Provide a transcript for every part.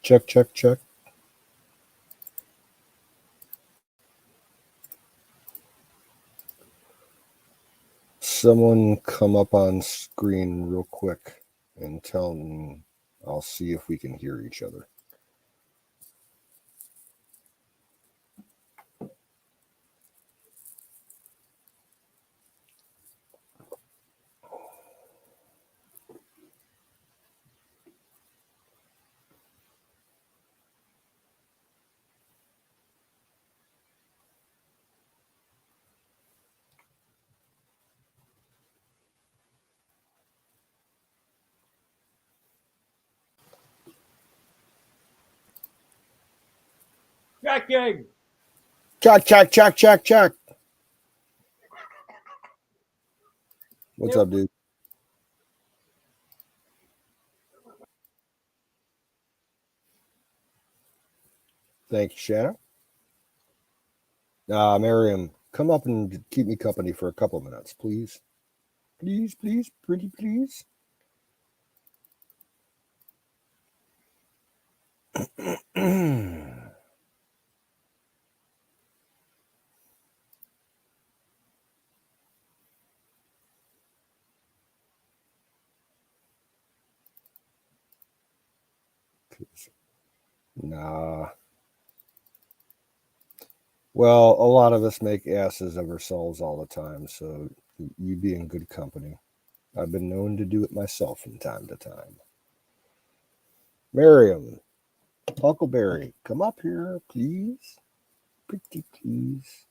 Check, check, check. Someone come up on screen real quick and tell me. I'll see if we can hear each other. Checking. Check, check, check, check, check. What's up, dude? Thank you, Shanna. Miriam, come up and keep me company for a couple minutes, please. Please, please, pretty please. Nah. Well, a lot of us make asses of ourselves all the time, so you'd be in good company. I've been known to do it myself from time to time. Miriam, Huckleberry, come up here, please. Pretty please.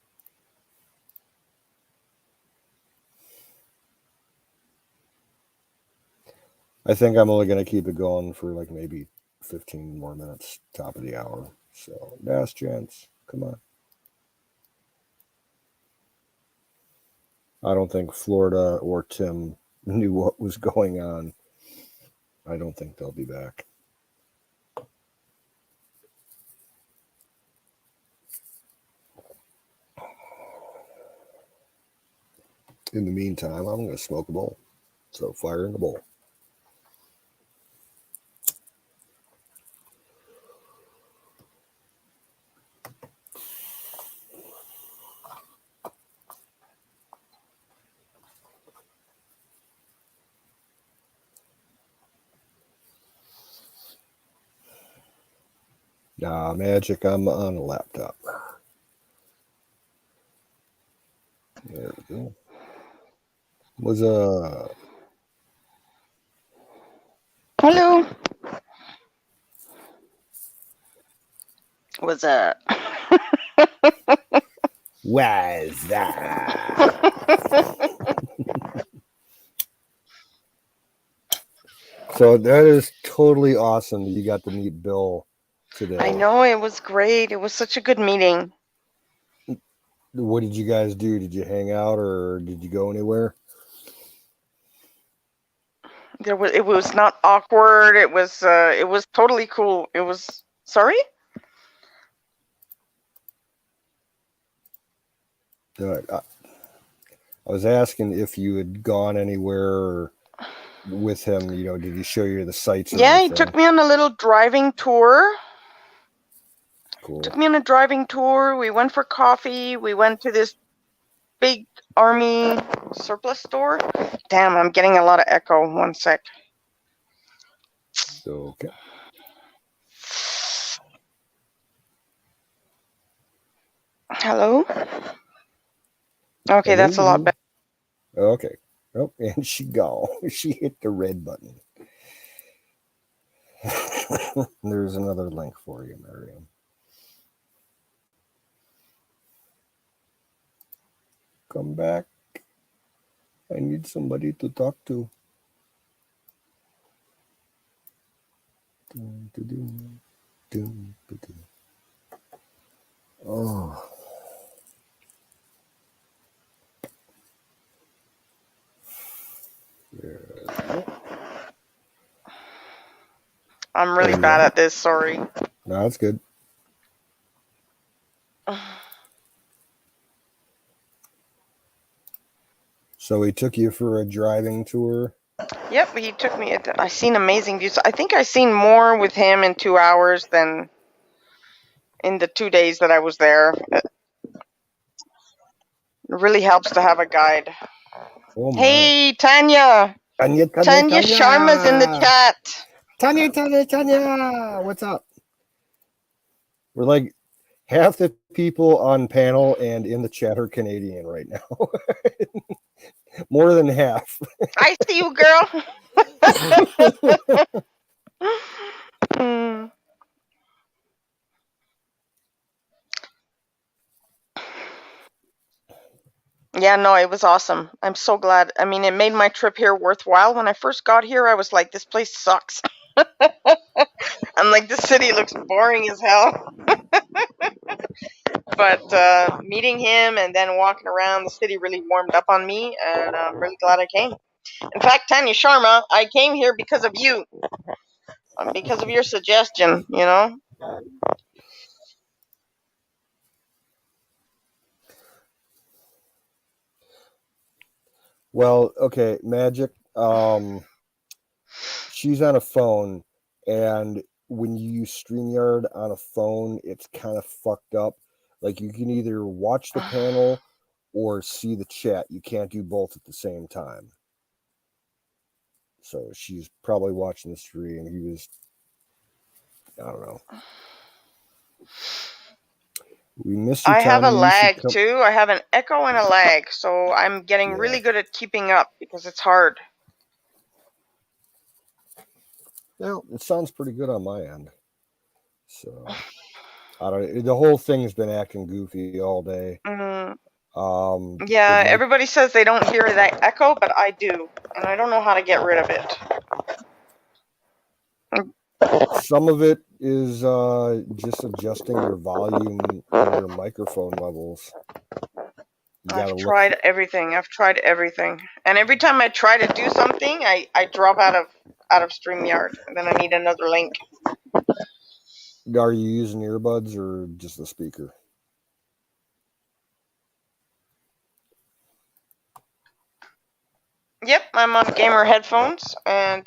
I think I'm only going to keep it going for like maybe 15 more minutes, top of the hour. So, last chance. Come on. I don't think Florida or Tim knew what was going on. I don't think they'll be back. In the meantime, I'm going to smoke a bowl. So, fire in the bowl. Nah, Magic, I'm on a laptop. There we go. Hello. What's up? What's that? So that is totally awesome that you got to meet Bill today. I know, it was great. It was such a good meeting. What did you guys do? Did you hang out or did you go anywhere? It was not awkward. It was totally cool. It was sorry? I was asking if you had gone anywhere with him. You know, did he show you the sights? Yeah, he took me on a little driving tour. Cool. Took me on a driving tour. We went for coffee. We went to this big army surplus store. Damn, I'm getting a lot of echo. One sec. Okay. Hello? Okay, that's a lot better. Okay. Oh, and she gone. She hit the red button. There's another link for you, Miriam. Come back. I need somebody to talk to. Oh. I'm really bad at this, sorry. No, that's good. So he took you for a driving tour? Yep, he took me. I seen amazing views. I think I seen more with him in 2 hours than in the 2 days that I was there. It really helps to have a guide. Oh my. Hey, Tanya. Tanya, Tanya, Tanya Sharma's in the Tanya. chat. Tanya, Tanya, Tanya. What's up? We're like half the people on panel and in the chat are Canadian right now. More than half. I see you, girl. Mm. Yeah, no, it was awesome. I'm so glad. I mean, it made my trip here worthwhile. When I first got here, I was like, this place sucks. I'm like, this city looks boring as hell. But meeting him and then walking around the city really warmed up on me, and I'm really glad I came. In fact, Tanya Sharma, I came here because of you, because of your suggestion, you know? Well, okay, Magic. She's on a phone, and when you use StreamYard on a phone, it's kind of fucked up. Like you can either watch the panel or see the chat. You can't do both at the same time. So she's probably watching the stream. He was, I don't know. We miss you, I have a Tanya. You should lag come. too. I have an echo and a lag, so I'm getting Yeah. really good at keeping up because it's hard. Well, it sounds pretty good on my end. So I don't. The whole thing's been acting goofy all day. Mm, The yeah, mic. everybody says they don't hear that echo, but I do, and I don't know how to get rid of it. Some of it is just adjusting your volume and your microphone levels. You gotta I've look. tried everything. I've tried everything, and every time I try to do something, I drop out of StreamYard, and then I need another link. Are you using earbuds or just the speaker? Yep, I'm on gamer headphones, and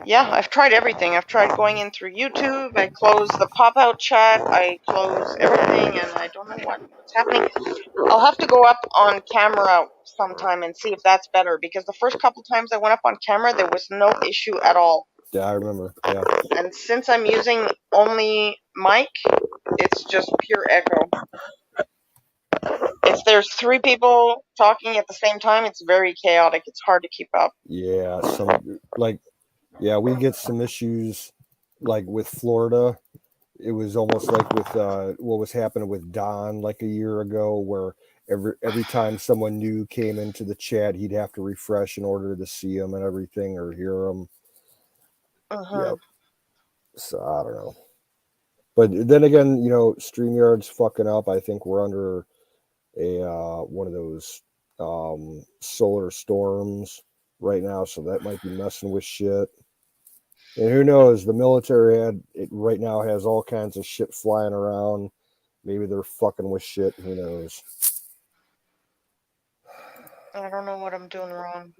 yeah, I've tried everything. I've tried going in through YouTube. I close the pop-out chat. I close everything, and I don't know what's happening. I'll have to go up on camera sometime and see if that's better, because the first couple times I went up on camera, there was no issue at all. Yeah, I remember. Yeah. And since I'm using only mic, it's just pure echo. If there's 3 people talking at the same time, it's very chaotic. It's hard to keep up. Yeah, we get some issues like with Florida. It was almost like with what was happening with Don like a year ago, where every time someone new came into the chat, he'd have to refresh in order to see them and everything or hear them. Yep. So I don't know. But then again, StreamYard's fucking up. I think we're under a one of those solar storms right now, so that might be messing with shit. And who knows? The military right now has all kinds of shit flying around. Maybe they're fucking with shit. Who knows? I don't know what I'm doing wrong.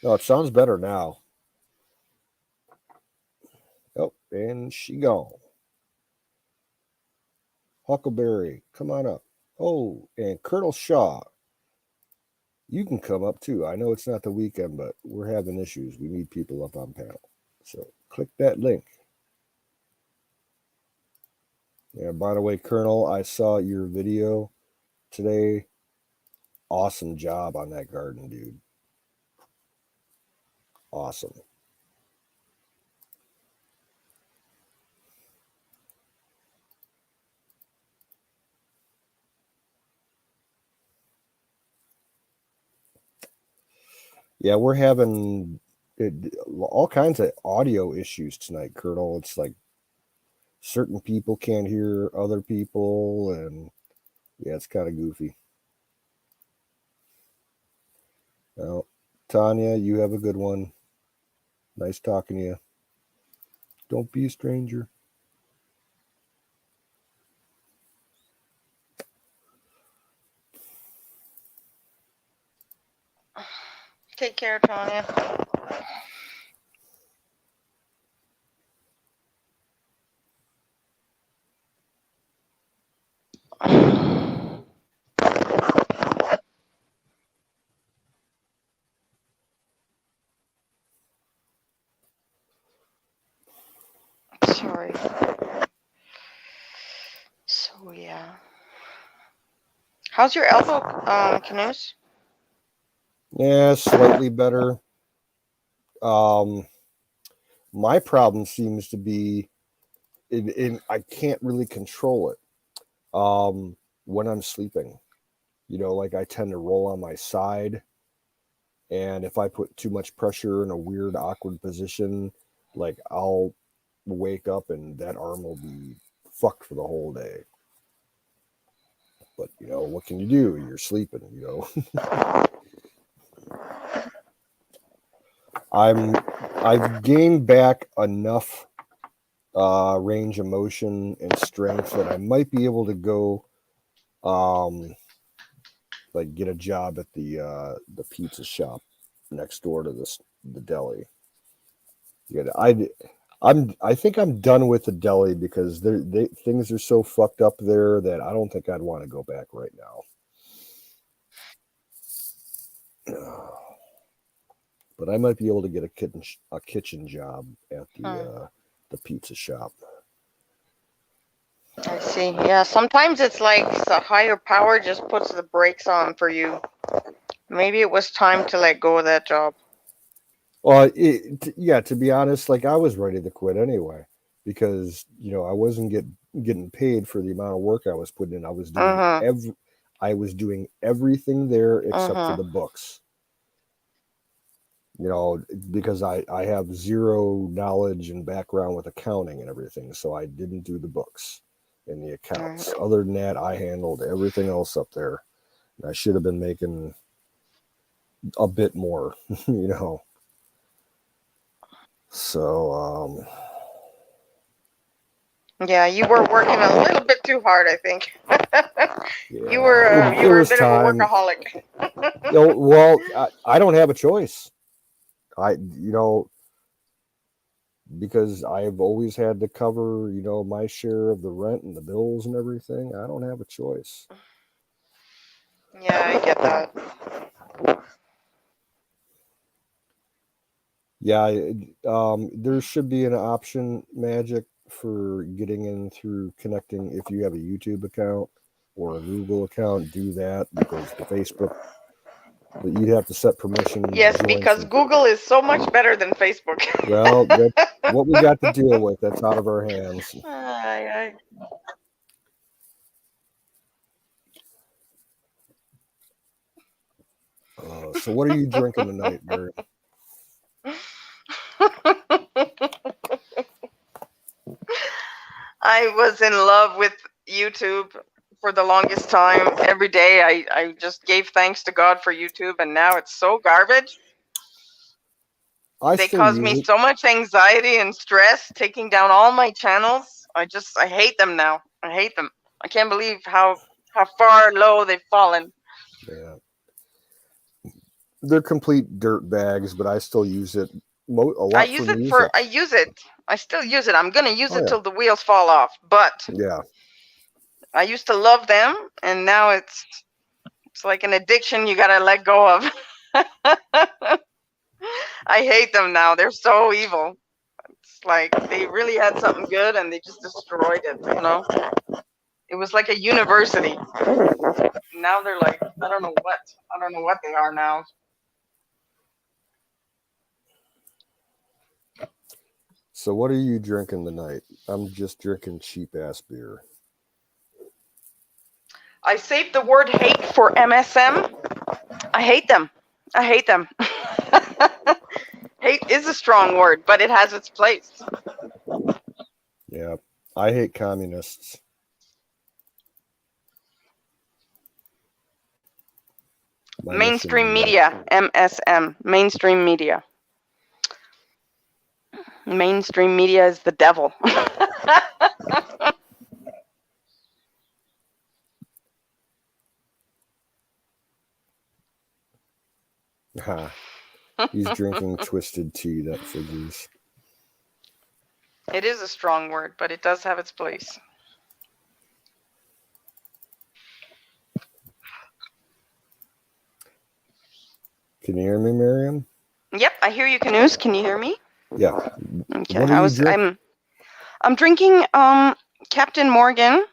No, it sounds better now. Oh, and she gone. Huckleberry, come on up. Oh, and Colonel Shaw, you can come up too. I know it's not the weekend, but we're having issues. We need people up on panel. So click that link. Yeah, by the way, Colonel, I saw your video today. Awesome job on that garden, dude. Awesome. Yeah, we're having all kinds of audio issues tonight, Colonel. It's like certain people can't hear other people, and yeah, it's kind of goofy. Well, Tanya, you have a good one. Nice talking to you. Don't be a stranger. Take care, Tanya. Sorry. So yeah. How's your elbow, Canoes? Yeah, slightly better. My problem seems to be, I can't really control it. When I'm sleeping, like I tend to roll on my side, and if I put too much pressure in a weird, awkward position, like I'll wake up and that arm will be fucked for the whole day. But what can you do? You're sleeping. I've gained back enough range of motion and strength that I might be able to go like get a job at the pizza shop next door to the deli. Yeah, I think I'm done with the deli because things are so fucked up there that I don't think I'd want to go back right now. But I might be able to get a kitchen job at the pizza shop. I see. Yeah, sometimes it's like the higher power just puts the brakes on for you. Maybe it was time to let go of that job. Well, yeah, to be honest, like I was ready to quit anyway because I wasn't getting paid for the amount of work I was putting in. I was doing everything there except for the books. Because I have zero knowledge and background with accounting and everything, so I didn't do the books and the accounts. Other than that, I handled everything else up there. And I should have been making a bit more, So, yeah, you were working a little bit too hard, I think. yeah, you were a bit time. of a workaholic. Well, I don't have a choice. Because I've always had to cover, my share of the rent and the bills and everything. I don't have a choice. Yeah, I get that. Yeah, there should be an option, Magic, for getting in through connecting. If you have a YouTube account or a Google account, do that because the Facebook, but you'd have to set permissions. Yes, because Google is so much better than Facebook. Well, that's what we got to deal with. That's out of our hands. So what are you drinking tonight, Barry? I was in love with YouTube for the longest time. Every day I just gave thanks to God for YouTube, and now it's so garbage. They cause me so much anxiety and stress taking down all my channels. I hate them now. I hate them. I can't believe how far low they've fallen. Yeah. They're complete dirt bags, but I still use it a lot. I use it. I still use it. I'm gonna use it till the wheels fall off. But yeah, I used to love them, and now it's like an addiction you gotta let go of. I hate them now. They're so evil. It's like they really had something good, and they just destroyed it. It was like a university. Now they're like I don't know what they are now. So what are you drinking tonight? I'm just drinking cheap ass beer. I saved the word hate for MSM. I hate them. I hate them. Hate is a strong word, but it has its place. Yeah, I hate communists. Mainstream media, MSM, mainstream media. Mainstream media is the devil. He's drinking twisted tea. That figures. It is a strong word, but it does have its place. Can you hear me, Miriam? Yep, I hear you, Canoes. Can you hear me? Yeah. Okay. What are you drinking? I'm drinking Captain Morgan.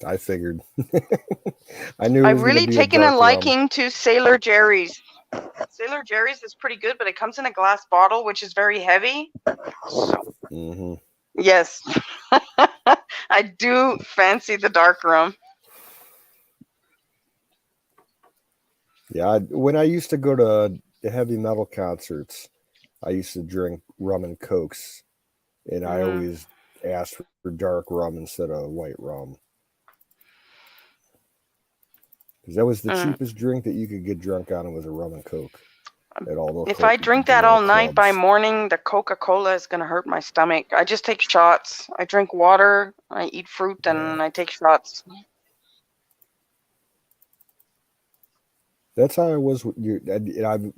I figured. I knew it was I've going to really be a taken a dark rum. liking to Sailor Jerry's. Sailor Jerry's is pretty good, but it comes in a glass bottle, which is very heavy. So, yes, I do fancy the dark rum. Yeah, when I used to go to the heavy metal concerts, I used to drink rum and cokes, and I always asked for dark rum instead of white rum. Because that was the cheapest drink that you could get drunk on, was a rum and coke. At all the If I drink that all night, by morning, the Coca-Cola is going to hurt my stomach. I just take shots. I drink water, I eat fruit, and I take shots. That's how I was with you.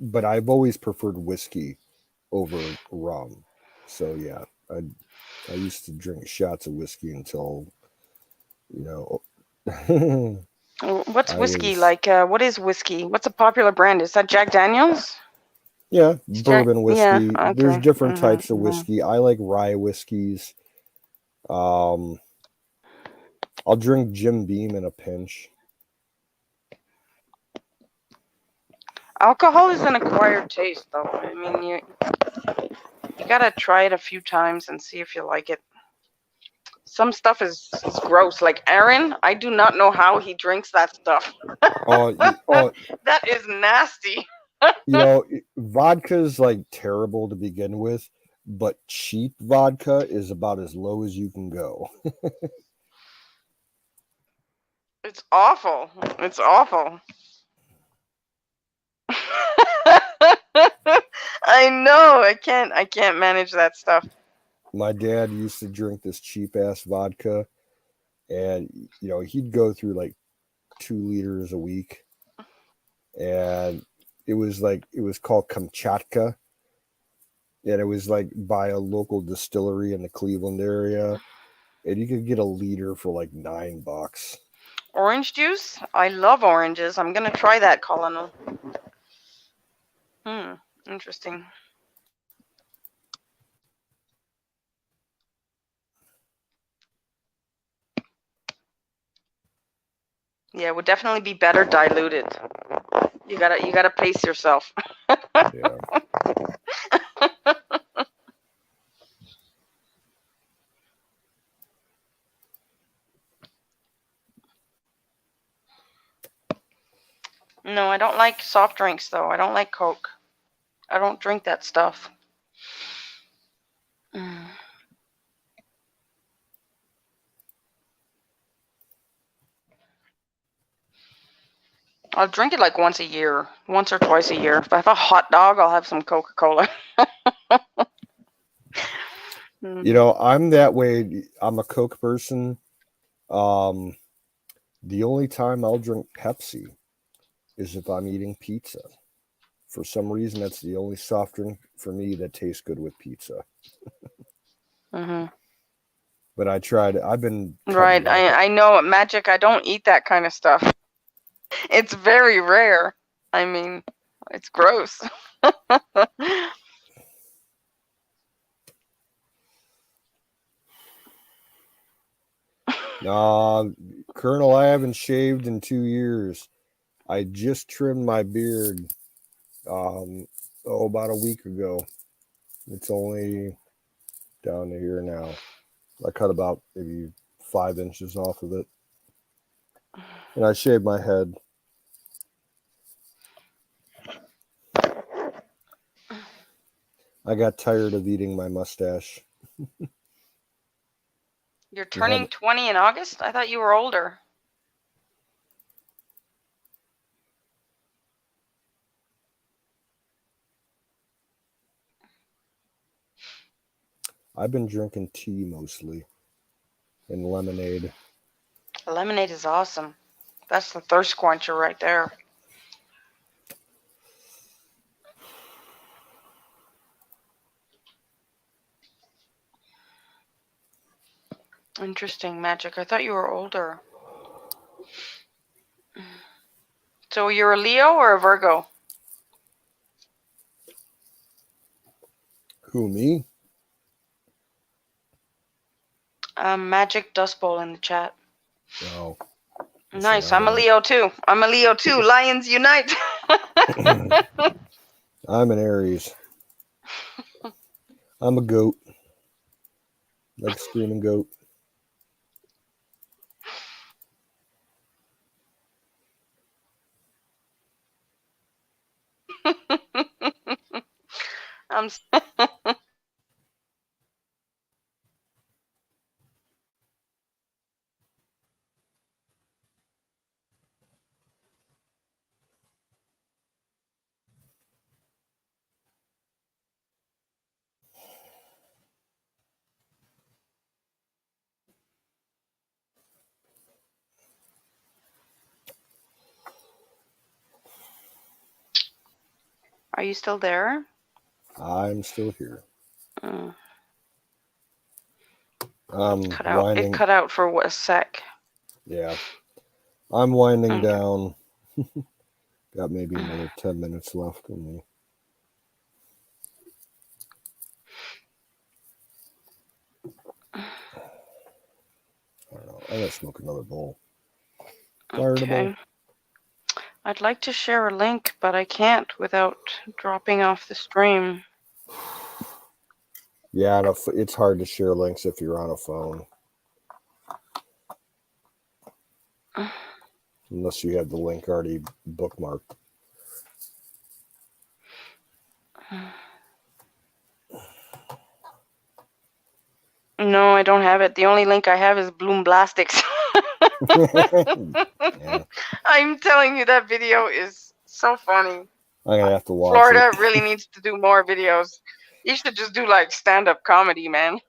But I've always preferred whiskey over rum. So yeah, I used to drink shots of whiskey until, you know. What's whiskey like? What is whiskey? What's a popular brand? Is that Jack Daniels? Yeah, bourbon whiskey. Yeah, okay. There's different types of whiskey. I like rye whiskeys. I'll drink Jim Beam in a pinch. Alcohol is an acquired taste, though. I mean, you gotta try it a few times and see if you like it. Some stuff is gross. Like Aaron, I do not know how he drinks that stuff. That is nasty. Vodka's like terrible to begin with, but cheap vodka is about as low as you can go. It's awful. It's awful. I know. I can't manage that stuff. My dad used to drink this cheap ass vodka, and he'd go through like 2 liters a week, and it was called Kamchatka, and it was like by a local distillery in the Cleveland area, and you could get a liter for like $9. Orange juice? I love oranges. I'm gonna try that, Colonel. Interesting. Yeah, it would definitely be better diluted. You gotta pace yourself. Yeah. No, I don't like soft drinks, though. I don't like Coke. I don't drink that stuff. I'll drink it like once or twice a year. If I have a hot dog, I'll have some Coca-Cola. I'm that way. I'm a Coke person. The only time I'll drink Pepsi is if I'm eating pizza. For some reason, that's the only soft drink for me that tastes good with pizza. But I tried. I've been right. I know Magic. I don't eat that kind of stuff. It's very rare. I mean, it's gross. Colonel, I haven't shaved in 2 years. I just trimmed my beard about a week ago. It's only down to here now. I cut about maybe 5 inches off of it. And I shaved my head. I got tired of eating my mustache. You're turning 20 in August? I thought you were older. I've been drinking tea mostly and lemonade. Lemonade is awesome. That's the thirst quencher right there. Interesting, Magic. I thought you were older. So you're a Leo or a Virgo? Who, me? Magic Dust Bowl in the chat. No. Nice. I'm a Leo too. Lions unite. I'm an Aries. I'm a goat. Like a screaming goat. Are you still there? I'm still here. It cut out for a sec. Yeah. I'm winding down. Got maybe another 10 minutes left in me. I don't know. I gotta smoke another bowl. Okay. I'd like to share a link, but I can't without dropping off the stream. Yeah, it's hard to share links if you're on a phone. Unless you have the link already bookmarked. No, I don't have it. The only link I have is Bloom Blastics. Yeah. I'm telling you, that video is so funny. I'm gonna have to watch Florida really needs to do more videos. You should just do like stand-up comedy, man.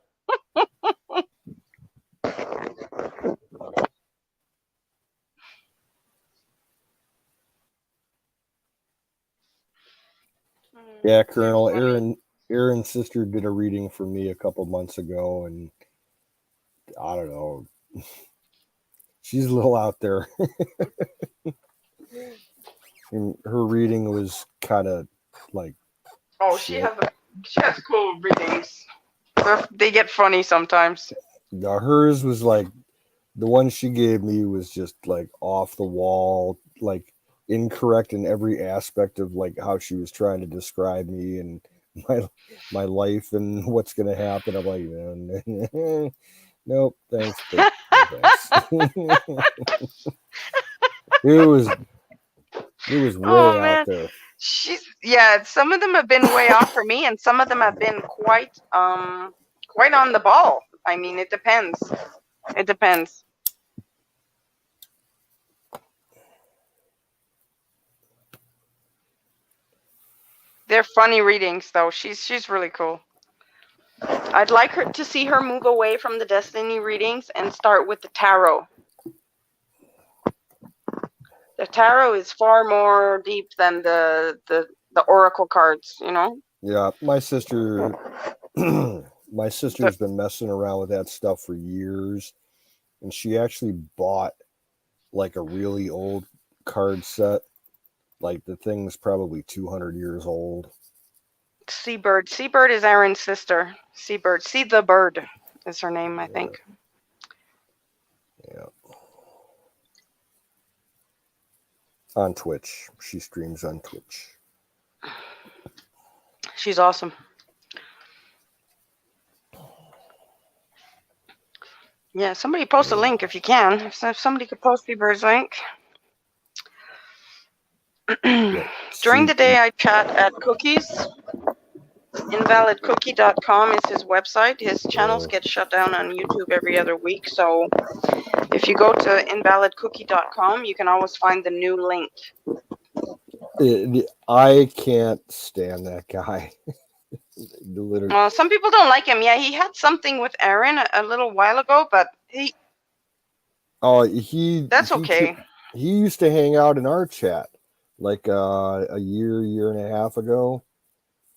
Yeah, Colonel Aaron's sister did a reading for me a couple months ago, and I don't know. She's a little out there. And her reading was kind of like. Oh, she has cool readings. They get funny sometimes. Now hers was like, the one she gave me was just like off the wall, like incorrect in every aspect of like how she was trying to describe me and my life and what's gonna happen. I'm like, nope, thanks. But no thanks. It was way out there. Some of them have been way off for me, and some of them have been quite on the ball. I mean, it depends. It depends. They're funny readings, though. She's really cool. I'd like her to see her move away from the Destiny readings and start with the tarot. The tarot is far more deep than the oracle cards, you know? Yeah, my sister's been messing around with that stuff for years, and she actually bought like a really old card set. Like the thing's probably 200 years old. Seabird is Aaron's sister. Seabird, See the Bird is her name, I think. Yeah. On Twitch. She streams on Twitch. She's awesome. Yeah, somebody post a link if you can. If somebody could post Seabird's link. During the day, I chat at Cookies. InvalidCookie.com is his website. His channels get shut down on YouTube every other week. So if you go to InvalidCookie.com, you can always find the new link. I can't stand that guy. Well, some people don't like him. Yeah, he had something with Aaron a little while ago, but that's okay. He used to hang out in our chat like a year and a half ago.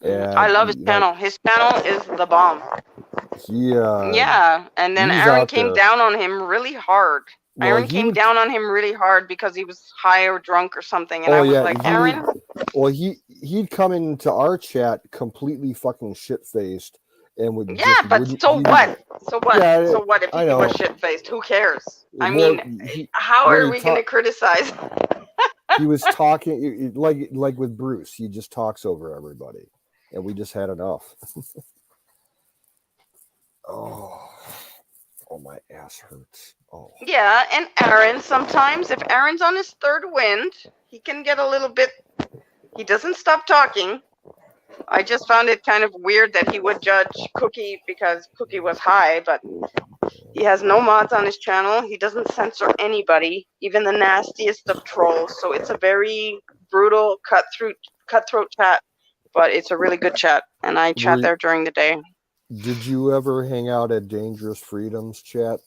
And I love his channel. His channel is the bomb. Yeah, and then he's Aaron out came there. down on him really hard. Well, Aaron he came would. down on him really hard because he was high or drunk or something, and Oh I was yeah, like, he would. Aaron, Well, he'd come into our chat completely fucking shit faced, and would yeah, just but wouldn't. so He what? So what? yeah, So what if I he was know. shit faced? Who cares? I Well, mean, how when are he we going to criticize? he was talking like with Bruce. He just talks over everybody, and we just had enough. Oh, my ass hurts. Oh, Yeah, and Aaron sometimes, if Aaron's on his third wind, he can get a little bit. He doesn't stop talking. I just found it kind of weird that he would judge Cookie because Cookie was high, but he has no mods on his channel. He doesn't censor anybody, even the nastiest of trolls. So it's a very brutal, cutthroat chat, but it's a really good chat, and I chat there during the day. Did you ever hang out at Dangerous Freedoms chat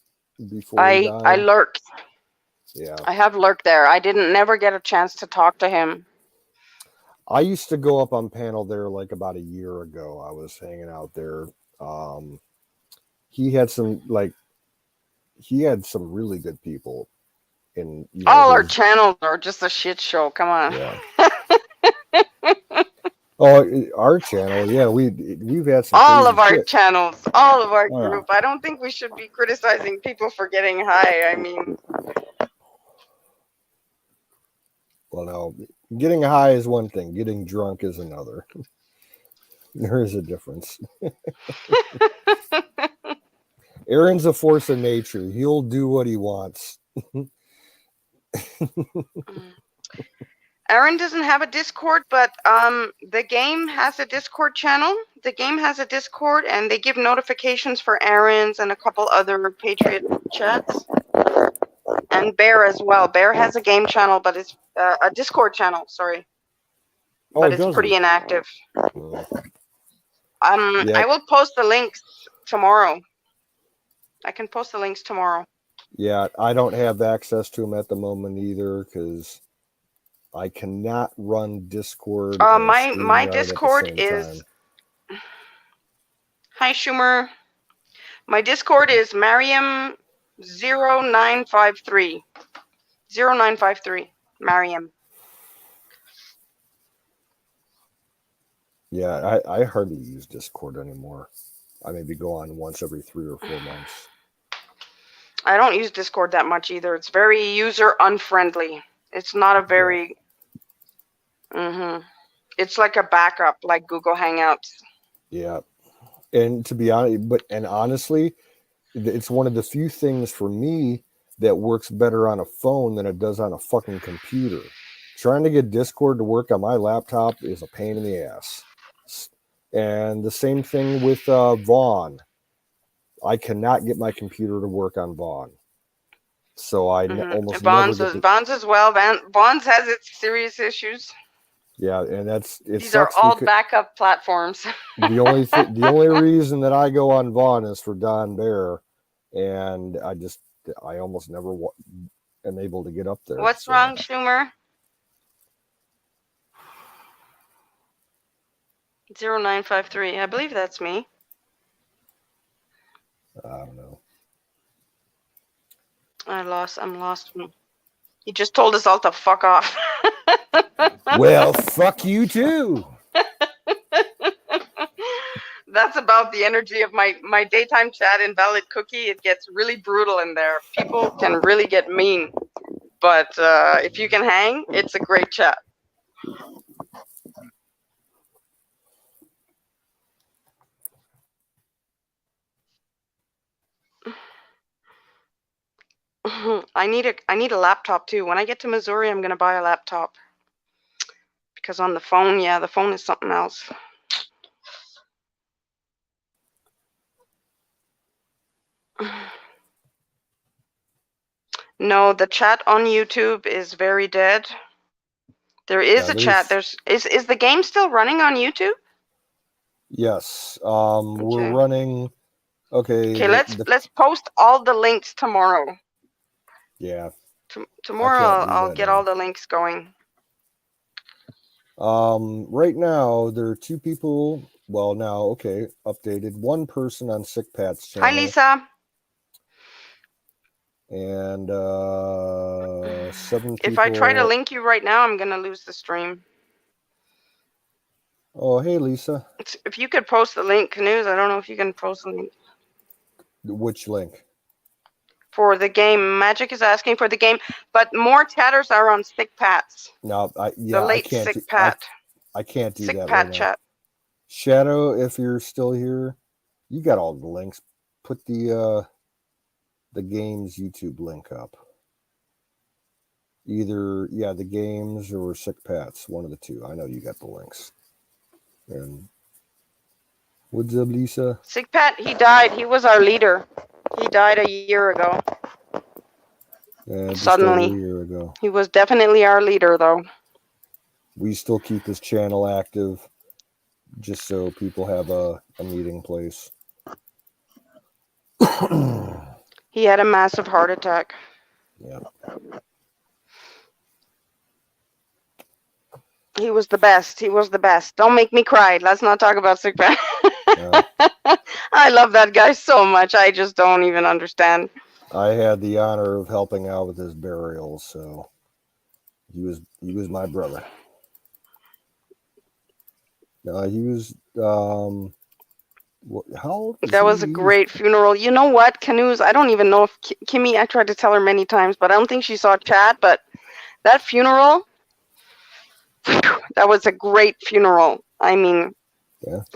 before he died? I lurked. Yeah, I have lurked there. I didn't never get a chance to talk to him. I used to go up on panel there like about a year ago. I was hanging out there. He had some really good people in all our channels are just a shit show. Come on. Yeah. Oh, our channel, yeah, we've had some all of our shit. channels, all of our group. I don't think we should be criticizing people for getting high. I mean, well, no, getting high is one thing. Getting drunk is another. There is a difference. Aaron's a force of nature. He'll do what he wants. Aaron doesn't have a Discord, but the game has a Discord channel. The game has a Discord, and they give notifications for Aaron's and a couple other Patriot chats. And Bear as well. Bear has a game channel, but it's a Discord channel. Sorry, but it's pretty inactive. I will post the links tomorrow. I can post the links tomorrow. Yeah, I don't have access to them at the moment either because I cannot run Discord. My Discord is. Hi Schumer. My Discord is Mariam0953. 0953. Mariam. Yeah, I hardly use Discord anymore. I maybe go on once every 3 or 4 months. I don't use Discord that much either. It's very user unfriendly. It's not a very. It's like a backup, like Google Hangouts. Yeah, and to be honest, honestly, it's one of the few things for me that works better on a phone than it does on a fucking computer. Trying to get Discord to work on my laptop is a pain in the ass. And the same thing with Vaughn. I cannot get my computer to work on Vaughn. So I almost Vaughn's never get Vaughn's as well. Vaughn's has its serious issues. Yeah, and these are all backup platforms. the only reason that I go on Vaughn is for Don Bear, and I almost never am able to get up there. What's wrong, Schumer? 0953. I believe that's me. I don't know. I'm lost. He just told us all to fuck off. Well, fuck you too. That's about the energy of my daytime chat in Valid Cookie. It gets really brutal in there. People can really get mean. But if you can hang, it's a great chat. I need a laptop too. When I get to Missouri, I'm gonna buy a laptop. Because on the phone, the phone is something else. No, the chat on YouTube is very dead. There is a chat. Is the game still running on YouTube? Yes. We're running. Okay. Okay, let's post all the links tomorrow. Yeah. Tomorrow I'll get all the links going. Right now there are 2 people. Well, now okay, updated. 1 person on Sick Pat's channel. Hi, Lisa. And 7 people. If I try to link you right now, I'm gonna lose the stream. Oh, hey, Lisa. If you could post the link, Canoes, I don't know if you can post the link. Which link? For the game. Magic is asking for the game, but more chatters are on Sick Pat's. No, The late I can't. Sick Pat. I can't do Sick that Pat right chat. now. Shadow, if you're still here, you got all the links. Put the game's YouTube link up. Either the games or Sick Pat's, one of the 2. I know you got the links. And what's up, Lisa? Sick Pat, he died. He was our leader. He died a year ago. Yeah, just Suddenly. over a year ago. He was definitely our leader, though. We still keep his channel active, just so people have a meeting place. He had a massive heart attack. Yeah. He was the best. He was the best. Don't make me cry. Let's not talk about Sick Pat. I love that guy so much. I just don't even understand. I had the honor of helping out with his burial, so he was my brother. He was how old was that was he? A great funeral. You know what, Canoes? I don't even know if Kimmy, I tried to tell her many times, but I don't think she saw chat. But that funeral, that was a great funeral. I mean,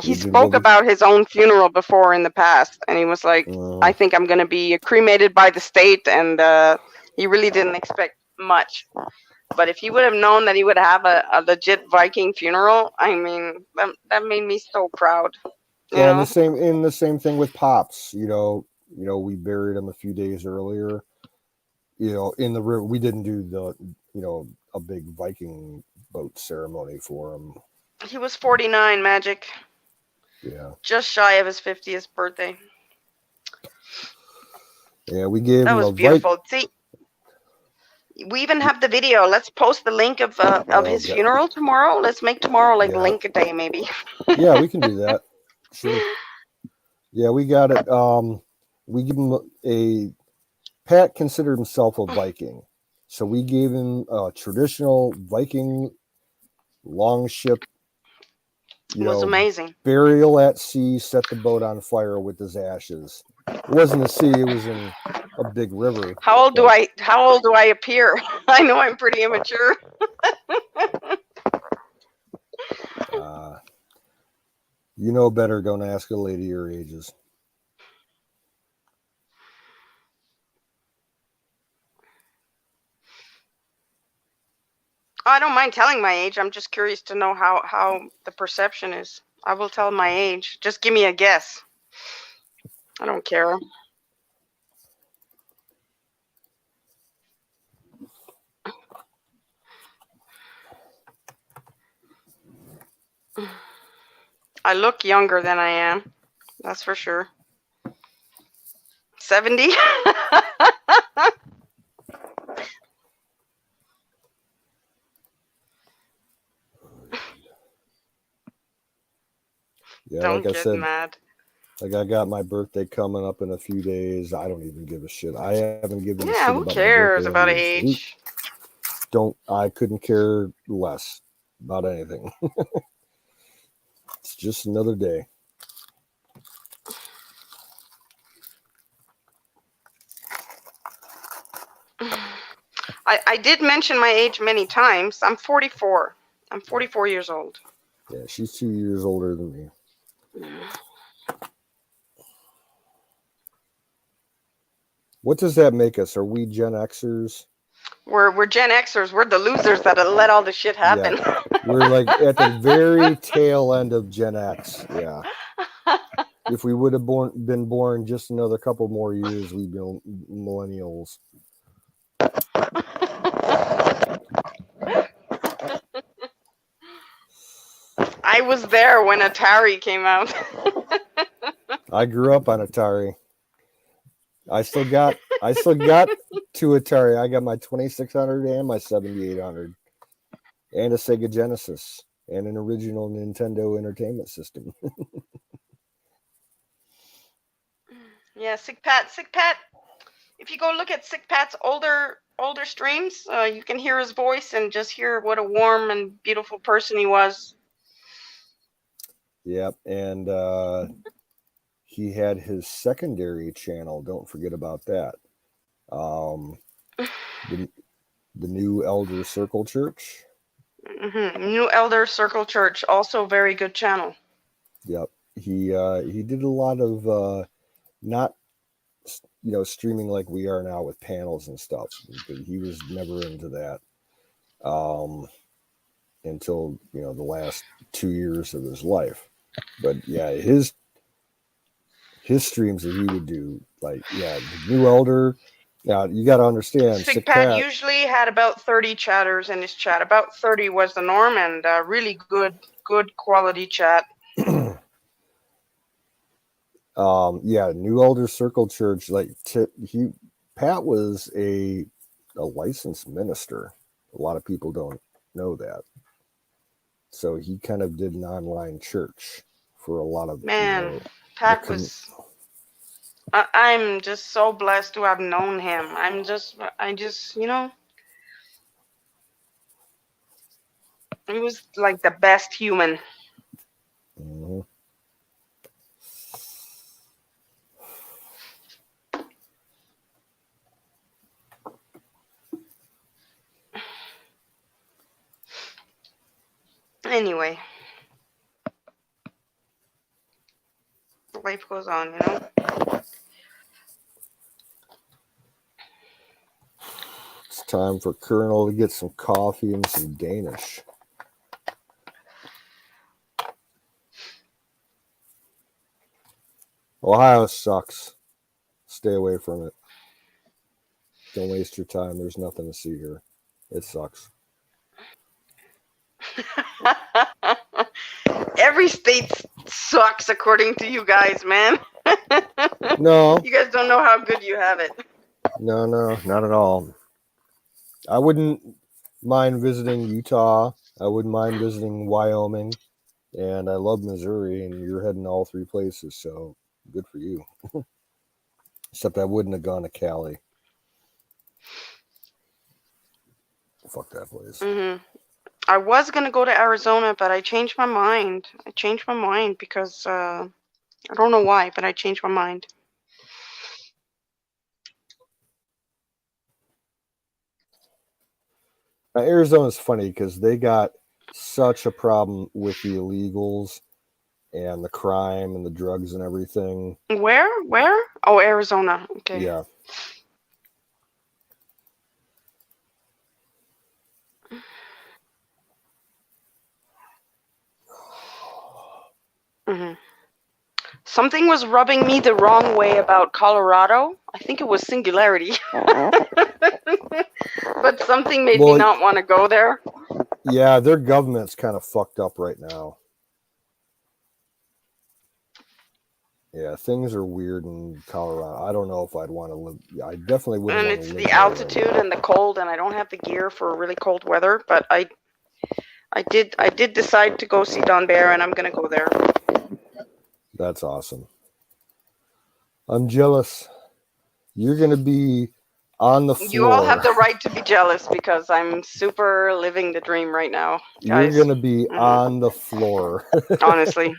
he spoke about his own funeral before in the past, and he was like, I think I'm going to be cremated by the state, and he really didn't expect much. But if he would have known that he would have a legit Viking funeral, I mean, that made me so proud. And the same thing with Pops. You know, we buried him a few days earlier. In the river. We didn't do the a big Viking boat ceremony for him. He was 49, Magic. Yeah. Just shy of his 50th birthday. Yeah, we gave him. That was beautiful. See, we even have the video. Let's post the link of his funeral tomorrow. Let's make tomorrow link a day, maybe. Yeah, we can do that. Sure. Yeah, we got it. We give him Pat considered himself a Viking, so we gave him a traditional Viking longship. It was amazing. Burial at sea, set the boat on fire with his ashes. It wasn't a sea; it was in a big river. How old do I appear? I know I'm pretty immature. You know better. Don't ask a lady your ages. I don't mind telling my age. I'm just curious to know how the perception is. I will tell my age. Just give me a guess. I don't care. I look younger than I am. That's for sure. 70? Yeah, don't like get I said, mad. Like I got my birthday coming up in a few days. I don't even give a shit. I haven't given a shit who about cares my about age? I couldn't care less about anything. It's just another day. I did mention my age many times. I'm 44. I'm 44 years old. Yeah, she's 2 years older than me. What does that make us? Are we Gen Xers? We're Gen Xers. We're the losers that let all the shit happen. Yeah. We're like at the very tail end of Gen X. Yeah. If we would have been born just another couple more years, we'd be millennials. I was there when Atari came out. I grew up on Atari. I still got two Atari. I got my 2600 and my 7800 and a Sega Genesis. and an original Nintendo Entertainment System. Yeah, Sick Pat. If you go look at Sick Pat's older streams, you can hear his voice and just hear what a warm and beautiful person he was. Yep, and he had his secondary channel. Don't forget about that. The New Elder Circle Church. New Elder Circle Church, also very good channel. Yep, he did a lot of not streaming like we are now with panels and stuff. He was never into that until the last 2 years of his life. But yeah, his streams that he would do, like the New Elder. Now you got to understand, Sick Pat usually had about 30 chatters in his chat. About 30 was the norm, and really good quality chat. New Elder Circle Church. Pat was a licensed minister. A lot of people don't know that. So he kind of did an online church for a lot of Pat was. I'm just so blessed to have known him. I just he was like the best human. Mm-hmm. Anyway, life goes on, It's time for Colonel to get some coffee and some Danish. Ohio sucks. Stay away from it. Don't waste your time. There's nothing to see here. It sucks. Every state sucks according to you guys, man. No. You guys don't know how good you have it. No, not at all. I wouldn't mind visiting Utah. I wouldn't mind visiting Wyoming. And I love Missouri, and you're heading all 3 places, so good for you. Except I wouldn't have gone to Cali. Fuck that place. Mm-hmm. I was going to go to Arizona, but I changed my mind. Because I don't know why, but I changed my mind. Now, Arizona's funny because they got such a problem with the illegals and the crime and the drugs and everything. Where? Oh, Arizona. Okay. Yeah. Mm-hmm. Something was rubbing me the wrong way about Colorado. I think it was Singularity. But something made me not want to go there. Yeah, their government's kind of fucked up right now. Yeah, things are weird in Colorado. I don't know if I'd want to live. I definitely wouldn't. And it's the altitude and the cold, and I don't have the gear for really cold weather. But I did decide to go see Don Bear, and I'm gonna go there. That's awesome. I'm jealous. You're gonna be on the floor. You all have the right to be jealous because I'm super living the dream right now, guys. You're gonna be on the floor. Honestly.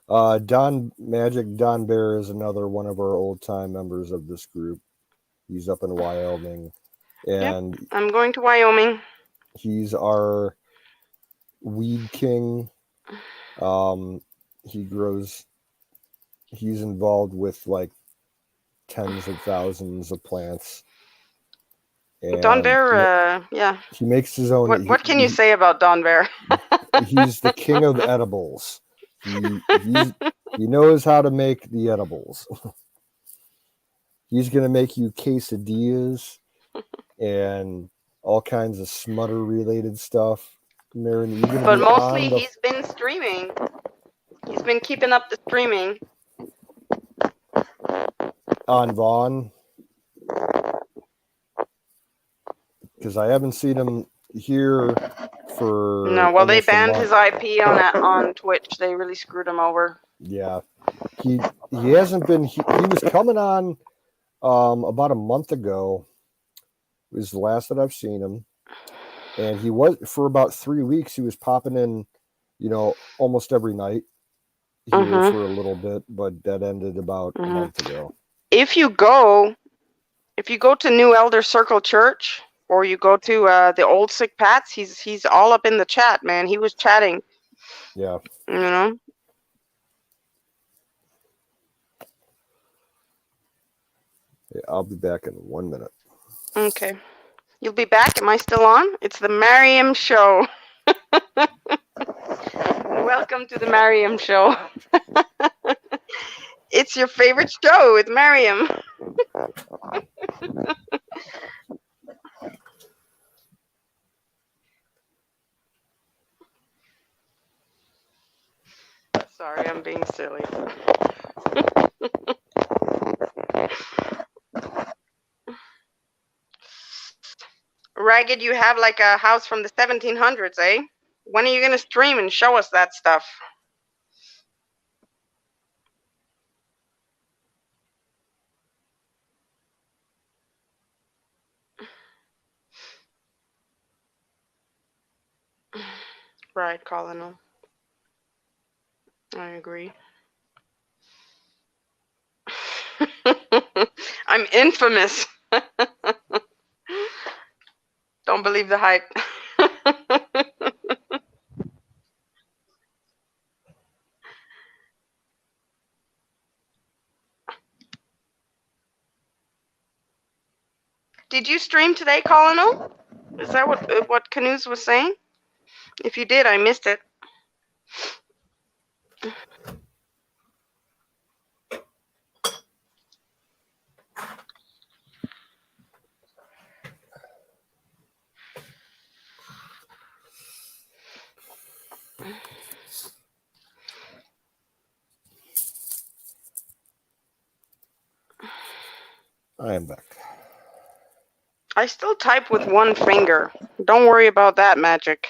Don Bear is another one of our old time members of this group. He's up in Wyoming, and yep, I'm going to Wyoming. He's our weed king. He's involved with like tens of thousands of plants. And Don Bear, yeah. He makes his own. What can you say about Don Bear? He's the king of edibles. He knows how to make the edibles. He's going to make you quesadillas and all kinds of smutter related stuff. But mostly he's been streaming. He's been keeping up the streaming. On Vaughn. Because I haven't seen him. here for No, well, they almost a banned month. his IP on Twitch. They really screwed him over. Yeah, he hasn't been. He was coming on about a month ago. Was the last that I've seen him, and he was for about 3 weeks. He was popping in, almost every night here for a little bit, but that ended about a month ago. If you go to New Elder Circle Church, or you go to the Old Sick Pats, he's all up in the chat, man. He was chatting. Yeah. Yeah, I'll be back in 1 minute. Okay. You'll be back? Am I still on? It's the Mariam Show. Welcome to the Mariam Show. It's your favorite show with Mariam. Sorry, I'm being silly. Ragged, you have like a house from the 1700s, eh? When are you going to stream and show us that stuff? Right, Colonel. I agree. I'm infamous. Don't believe the hype. Did you stream today, Colonel? Is that what Canoes was saying? If you did, I missed it. I am back. I still type with one finger. Don't worry about that, Magic.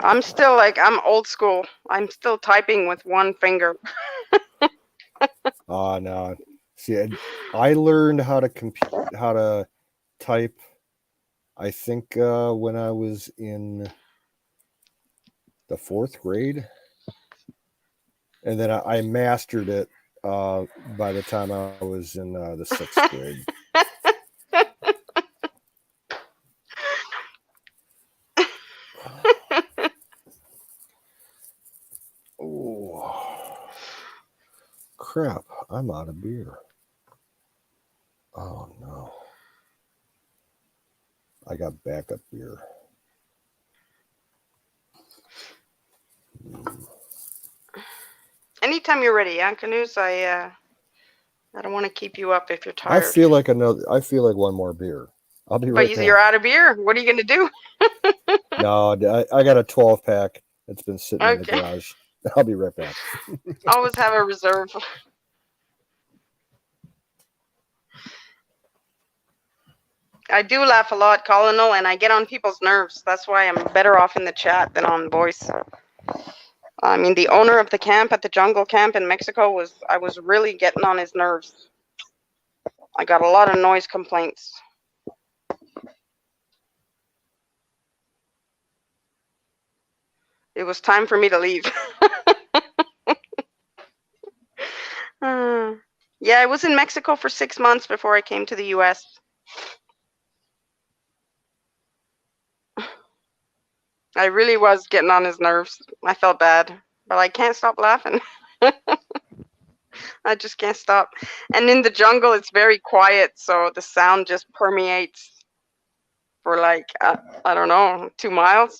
I'm still I'm old school. I'm still typing with one finger. No. See, I learned how to type, I think, when I was in the 4th grade. And then I mastered it by the time I was in the 6th grade. Oh, crap. I'm out of beer. Oh, no. I got backup beer. Anytime you're ready, yeah, Canoes. I don't want to keep you up if you're tired. I feel like one more beer. I'll be right back. You're out of beer. What are you gonna do? No, I got a 12-pack that's been sitting in the garage. I'll be right back. Always have a reserve. I do laugh a lot, Colonel, and I get on people's nerves. That's why I'm better off in the chat than on voice. I mean, the owner of the camp at the jungle camp in Mexico I was really getting on his nerves. I got a lot of noise complaints. It was time for me to leave. Yeah, I was in Mexico for 6 months before I came to the US. I really was getting on his nerves. I felt bad, but I can't stop laughing. I just can't stop. And in the jungle, it's very quiet, so the sound just permeates for I don't know, 2 miles.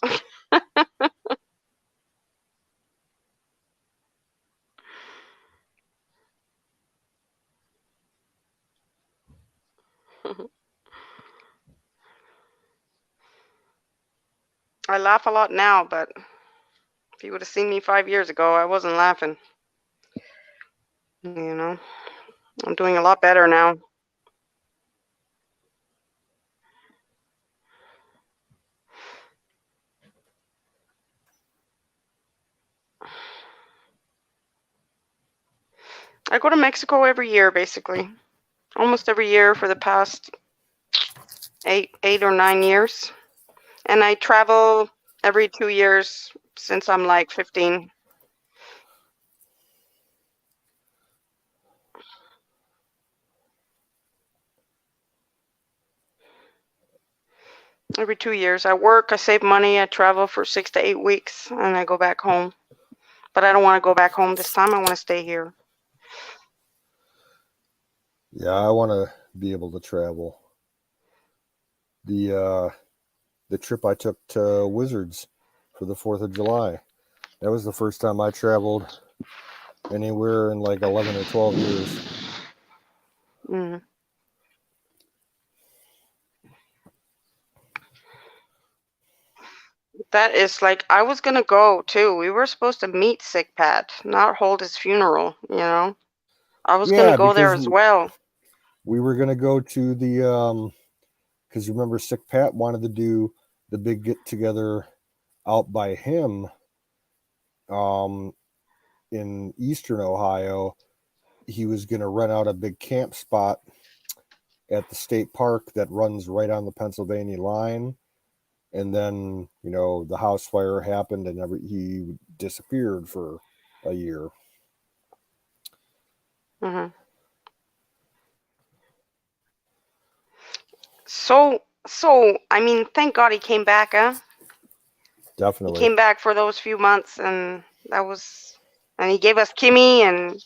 I laugh a lot now, but if you would have seen me 5 years ago, I wasn't laughing. You know, I'm doing a lot better now. I go to Mexico every year, basically. Almost every year for the past 8 or 9 years. And I travel every 2 years since I'm like 15. Every 2 years. I work, I save money, I travel for 6 to 8 weeks, and I go back home. But I don't want to go back home this time. I want to stay here. Yeah, I want to be able to travel. The trip I took to Wizards for the 4th of July, that was the first time I traveled anywhere in like 11 or 12 years. Mm. That is like, I was going to go too. We were supposed to meet Sick Pat, not hold his funeral, you know? I was going to go there as well. We were going to go to the, because you remember Sick Pat wanted to do the big get together out by him in eastern Ohio. He was going to rent out a big camp spot at the state park that runs right on the Pennsylvania line. And then, you know, the house fire happened and he disappeared for a year. Mm-hmm. So, I mean, thank God he came back, huh? Definitely. He came back for those few months, and and he gave us Kimmy, and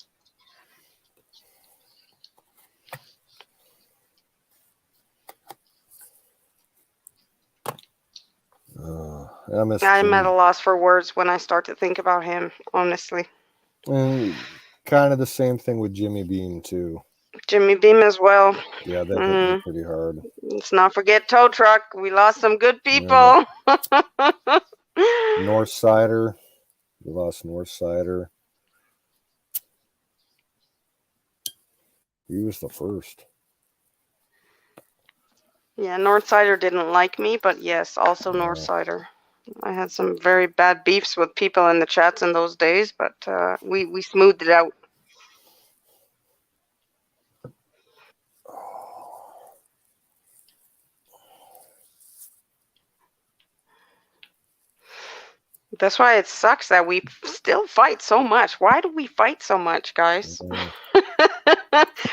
I'm at a loss for words when I start to think about him, honestly. And kind of the same thing with Jimmy Beam, too. Jimmy Beam as well. Yeah, that hit me pretty hard. Let's not forget Tow Truck. We lost some good people. Yeah. Northsider. We lost Northsider. He was the first. Yeah, Northsider didn't like me, but yes, also Northsider. I had some very bad beefs with people in the chats in those days, but we smoothed it out. That's why it sucks that we still fight so much. Why do we fight so much, guys?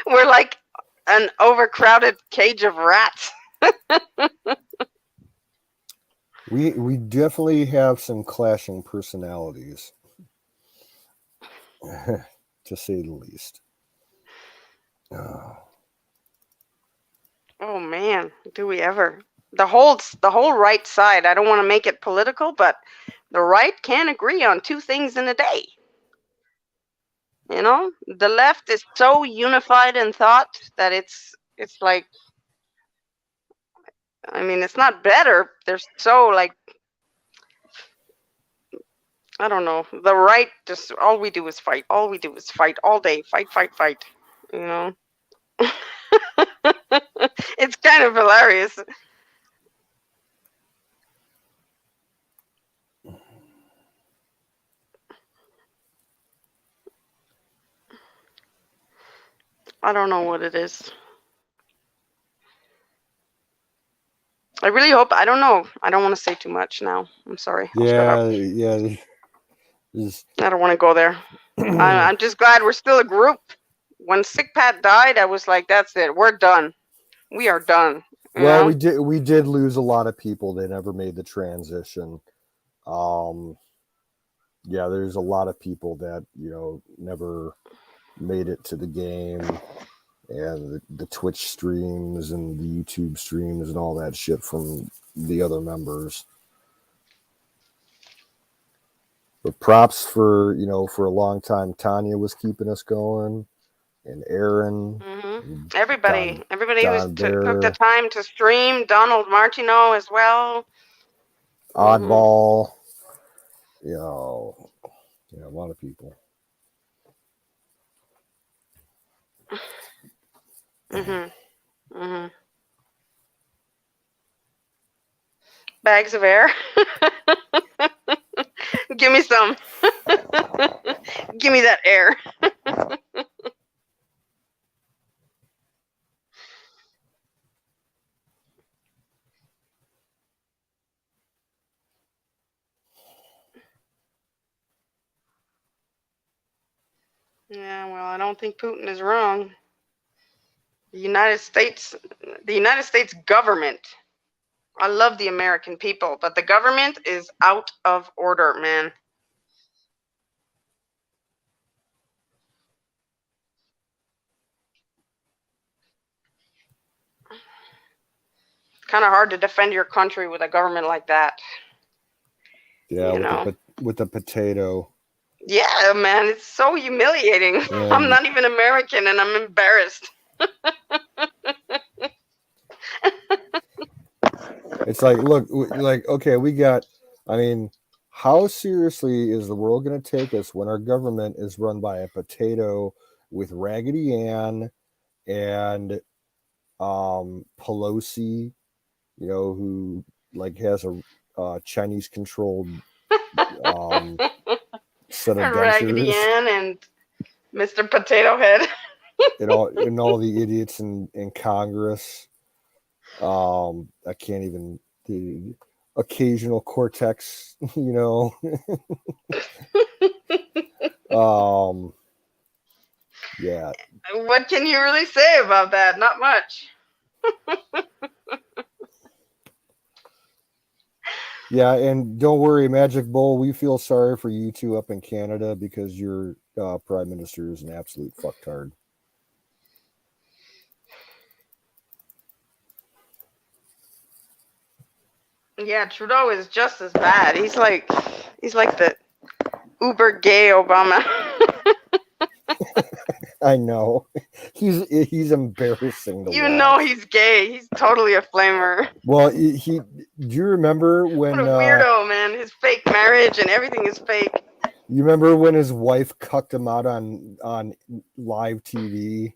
We're like an overcrowded cage of rats. We definitely have some clashing personalities, to say the least. Oh man, do we ever? The whole right side. I don't want to make it political, but the right can't agree on 2 things in a day. You know, the left is so unified in thought that it's like, I mean, it's not better. They're so like, I don't know. The right, just all we do is fight. All we do is fight all day. Fight, fight, fight. You know? It's kind of hilarious. I don't know what it is. I really hope, I don't know. I don't want to say too much now. I'm sorry. I'll shut up. Yeah. I don't want to go there. I'm just glad we're still a group. When Sick Pat died, I was like, that's it. We're done. We are done. Well, we did lose a lot of people. They never made the transition. Yeah, there's a lot of people that, you know, never made it to the game, and the Twitch streams and the YouTube streams and all that shit from the other members. But props for, you know, for a long time, Tanya was keeping us going, and Aaron. Mm-hmm. Everybody took the time to stream. Donald Martino as well. Oddball. You know, a lot of people. Bags of air. Give me some. Give me that air. Yeah, well, I don't think Putin is wrong. The United States government. I love the American people, but the government is out of order, man. Kind of hard to defend your country with a government like that. Yeah, You know. with the potato. Yeah, man, it's so humiliating. I'm And not even American, and I'm embarrassed. it's like, look, like, okay, we got. I mean, how seriously is the world going to take us when our government is run by a potato with Raggedy Ann and Pelosi, you know, who like has a Chinese controlled set of Raggedy dentures, Ann and Mr. Potato Head. and all the idiots in Congress. I can't even the occasional cortex, you know. Yeah. What can you really say about that? Not much. Yeah, and don't worry, Magic Bowl. We feel sorry for you two up in Canada because your prime minister is an absolute fucktard. Yeah, Trudeau is just as bad. He's like the uber gay Obama. I know. He's embarrassing to Even watch. though he's gay, he's totally a flamer. Well, he do you remember when What a weirdo, man. His fake marriage and everything is fake. you remember when his wife cucked him out on live TV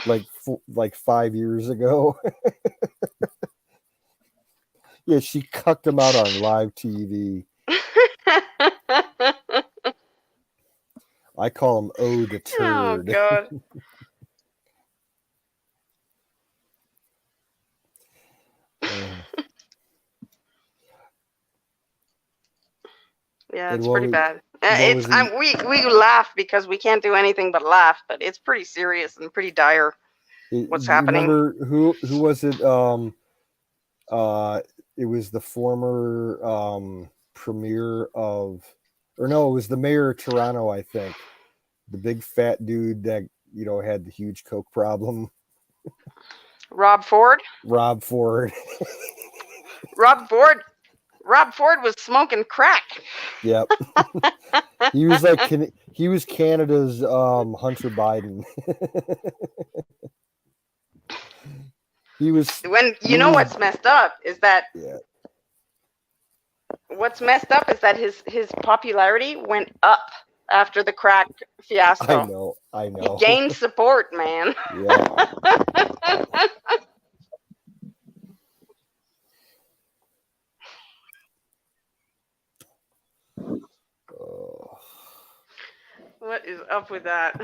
like 5 years ago? Yeah, she cucked him out on live TV. I call him O the turd. Oh god. Yeah, it's pretty bad. We laugh because we can't do anything but laugh, but it's pretty serious and pretty dire. What's happening? Remember who was it? It was the former premier of, or no, it was the mayor of Toronto, I think. The big fat dude that had the huge coke problem. Rob Ford. Rob Ford. Rob Ford was smoking crack. Yep. He was Canada's Hunter Biden. He was. When what's messed up is that. Yeah. What's messed up is that his popularity went up after the crack fiasco. I know. He gained support, man. Yeah. What is up with that?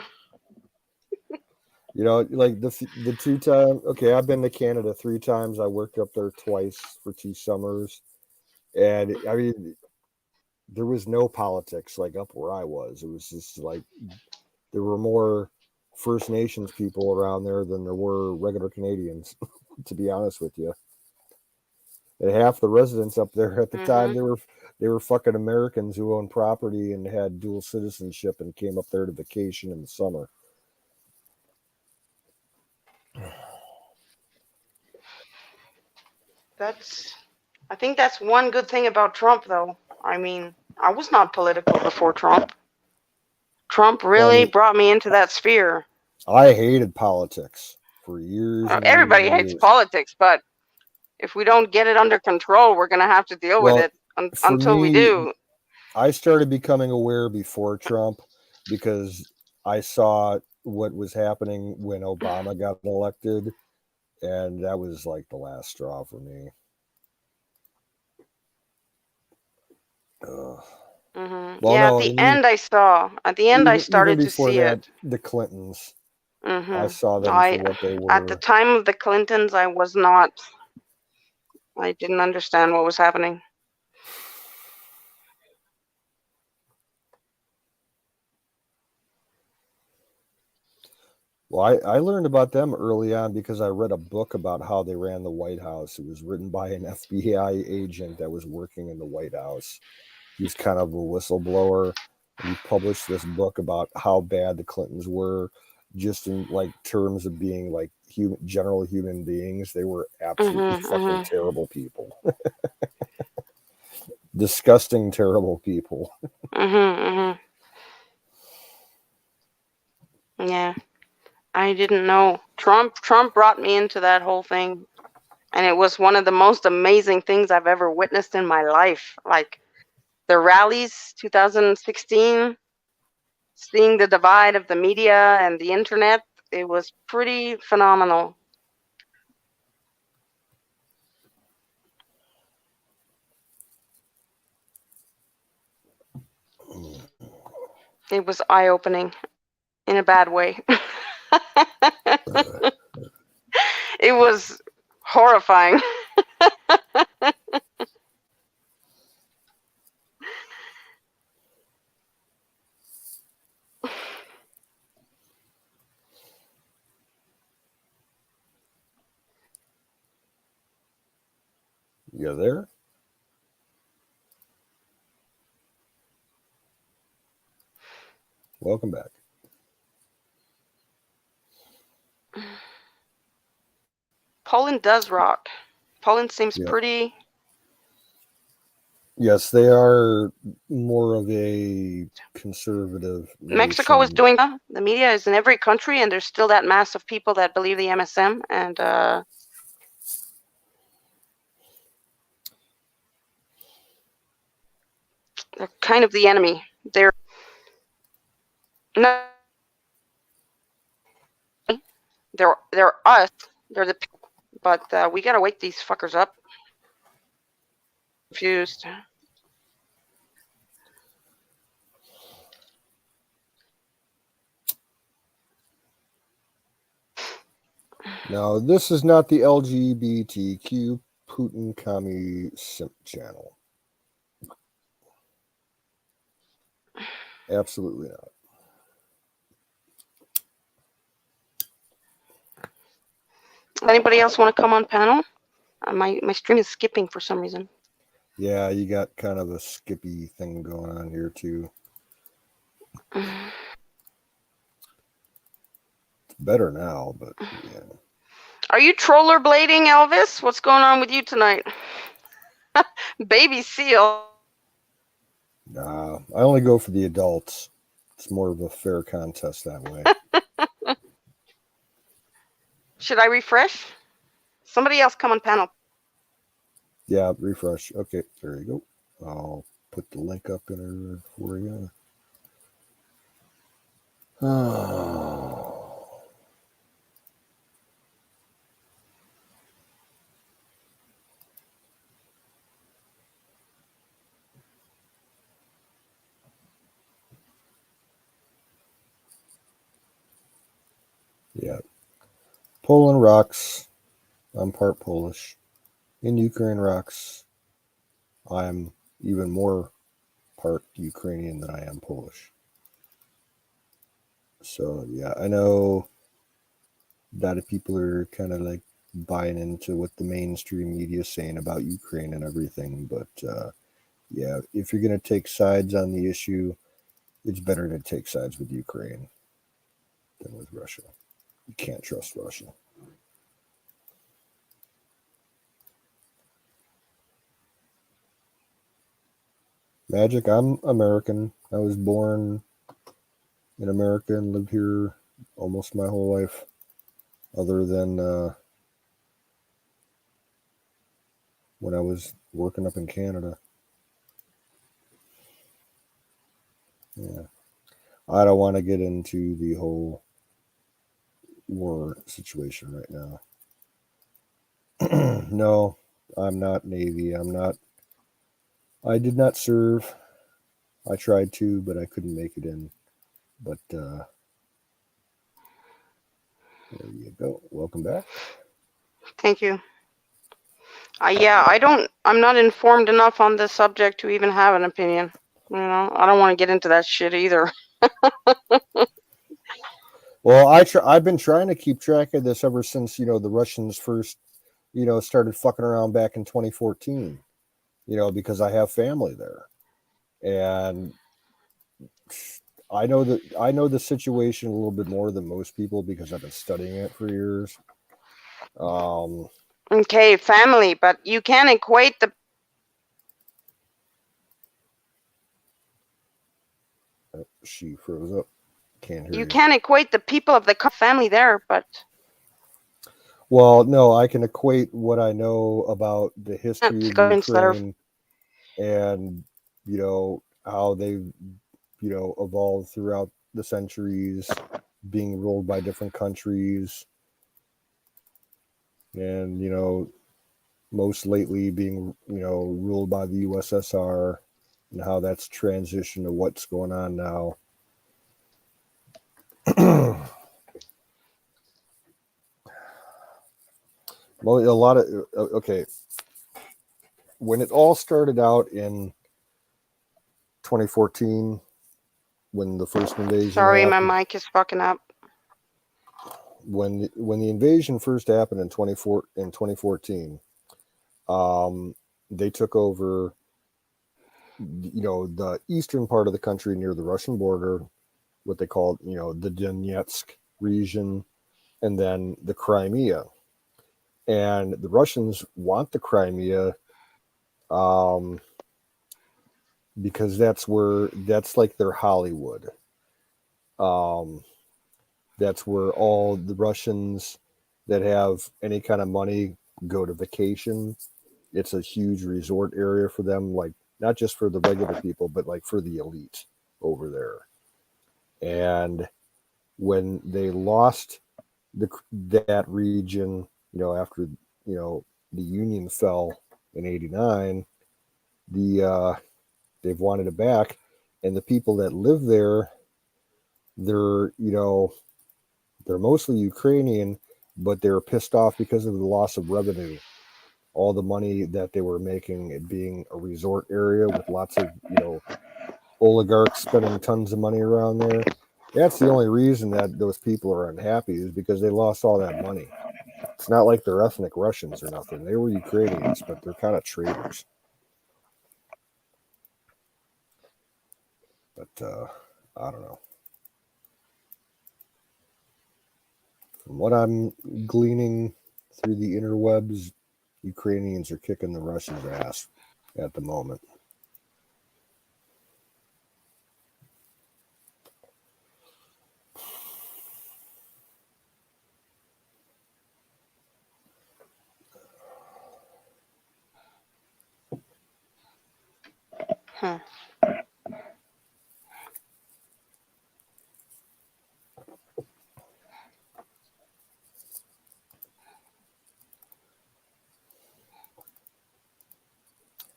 Like the 2 times. Okay, I've been to Canada 3 times. I worked up there twice for 2 summers, and I mean, there was no politics like up where I was. It was just like there were more First Nations people around there than there were regular Canadians. To be honest with you, and half the residents up there at the time they were fucking Americans who owned property and had dual citizenship and came up there to vacation in the summer. I think that's one good thing about Trump, though. I mean, I was not political before Trump. Trump really brought me into that sphere. I hated politics for years. Everybody hates politics, but if we don't get it under control, we're going to have to deal with it until we do. I started becoming aware before Trump because I saw what was happening when Obama got elected, and that was like the last straw for me. Well, yeah, at the end I started to see it. The Clintons. I saw them for what they were. At the time of the Clintons, I didn't understand what was happening. Well, I learned about them early on because I read a book about how they ran the White House. It was written by an FBI agent that was working in the White House. He was kind of a whistleblower, and he published this book about how bad the Clintons were, just in like terms of being like general human beings. They were absolutely fucking terrible people. Disgusting, terrible people. Yeah. I didn't know. Trump brought me into that whole thing, and it was one of the most amazing things I've ever witnessed in my life. Like the rallies 2016, seeing the divide of the media and the internet, it was pretty phenomenal. It was eye-opening in a bad way. It was horrifying. You there? Welcome back. Poland does rock. Poland seems pretty. Yes, they are more of a conservative. Mexico nation. is doing the media is in every country, and there's still that mass of people that believe the MSM, and they're kind of the enemy. They're not. They're us. They're the. But we gotta wake these fuckers up. Confused. Now, this is not the LGBTQ Putin commie simp channel. Absolutely not. Anybody else want to come on panel? My stream is skipping for some reason. Yeah, you got kind of a skippy thing going on here too. It's better now, but yeah. Are you rollerblading, Elvis? What's going on with you tonight? Baby seal. Nah, I only go for the adults. It's more of a fair contest that way. Should I refresh? Somebody else come on panel. Yeah, refresh. Okay, there you go. I'll put the link up in there for you. Yeah. Poland rocks. I'm part Polish. In Ukraine rocks. I'm even more part Ukrainian than I am Polish. So, yeah, I know a lot of people are kind of like buying into what the mainstream media is saying about Ukraine and everything. But, yeah, if you're going to take sides on the issue, it's better to take sides with Ukraine than with Russia. You can't trust Russia. Magic, I'm American. I was born in America and lived here almost my whole life, other than when I was working up in Canada. Yeah. I don't want to get into the whole war situation right now. No, I'm not Navy. I did not serve. I tried to, but I couldn't make it in. But there you go. Welcome back. Thank you. Yeah, I'm not informed enough on this subject to even have an opinion. You know, I don't want to get into that shit either. Well, I've been trying to keep track of this ever since the Russians first started fucking around back in 2014. Because I have family there, and I know the situation a little bit more than most people because I've been studying it for years. Okay, family, but you can't equate the. She froze up. Can't hear you. You can't equate the people of the family there, but. Well, no, I can equate what I know about the history of Ukraine and how they've evolved throughout the centuries, being ruled by different countries, and most lately being ruled by the USSR, and how that's transitioned to what's going on now. Well, a lot of okay. When it all started out in 2014, when the first invasion Sorry, happened, my mic is fucking up. When the invasion first happened in 2014, they took over the eastern part of the country near the Russian border, what they called the Donetsk region, and then the Crimea. And the Russians want the Crimea because that's like their Hollywood. That's where all the Russians that have any kind of money go to vacation. It's a huge resort area for them, like not just for the regular people, but like for the elite over there. And when they lost that region, after the Union fell in '89, they've wanted it back, and the people that live there, they're mostly Ukrainian, but they're pissed off because of the loss of revenue. All the money that they were making, it being a resort area with lots of oligarchs spending tons of money around there. That's the only reason that those people are unhappy, is because they lost all that money. It's not like they're ethnic Russians or nothing. They were Ukrainians, but they're kind of traitors. But I don't know. From what I'm gleaning through the interwebs, Ukrainians are kicking the Russians' ass at the moment.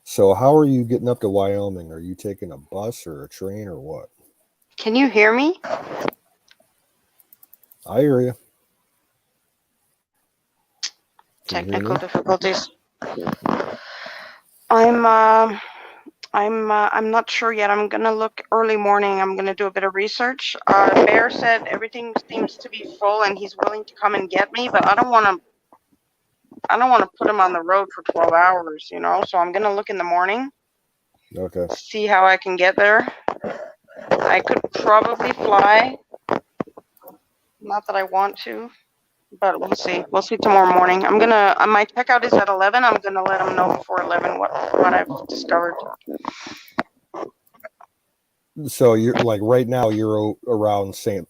So how are you getting up to Wyoming? Are you taking a bus or a train or what? Can you hear me? I hear you. Technical difficulties. I'm not sure yet. I'm gonna look early morning. I'm gonna do a bit of research. Bear said everything seems to be full and he's willing to come and get me, but I don't want to put him on the road for 12 hours, so I'm gonna look in the morning. Okay. See how I can get there. I could probably fly. Not that I want to, but we'll see. We'll see tomorrow morning. I'm gonna. My checkout is at 11. I'm gonna let him know before 11 what I've discovered. So you're like right now you're around Salt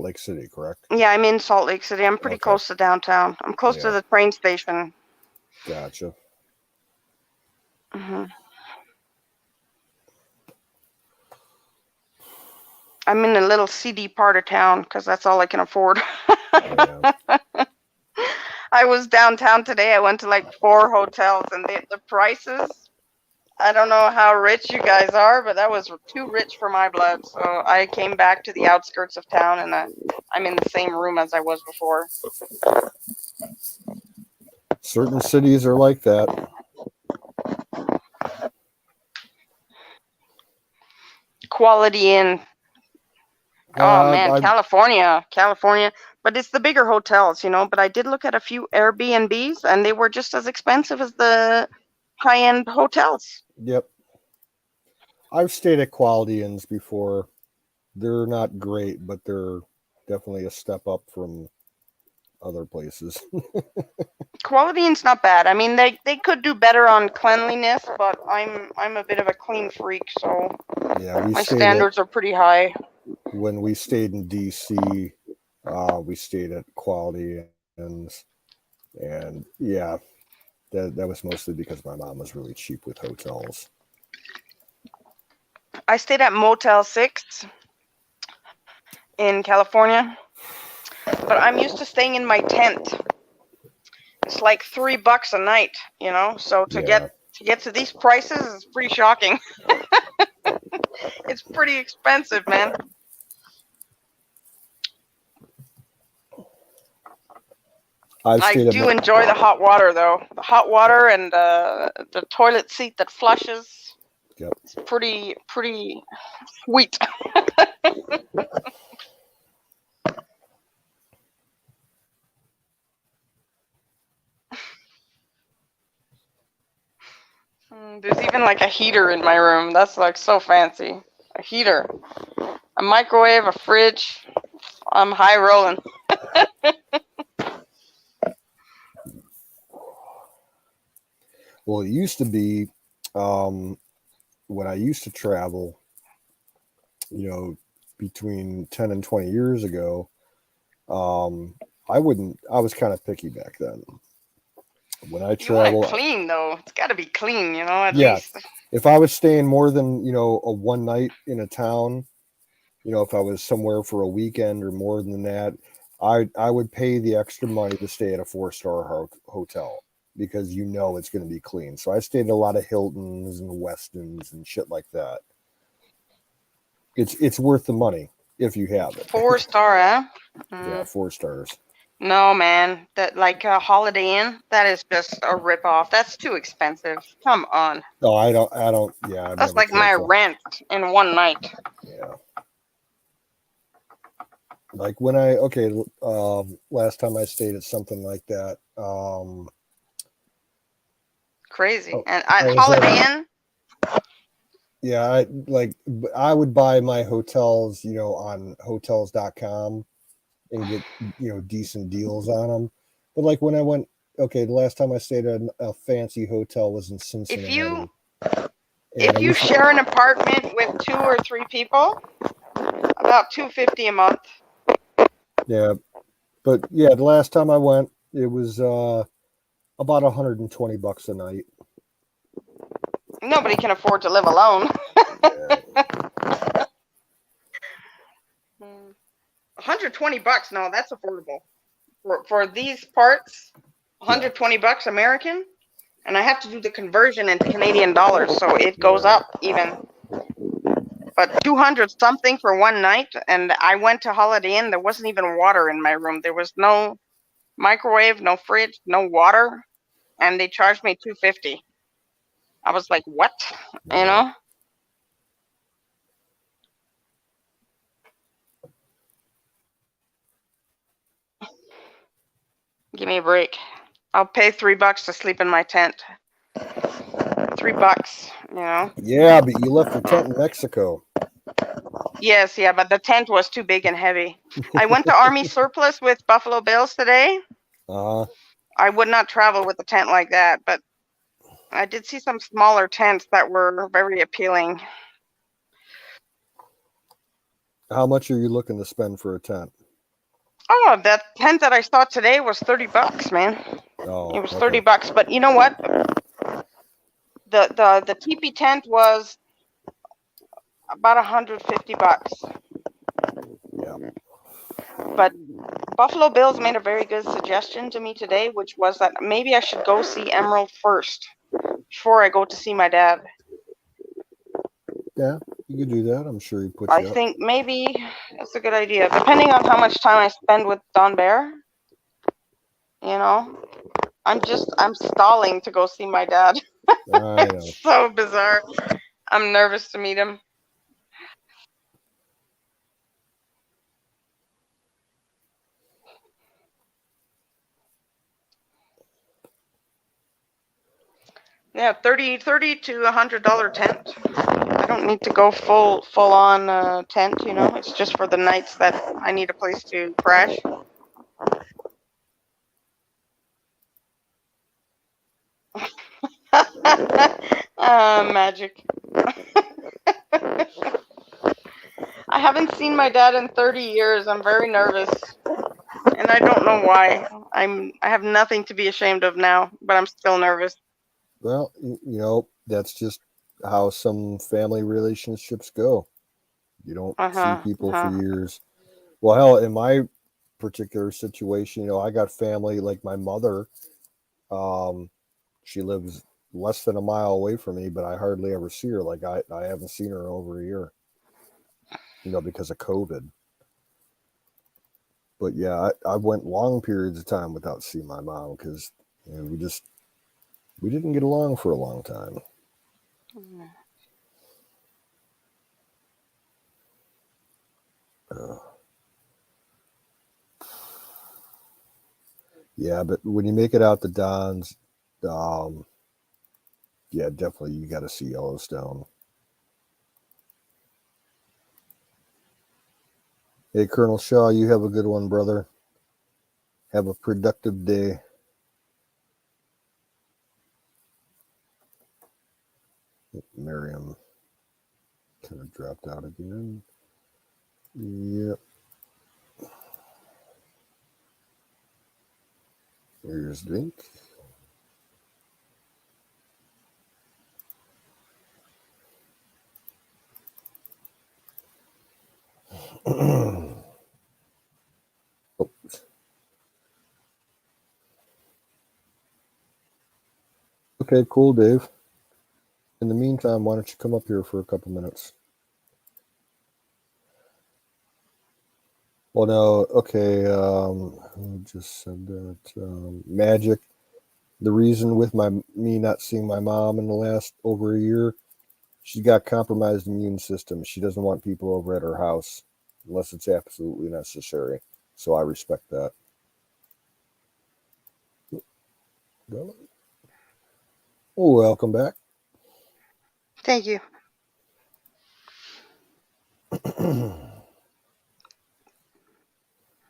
Lake City, correct? Yeah, I'm in Salt Lake City. I'm pretty close to downtown. I'm close to the train station. Gotcha. Mm-hmm. I'm in a little seedy part of town because that's all I can afford. Yeah. I was downtown today. I went to like 4 hotels, and the prices, I don't know how rich you guys are, but that was too rich for my blood. So I came back to the outskirts of town, and I'm in the same room as I was before. Certain cities are like that. Quality Inn. Oh man, I California. But it's the bigger hotels, you know. But I did look at a few Airbnbs, and they were just as expensive as the high-end hotels. yep. I've stayed at Quality Inns before. They're not great, but they're definitely a step up from other places. Quality Inn's not bad. I mean, they could do better on cleanliness, but I'm a bit of a clean freak, so Yeah, we my stayed standards are pretty high. when we stayed in DC. We stayed at Quality Inns, and yeah, that was mostly because my mom was really cheap with hotels. I stayed at Motel 6 in California, but I'm used to staying in my tent. It's like $3 a night, you know. So to Yeah, get to these prices is pretty shocking. It's pretty expensive, man. I've I stayed at do enjoy the hot water though. The hot water and the toilet seat that flushes. Yep. It's pretty sweet. There's even like a heater in my room. That's like so fancy. A heater, a microwave, a fridge. I'm high rolling. Well, it used to be when I used to travel, between 10 and 20 years ago, I was kind of picky back then. When I You want travel, it clean though. It's got to be clean, you know, at yeah, least. if I was staying more than, a one night in a town, if I was somewhere for a weekend or more than that, I would pay the extra money to stay at a 4-star hotel because it's going to be clean. So I stayed at a lot of Hiltons and Westons and shit like that. It's worth the money if you have it. 4-star, huh? Yeah, 4 stars. No, man. That like a Holiday Inn, that is just a ripoff. That's too expensive. Come on. No, I don't. Yeah, I've That's never like my cared for. rent in one night. Yeah. Like when last time I stayed at something like that. Crazy. And I at was Holiday Inn, Yeah, I would buy my hotels, on hotels.com and get, decent deals on them. But like when I went, the last time I stayed at a fancy hotel was in Cincinnati. if you share an apartment with 2 or 3 people, about $250 a month. Yeah, but yeah, the last time I went, it was about $120 a night. Nobody can afford to live alone. Yeah. $120? No, that's affordable. For these parts, $120 American, and I have to do the conversion into Canadian dollars, so it goes up even. But 200 something for one night, and I went to Holiday Inn. There wasn't even water in my room. There was no microwave, no fridge, no water, and they charged me $250. I was like, what? You know? Give me a break. I'll pay $3 to sleep in my tent. $3, you know? Yeah, but you left your tent in Mexico. Yes, yeah, but the tent was too big and heavy. I went to Army Surplus with Buffalo Bills today. I would not travel with a tent like that, but I did see some smaller tents that were very appealing. How much are you looking to spend for a tent? Oh, that tent that I saw today was $30, man. Oh, it was $30, but you know what? The teepee tent was about $150. Yeah. But Buffalo Bills made a very good suggestion to me today, which was that maybe I should go see Emerald first before I go to see my dad. Yeah, you could do that. I'm sure he'd put I you up. think maybe that's a good idea, depending on how much time I spend with Don Bear. You know, I'm stalling to go see my dad. I know. It's so bizarre. I'm nervous to meet him. Yeah, $30 to $100 tent. I don't need to go full on tent. You know, it's just for the nights that I need a place to crash. Magic. I haven't seen my dad in 30 years. I'm very nervous, and I don't know why. I have nothing to be ashamed of now, but I'm still nervous. Well, you know, that's just how some family relationships go. You don't see people for years. Well, hell, in my particular situation, you know, I got family like my mother. She lives less than a mile away from me, but I hardly ever see her. Like I haven't seen her in over a year, you know, because of COVID. But yeah, I went long periods of time without seeing my mom because, you know, we didn't get along for a long time. Yeah, but when you make it out the Dons, yeah, definitely you got to see Yellowstone. Hey, Colonel Shaw, you have a good one, brother. Have a productive day. Miriam kind of dropped out again. Yep. Here's Dink. Okay, cool, Dave. In the meantime, why don't you come up here for a couple minutes? Well, no, okay. Who just said that? Magic. The reason with me not seeing my mom in the last over a year, she's got compromised immune system. She doesn't want people over at her house unless it's absolutely necessary. So I respect that. Well, welcome back. Thank you.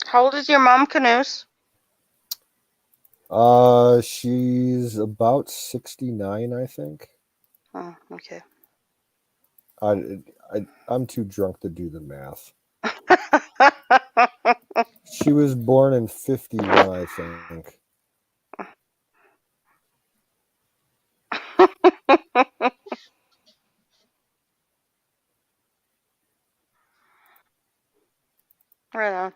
How old is your mom, Canoes? She's about 69, I think. Oh, okay. I'm too drunk to do the math. She was born in 51, I think. Right on.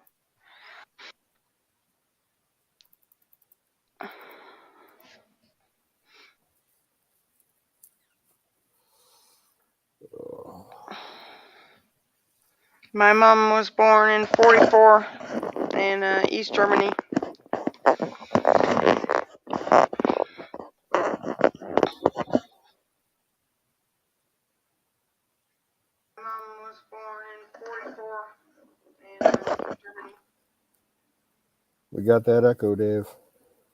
My mom was born in 44 in East Germany. My mom was born in 44 in East Germany. We got that echo, Dave.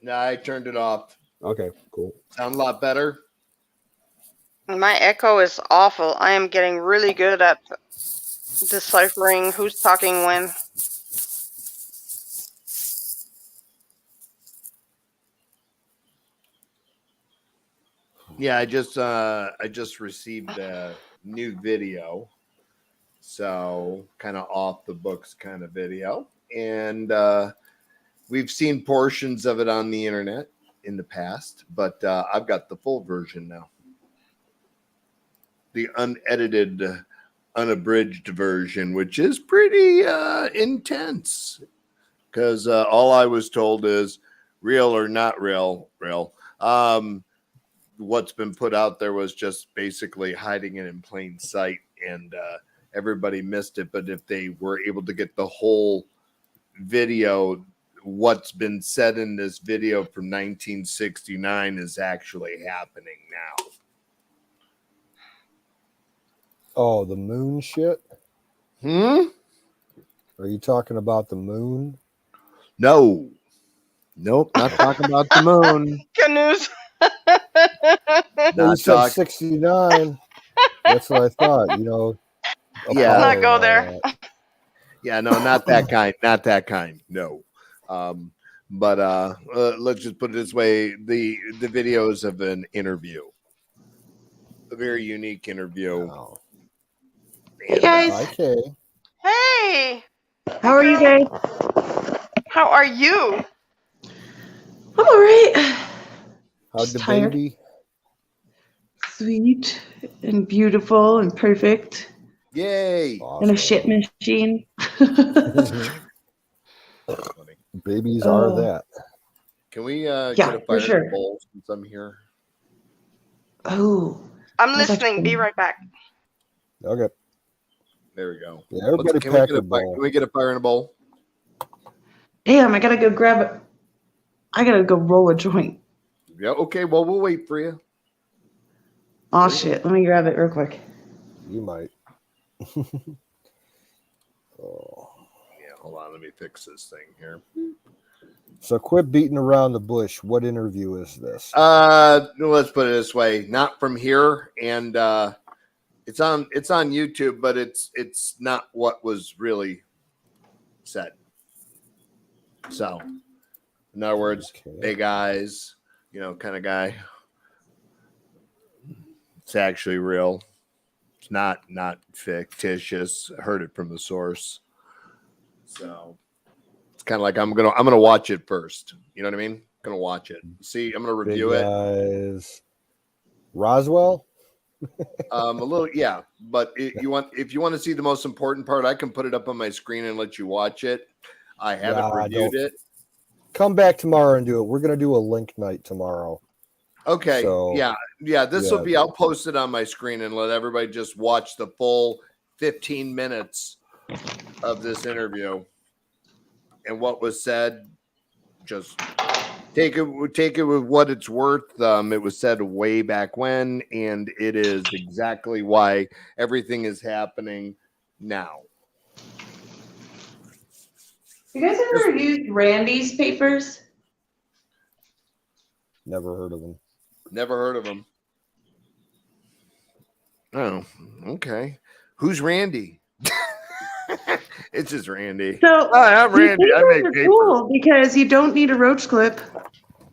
No, I turned it off. Okay, cool. Sound a lot better? My echo is awful. I am getting really good at deciphering who's talking when. Yeah, I just received a new video, so kind of off the books kind of video, and we've seen portions of it on the internet in the past, but I've got the full version now, the unedited, unabridged version, which is pretty intense because all I was told is real or not real. What's been put out there was just basically hiding it in plain sight, and everybody missed it. But if they were able to get the whole video, what's been said in this video from 1969 is actually happening now. Oh, the moon shit? Are you talking about the moon? Nope, not talking about the moon. Canoes. Well, you Not said talk. 69. That's what I thought. Yeah. Let's not Apollo go and all there. that. Yeah, no, not that kind. Not that kind. No. But let's just put it this way: the videos of an interview, a very unique interview. Oh. Hey And, guys, Hi, Kay. Hey, how are you guys? how are you? I'm all right. How'd Just the tired. baby? Sweet and beautiful and perfect. yay! And a shit Awesome. machine. Funny. Babies are Oh. that. Can we Yeah, get a for fire sure. bowl since I'm here? Oh. I'm That's listening. Be actually- right back. Okay. There we go. Yeah, everybody Can we pack get a a fire? bowl. Can we get a fire in a bowl? Damn, I gotta go grab it. I gotta go roll a joint. Yeah. Okay. Well, we'll wait for you. Oh shit, let me grab it real quick. You might. Oh. Yeah. Hold on. Let me fix this thing here. So quit beating around the bush. What interview is this? Let's put it this way: not from here, and it's on YouTube, but it's not what was really said. So, in other words, Okay. big eyes, kind of guy. It's actually real. It's not fictitious. I heard it from the source. So it's kind of like I'm gonna watch it first. You know what I mean? Gonna watch it. See, I'm gonna review Big it. eyes. Roswell? A little, yeah. But if you want to see the most important part, I can put it up on my screen and let you watch it. I haven't Nah, reviewed don't. it. Come back tomorrow and do it. We're gonna do a link night tomorrow. Okay. So, yeah. This will yeah. be. I'll post it on my screen and let everybody just watch the full 15 minutes of this interview and what was said. Just take it with what it's worth. It was said way back when, and it is exactly why everything is happening now. You guys ever used Randy's papers? Never heard of them. Never heard of him. Oh, okay. Who's Randy? It's just Randy. So Hi, I'm these Randy. I papers make are paper. cool because you don't need a roach clip.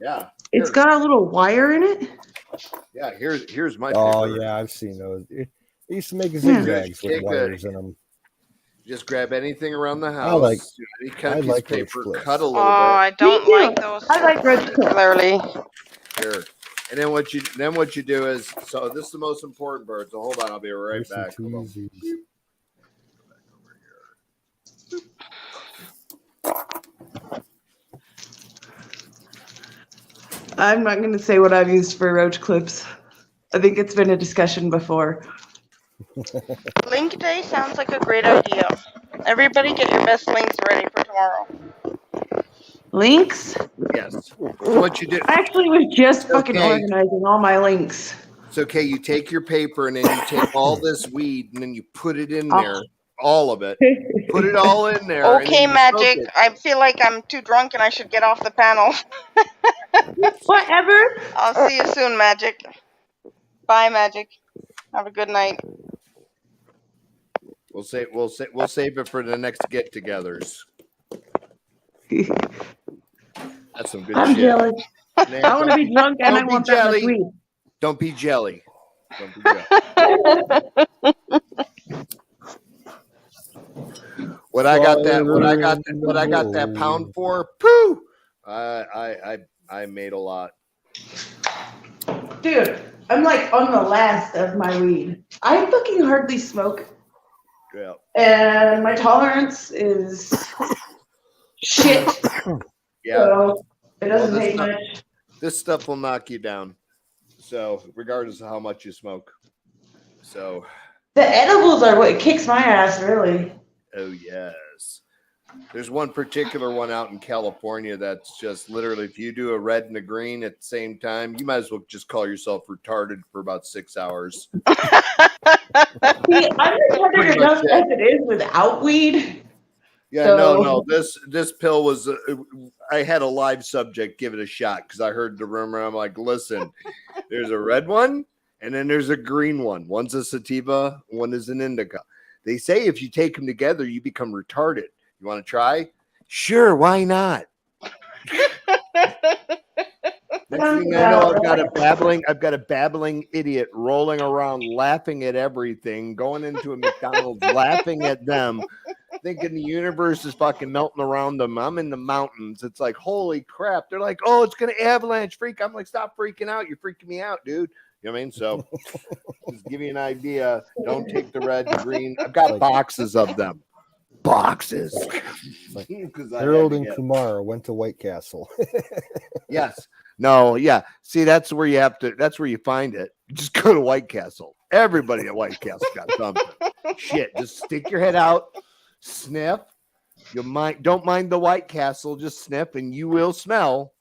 Yeah. It's got a little wire in it. Yeah, here's my Oh paper. yeah, I've seen those. They used to make zigzags with Take wires in them. Just grab anything around the house. I like- any kind I of piece like of roach paper, clips. cut a Oh, little bit. I don't too. like those I like roach clips. particularly. Here. And then what you do is, so this is the most important part. So hold on, I'll be right Here's some back. Hold on. teasies. I'm not going to say what I've used for roach clips. I think it's been a discussion before. Link day sounds like a great idea. Everybody get your best links ready for tomorrow. Links? Yes. So what you do? I actually was just fucking Okay. organizing all my links. It's okay. You take your paper and then you take all this weed and then you put it in Oh. there, all of it. Put it all in there. and Okay, then you smoke Magic. it. I feel like I'm too drunk and I should get off the panel. Whatever. I'll see you soon, Magic. Bye, Magic. Have a good night. We'll save it for the next get-togethers. That's some good I'm shit. jealous. Man, I want to be drunk and I don't be want that much jelly. weed. Don't be jelly. Don't be jelly. What I got that pound for? Pooh! I made a lot. Dude, I'm like on the last of my weed. I fucking hardly smoke. Yeah. And my tolerance is shit. Yeah. So it doesn't Well, take much. This stuff will knock you down. So regardless of how much you smoke. So The edibles are what kicks my ass, really. oh yes. There's one particular one out in California that's just literally, if you do a red and a green at the same time, you might as well just call yourself retarded for about 6 hours. See, I'm retarded Pretty enough much as it is without weed. Yeah, So- no. This pill was I had a live subject give it a shot because I heard the rumor. I'm like, listen, there's a red one and then there's a green one. One's a sativa, one is an indica. They say if you take them together, you become retarded. You want to try? Sure, why not? Next thing I know, I've got a babbling idiot rolling around, laughing at everything, going into a McDonald's, laughing at them, thinking the universe is fucking melting around them. I'm in the mountains. It's like, holy crap. They're like, oh, it's gonna avalanche freak. I'm like, stop freaking out. You're freaking me out, dude. You know what I mean? So just give you an idea. Don't take the red, the green. I've got boxes of them. Boxes. Harold and Kumar went to White Castle. Yes. No, yeah. See, that's where you find it. Just go to White Castle. Everybody at White Castle got something. Shit. Just stick your head out, sniff. Don't mind the White Castle, just sniff, and you will smell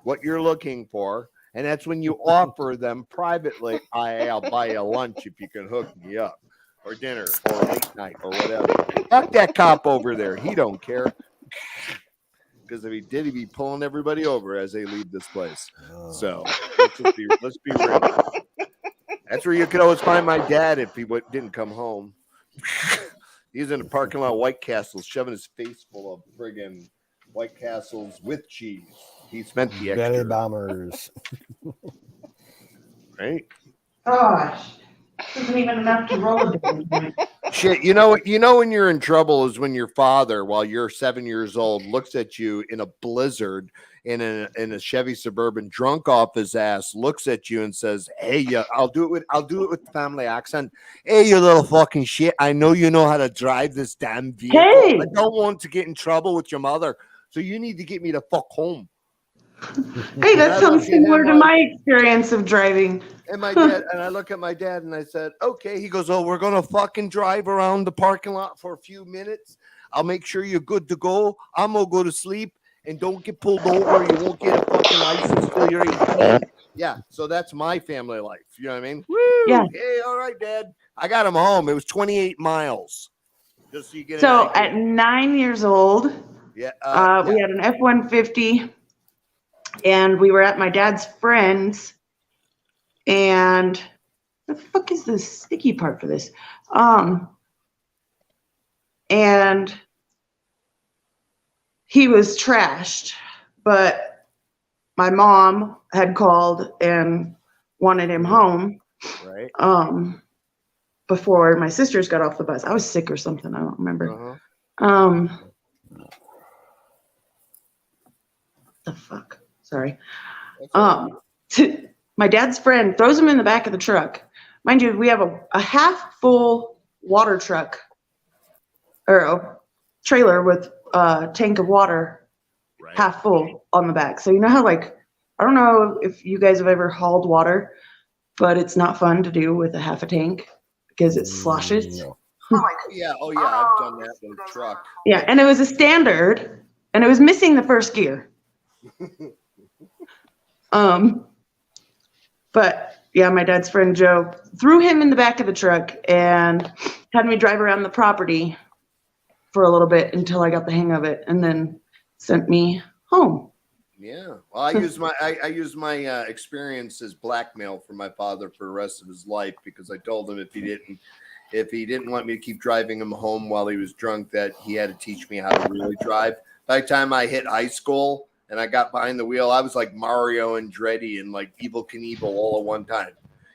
what you're looking for. And that's when you offer them privately, I'll buy you lunch if you can hook me up. Or dinner, or late night, or whatever. Fuck that cop over there. He don't care. Because if he did, he'd be pulling everybody over as they leave this place. So let's be real. That's where you could always find my dad if he didn't come home. He's in the parking lot of White Castles, shoving his face full of friggin' White Castles with cheese. He spent the extra. Belly bombers. Right? Gosh. Isn't even enough to roll a day. Shit, you know when you're in trouble is when your father, while you're 7 years old, looks at you in a blizzard in a Chevy Suburban, drunk off his ass, looks at you and says, "Hey, yeah, I'll do it with the family accent. Hey, you little fucking shit! I know you know how to drive this damn vehicle. Hey! I don't want to get in trouble with your mother, so you need to get me the fuck home." Hey, that sounds similar to my experience of driving. And my dad, and I look at my dad and I said, okay. He goes, oh, we're going to fucking drive around the parking lot for a few minutes. I'll make sure you're good to go. I'm going to go to sleep and don't get pulled over. You won't get a fucking license till you're 18. Yeah. So that's my family life. You know what I mean? Woo! Yeah. Hey, all right, Dad. I got him home. It was 28 miles. Just so you get So at 9 years old, we had an F-150. And we were at my dad's friend's, and the fuck is the sticky part for this? And he was trashed, but my mom had called and wanted him home. Right. Before my sisters got off the bus. I was sick or something. I don't remember. The fuck. Sorry. My dad's friend throws him in the back of the truck. Mind you, we have a half full water truck or a trailer with a tank of water, half full on the back. So you know how, like, I don't know if you guys have ever hauled water, but it's not fun to do with a half a tank because it sloshes. No. Yeah. Oh yeah. I've done that with a truck. Yeah. And it was a standard and it was missing the first gear. But yeah, my dad's friend Joe threw him in the back of the truck and had me drive around the property for a little bit until I got the hang of it, and then sent me home. Yeah, well, I use my experience as blackmail for my father for the rest of his life, because I told him if he didn't want me to keep driving him home while he was drunk, that he had to teach me how to really drive. By the time I hit high school and I got behind the wheel, I was like Mario Andretti and like Evel Knievel all at one time.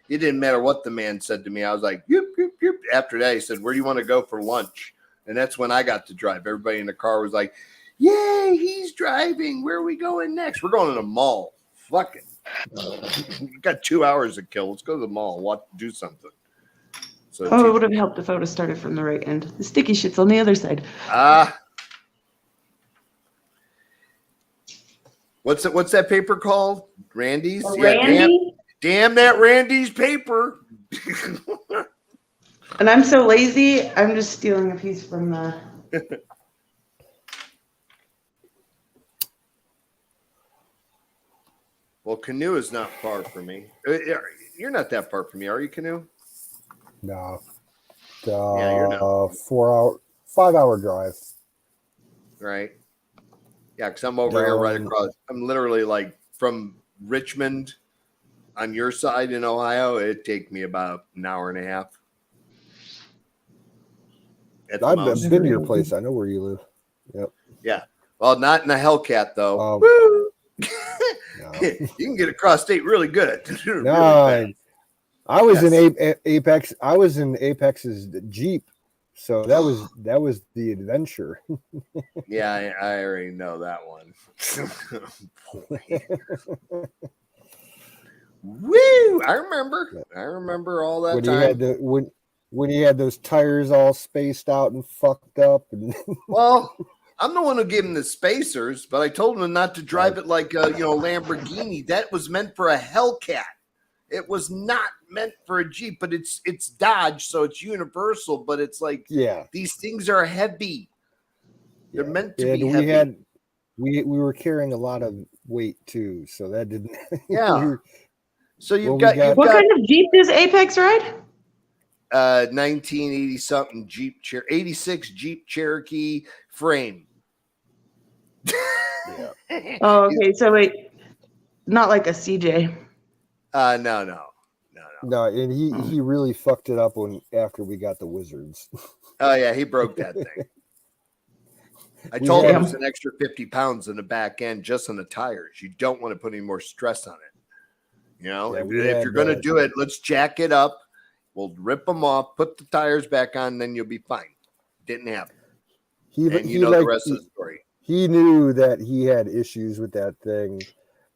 It didn't matter what the man said to me. I was like, yoop, yoop, yoop. After that, he said, where do you want to go for lunch? And that's when I got to drive. Everybody in the car was like, yay, he's driving. Where are we going next? We're going to the mall. Fucking. You got 2 hours to kill. Let's go to the mall. Do something. So it would have helped if I would have started from the right end. The sticky shit's on the other side. What's that paper called? Randy's? Randy? Damn that Randy's paper. And I'm so lazy, I'm just stealing a piece from the... Well, Canoe is not far from me. You're not that far from me, are you, Canoe? No. Yeah, you're not. 5 hour drive. Right. Yeah, because I'm over here right Down. across. I'm literally like from Richmond on your side in Ohio. It'd take me about an hour and a half. At the I've most. been to your place. I know where you live. Yep. Yeah. Well, not in a Hellcat though. No. You can get across state really good. Really No, fast. I was Yes. in Apex. I was in Apex's Jeep, so that was the adventure. Yeah, I already know that one. Boy. Woo! I remember all that when time. he had when he had those tires all spaced out and fucked up. And Well, I'm the one who gave him the spacers, but I told him not to drive it like a Lamborghini. That was meant for a Hellcat. It was not meant for a Jeep, but it's Dodge, so it's universal. But it's like these things are heavy. They're meant to be heavy. We were carrying a lot of weight too, so that didn't. Yeah. So What kind of Jeep does Apex ride? 1980 something Jeep 86 Jeep Cherokee frame. Yeah. Oh, okay. So wait, not like a CJ. No, and he really fucked it up after we got the Wizards. Oh yeah, he broke that thing. I told him it's an extra 50 pounds in the back end just on the tires. You don't want to put any more stress on it. If you're going to do it, let's jack it up. We'll rip them off, put the tires back on, then you'll be fine. Didn't happen. The rest of the story. He knew that he had issues with that thing,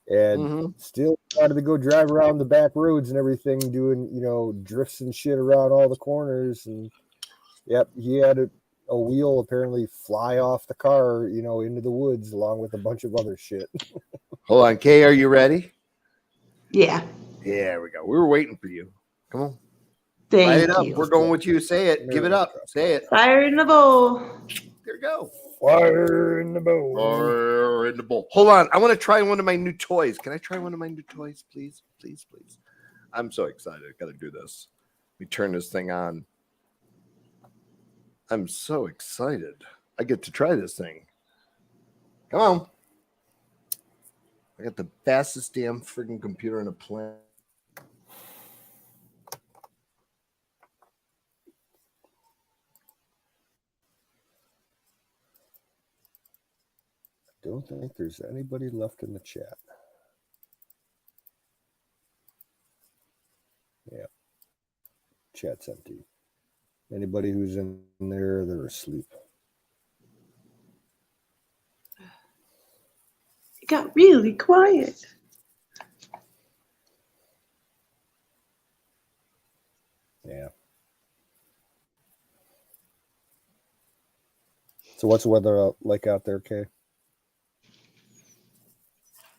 and still wanted to go drive around the back roads and everything, doing drifts and shit around all the corners. And he had a wheel apparently fly off the car, into the woods along with a bunch of other shit. Hold on, Kay, are you ready? Yeah. There we go. We were waiting for you. Come on. Thank you. Up. You. We're going with you. Say it. Give it up. Say it. Fire in the bowl. There you go. Fire in the bowl. Fire in the bowl. Hold on. I want to try one of my new toys. Can I try one of my new toys, please? Please, please. I'm so excited. I got to do this. Let me turn this thing on. I'm so excited. I get to try this thing. Come on. I got the fastest damn freaking computer in the planet. Don't think there's anybody left in the chat. Yeah. Chat's empty. Anybody who's in there, they're asleep. It got really quiet. Yeah. So what's the weather like out there, Kay?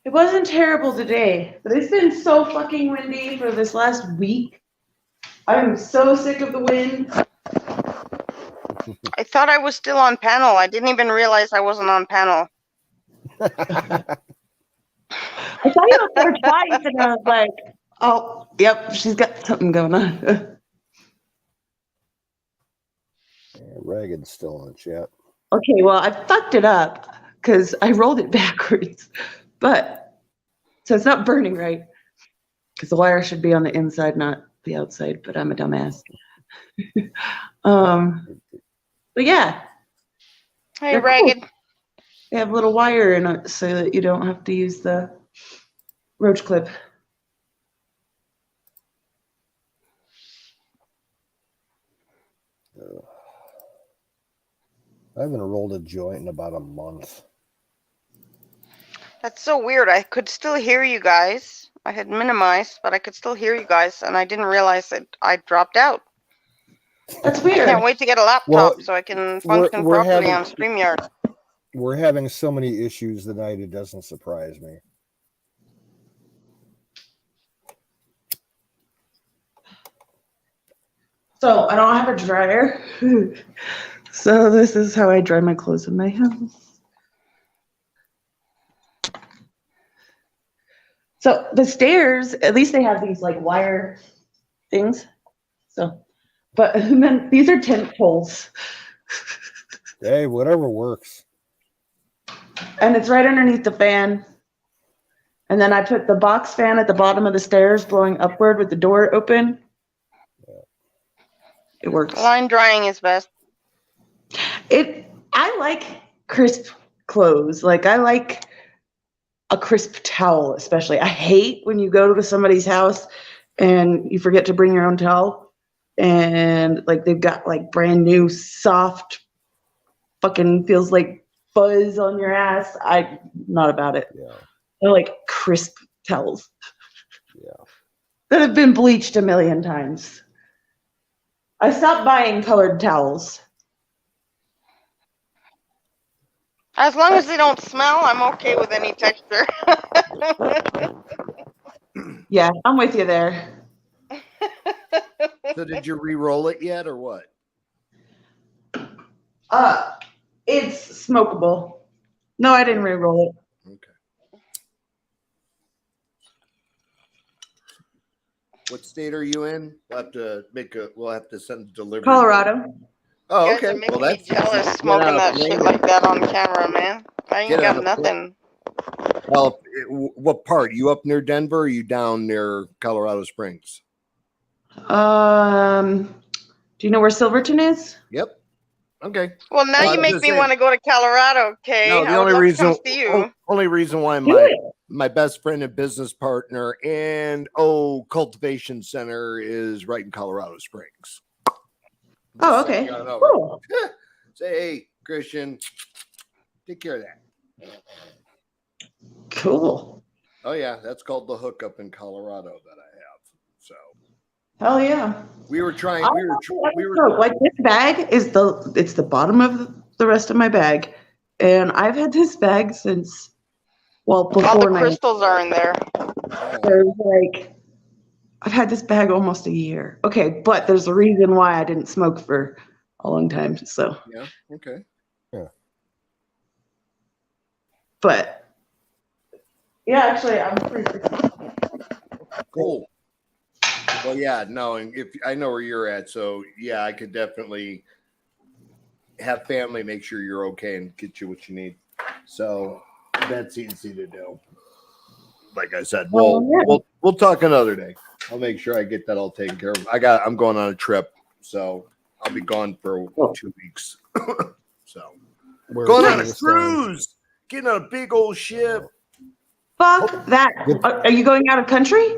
It wasn't terrible today, but it's been so fucking windy for this last week. I'm so sick of the wind. I thought I was still on panel. I didn't even realize I wasn't on panel. I saw you up there twice, and I was like, oh, yep, she's got something going on. Ragged's still in the chat. Okay, well, I fucked it up because I rolled it backwards. But, so it's not burning right. Because the wire should be on the inside, not the outside, but I'm a dumbass. But yeah. Hey, Ragged. Cool. They have a little wire in it so that you don't have to use the roach clip. I haven't rolled a joint in about a month. That's so weird. I could still hear you guys. I had minimized, but I could still hear you guys, and I didn't realize that I dropped out. That's weird. I can't wait to get a laptop so I can function properly on StreamYard. We're having so many issues tonight, it doesn't surprise me. So I don't have a dryer. So this is how I dry my clothes in my house. So the stairs, at least they have these like wire things. So, but then these are tent poles. Hey, whatever works. And it's right underneath the fan. And then I put the box fan at the bottom of the stairs blowing upward with the door open. It works. Line drying is best. I like crisp clothes. Like I like a crisp towel, especially. I hate when you go to somebody's house and you forget to bring your own towel and like they've got like brand new soft fucking feels like fuzz on your ass. I'm not about it. Yeah. I like crisp towels. Yeah. That have been bleached a million times. I stopped buying colored towels. As long as they don't smell, I'm okay with any texture. Yeah, I'm with you there. So did you re-roll it yet or what? It's smokable. No, I didn't re-roll it. Okay. What state are you in? We'll have to send a delivery. Colorado. Oh, You guys okay. are making Well, me jealous get smoking out that of shit Maine. like that on camera, man. I ain't Get out got of nothing. Well, what part? You up near Denver or you down near Colorado Springs? Do you know where Silverton is? Yep. Okay. Well, now Well, you I'm make just me saying. want to go to Colorado, okay? No, the I would only love reason, to come see you. only reason why Do it. my best friend and business partner and cultivation center is right in Colorado Springs. Oh, Just okay. saying, over. Cool. Say, hey, Christian, take care of that. Cool. Oh yeah, that's called the hookup in Colorado that I have. So Hell yeah. we were trying. Like this bag is it's the bottom of the rest of my bag, and I've had this bag since All before the crystals are in there. There's like I've had this bag almost a year. Okay, but there's a reason why I didn't smoke for a long time. So Yeah. Okay. but yeah, actually I'm pretty Cool. Well, yeah, no, and if I know where you're at, so yeah, I could definitely have family make sure you're okay and get you what you need. So that's easy to do. Like I said, we'll talk another day. I'll make sure I get that all taken care of. I'm going on a trip, so I'll be gone for 2 weeks. So going on a cruise, getting on a big old ship. Fuck that. Are you going out of country?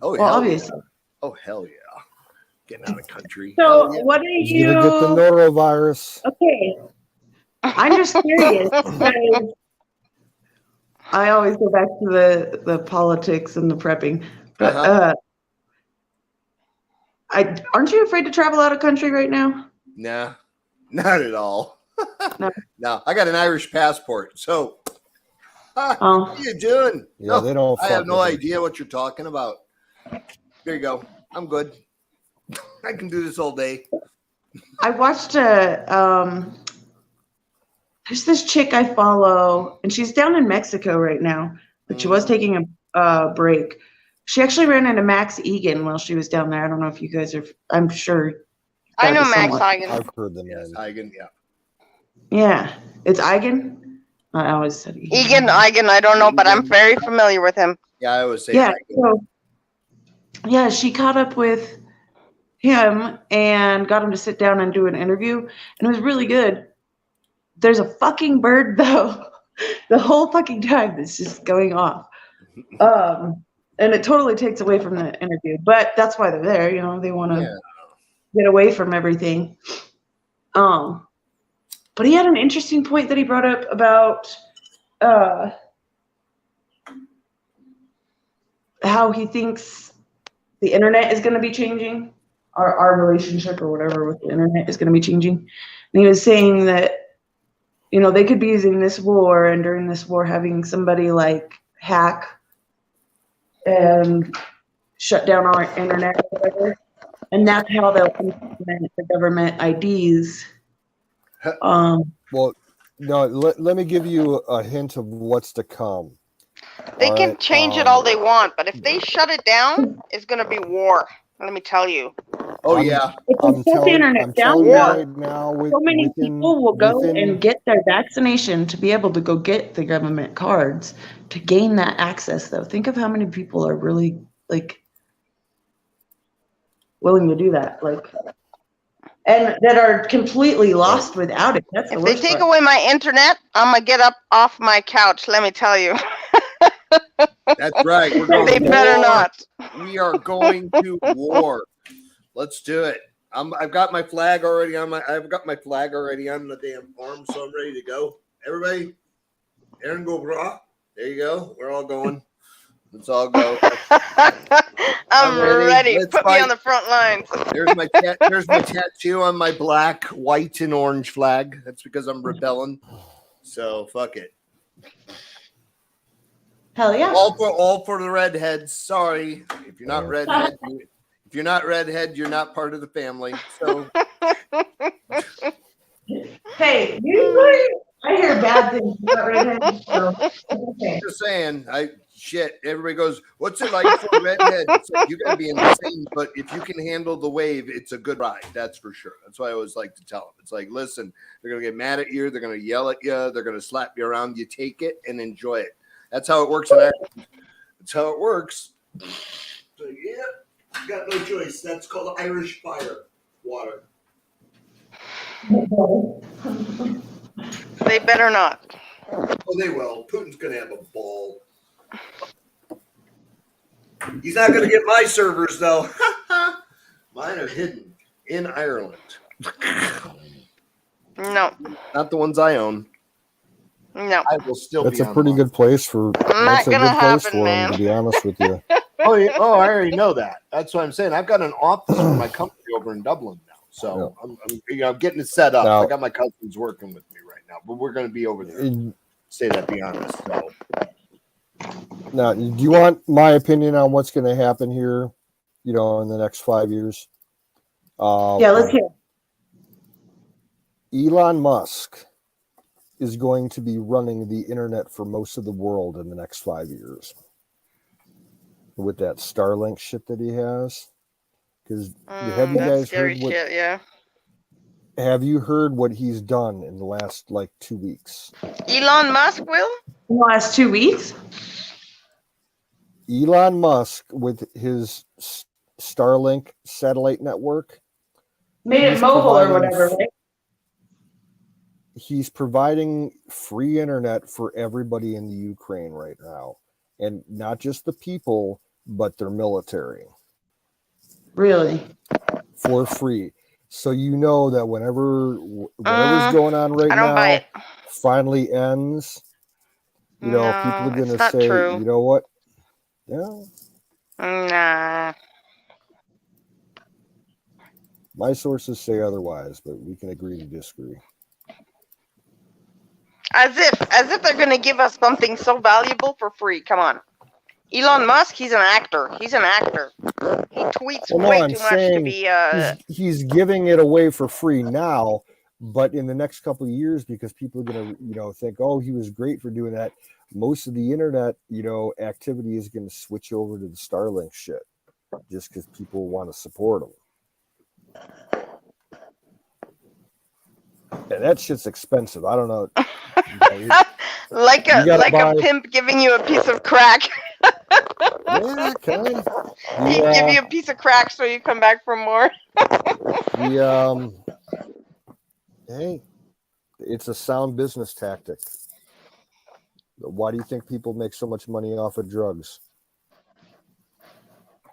Oh, well, hell obviously. Yeah. Oh, hell yeah. Getting out of country. So Yeah. what are you get the norovirus? Okay. I'm just curious because I always go back to the politics and the prepping. But aren't you afraid to travel out of country right now? Nah, not at all. No. I got an Irish passport, so what are you doing? Yeah, they don't. I have no idea what you're talking about. There you go. I'm good. I can do this all day. I watched there's this chick I follow, and she's down in Mexico right now, but she was taking a break. She actually ran into Max Egan while she was down there. I don't know if you guys are. I'm sure. I know Max Egan. I've heard them. Yes, Egan, yeah. Yeah, it's Egan. I always said Egan. I don't know, but I'm very familiar with him. Yeah, I always say. Yeah. Egan. So, yeah, she caught up with him and got him to sit down and do an interview, and it was really good. There's a fucking bird though, the whole fucking time that's just going off, and it totally takes away from the interview. But that's why they're there, you know. They want to get away from everything. But he had an interesting point that he brought up about how he thinks the internet is going to be changing, our relationship or whatever with the internet is going to be changing. And he was saying that, you know, they could be using this war and during this war having somebody like hack and shut down our internet or whatever. And that's how they'll implement the government IDs. Well, no, let me give you a hint of what's to come. They can change it all they want, but if they shut it down, it's going to be war. Let me tell you. Oh I'm- yeah. If we shut the internet down, right now, so many people will go and get their vaccination to be able to go get the government cards to gain that access, though. Think of how many people are really, like, willing to do that, like, and that are completely lost without it. That's the If they worst take part. away my internet, I'm gonna get up off my couch. Let me tell you. That's right. We're going They to better war. not. We are going to war. Let's do it. I've got my flag already on the damn farm, so I'm ready to go. Everybody, Aaron, go raw. There you go. We're all going. Let's all go. I'm ready. Let's Put me fight. on the front lines. There's my tattoo on my black, white, and orange flag. That's because I'm rebelling. So fuck it. Hell yeah. All for the redheads. Sorry, if you're not redhead, you're not part of the family. So Hey, usually I hear bad things about redheads, so okay. just saying, everybody goes, what's it like for a redhead? It's like, you gotta be insane, but if you can handle the wave, it's a good ride. That's for sure. That's why I always like to tell them. It's like, listen, they're gonna get mad at you, they're gonna yell at you, they're gonna slap you around. You take it and enjoy it. That's how it works in Ireland. That's how it works. So yeah, got no choice. That's called Irish fire water. They better not. Oh, they will. Putin's gonna have a ball. He's not gonna get my servers though. Mine are hidden in Ireland. No. Not the ones I own. No. I will still That's be a pretty online. good place for. Not That's a gonna good place happen, for man. him, to be honest with you. Oh, yeah. Oh, I already know that. That's what I'm saying. I've got an office for my company over in Dublin now, so I'm getting it set up. Now- I got my cousins working with me right now, but we're going to be over there. Say that, be honest. So Now, do you want my opinion on what's going to happen here? In the next 5 years. Yeah, let's hear. Elon Musk is going to be running the internet for most of the world in the next 5 years with that Starlink shit that he has. Because have you That's guys scary heard what? shit, yeah. Have you heard what he's done in the last 2 weeks? Elon Musk will? In the last 2 weeks? Elon Musk with his Starlink satellite network Made it He's mobile or providing whatever, right? he's providing free internet for everybody in the Ukraine right now, and not just the people, but their military Really? for free. So that whatever's going on right I don't buy now it. finally ends. People No, are going it's to not say, true. you know what? Yeah, Nah. my sources say otherwise, but we can agree to disagree. As if they're gonna give us something so valuable for free. Come on. Elon Musk, he's an actor. He tweets Well, no, way I'm too much to saying be he's giving it away for free now, but in the next couple of years, because people are going to, think, oh, he was great for doing that. Most of the internet, activity is going to switch over to the Starlink shit, just because people want to support him. And that shit's expensive. I don't know. like a pimp giving you a piece of crack. Yeah, kind of. He'd give you a piece of crack so you come back for more. Hey, it's a sound business tactic. Why do you think people make so much money off of drugs?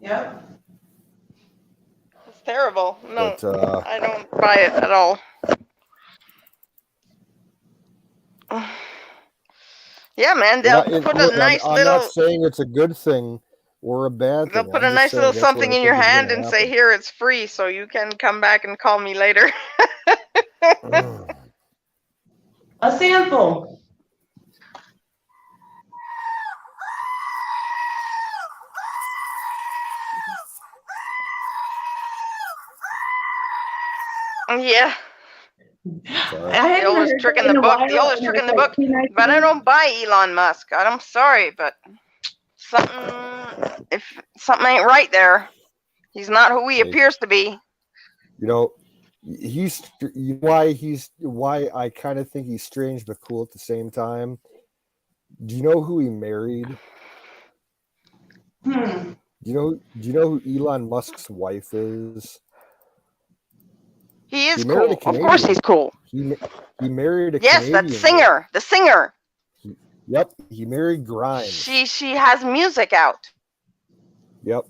Yep. It's terrible. No, But, I don't buy it at all. Yeah, man, they'll put a nice I'm little. not saying it's a good thing or a bad They'll thing. put I'm a just nice saying little that's what something I in your think is hand gonna and say, happen. "Here, it's free, so you can come back and call me later." A sample. Yeah, Sorry. I the haven't oldest heard trick that in the in a book. while, The oldest and trick it in the was book. 2 nights But I ago. don't buy Elon Musk. I'm sorry, but something ain't right there. He's not who he Hey. appears to be. You know, why I kind of think he's strange but cool at the same time. Do you know who he married? Hmm. Do you know who Elon Musk's wife is? He is He married a cool. Of course he's cool. He married a Yes, Canadian. that singer. The singer. Yep, he married Grimes. She has music out. Yep.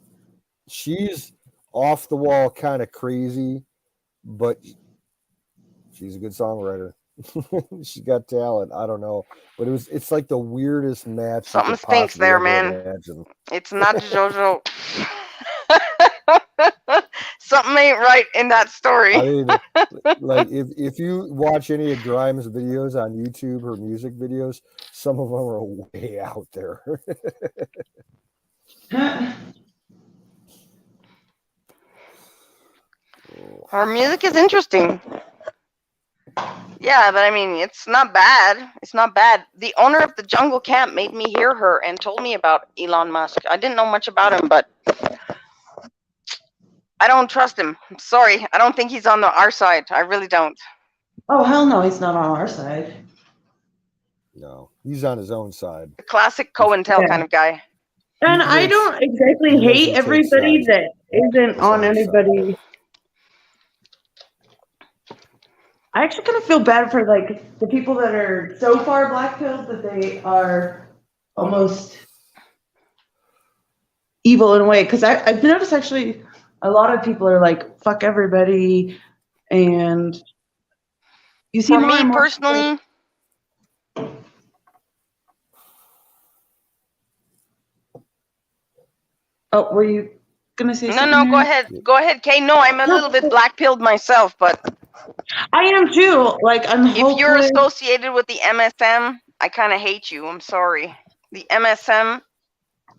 She's off the wall kind of crazy, but she's a good songwriter. She's got talent. I don't know. But it's like the weirdest match. Something stinks there, man. Imagine. It's not JoJo. Something ain't right in that story. I mean, like if you watch any of Grimes' videos on YouTube, her music videos, some of them are way out there. Her music is interesting. Yeah, but I mean, it's not bad. It's not bad. The owner of the jungle camp made me hear her and told me about Elon Musk. I didn't know much about him, but I don't trust him. I'm sorry. I don't think he's on our side. I really don't. Oh, hell no, he's not on our side. No, he's on his own side. The classic COINTEL kind of guy. And I don't exactly hate everybody that isn't on anybody. I actually kind of feel bad for like the people that are so far black-pilled that they are almost evil in a way. Because I've noticed actually a lot of people are like, fuck everybody. And you see For more me and more personally, oh, were you gonna say something? no, go there? ahead. Go ahead, Kay. No, I'm a little bit black-pilled myself, but I am too. Like I'm if you're hopeless. associated with the MSM, I kind of hate you. I'm sorry. The MSM,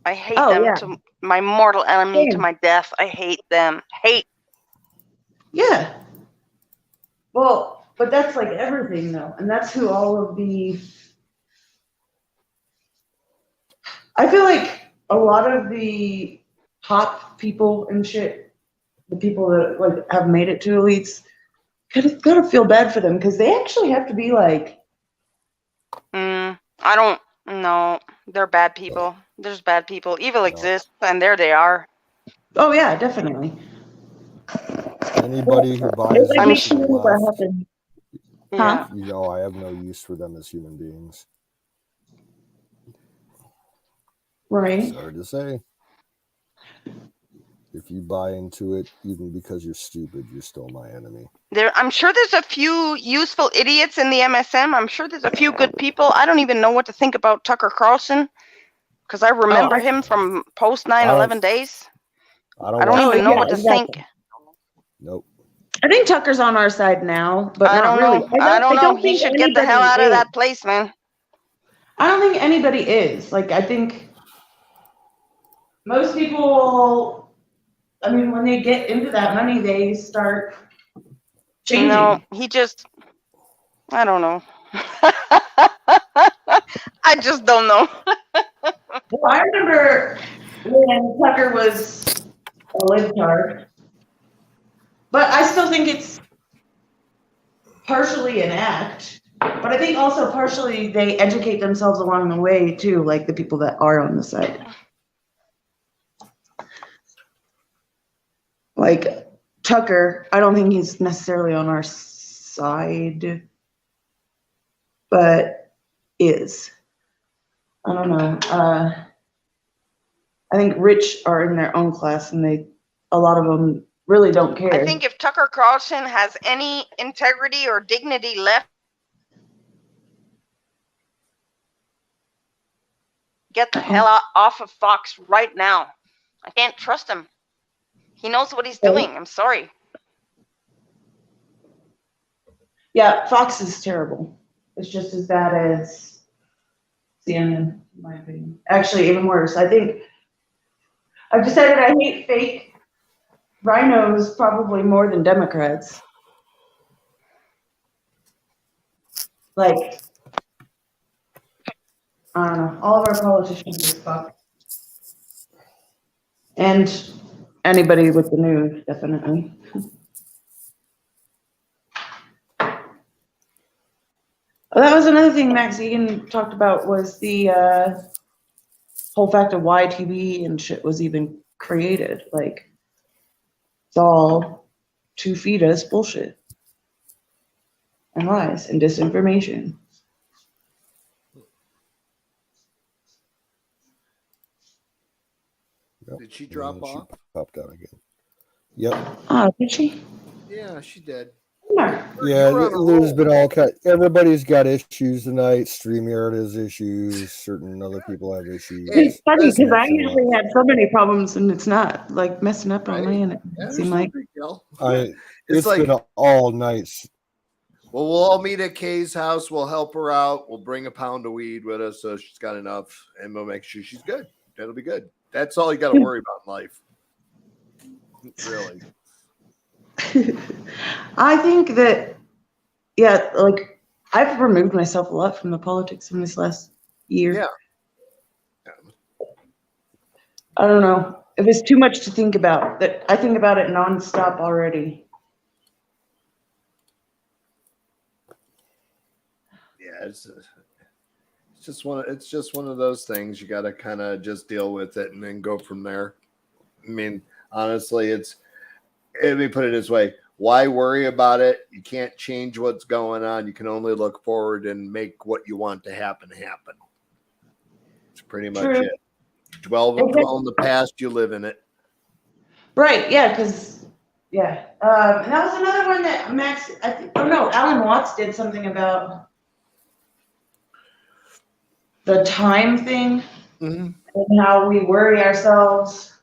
I hate them to my mortal enemy, to my death. I hate them. Hate. Yeah. Well, but that's like everything though. And that's who all of the, I feel like a lot of the top people and shit, the people that like have made it to elites, gotta feel bad for them because they actually have to be like. I don't know. They're bad people. There's bad people. Evil exists, and there they are. Oh yeah, definitely. Anybody who buys Like into the left, Yeah. you know, I have no use for them as human beings. Right. Sorry to say. If you buy into it, even because you're stupid, you're still my enemy. I'm sure there's a few useful idiots in the MSM. I'm sure there's a few good people. I don't even know what to think about Tucker Carlson because I remember him from post 9/11 days. I don't even know what to think. Nope. I think Tucker's on our side now, but I not don't really. know. I don't know. He should get the hell out of that place, man. I don't think anybody is. Like, I think most people, I mean, when they get into that money, they start changing. No, he just, I don't know. I just don't know. Well, I remember when Tucker was a libtard, but I still think it's partially an act. But I think also partially they educate themselves along the way too, like the people that are on the side. Like Tucker, I don't think he's necessarily on our side, but is. I don't know. I think rich are in their own class, and a lot of them really don't care. I think if Tucker Carlson has any integrity or dignity left, get the hell off of Fox right now. I can't trust him. He knows what he's doing. I'm sorry. Yeah, Fox is terrible. It's just as bad as CNN, in my opinion. Actually, even worse. I think I've decided I hate fake rhinos probably more than Democrats. Like, I don't know. All of our politicians are fucked. And anybody with the news, definitely. Well, that was another thing Max Egan talked about was the whole fact of why TV and shit was even created. Like, it's all to feed us bullshit and lies and disinformation. Yep. Did she drop And off? She popped out again. Yep. Oh, did she? Yeah, she did. No. Yeah, You're on a there's roll. been all kind. Everybody's got issues tonight. StreamYard has issues. Certain other people have issues. It's funny listen, because I usually have so many problems and it's not like messing up on Right. me, and it Yeah, there's seems no like big deal. It's It's like, been all night. well, we'll all meet at Kay's house. We'll help her out. We'll bring a pound of weed with us so she's got enough, and we'll make sure she's good. That'll be good. That's all you got to worry about in life. Really. I think that, yeah, like I've removed myself a lot from the politics in this last year. Yeah. I don't know. It was too much to think about. That I think about it nonstop already. Yeah, it's just one of those things. You got to kind of just deal with it and then go from there. I mean, honestly, let me put it this way. Why worry about it? You can't change what's going on. You can only look forward and make what you want to happen. It's pretty much True. it. Dwell in the past, you live in it. Right, yeah, because, yeah. And that was another one that Max, Alan Watts did something about the time thing and how we worry ourselves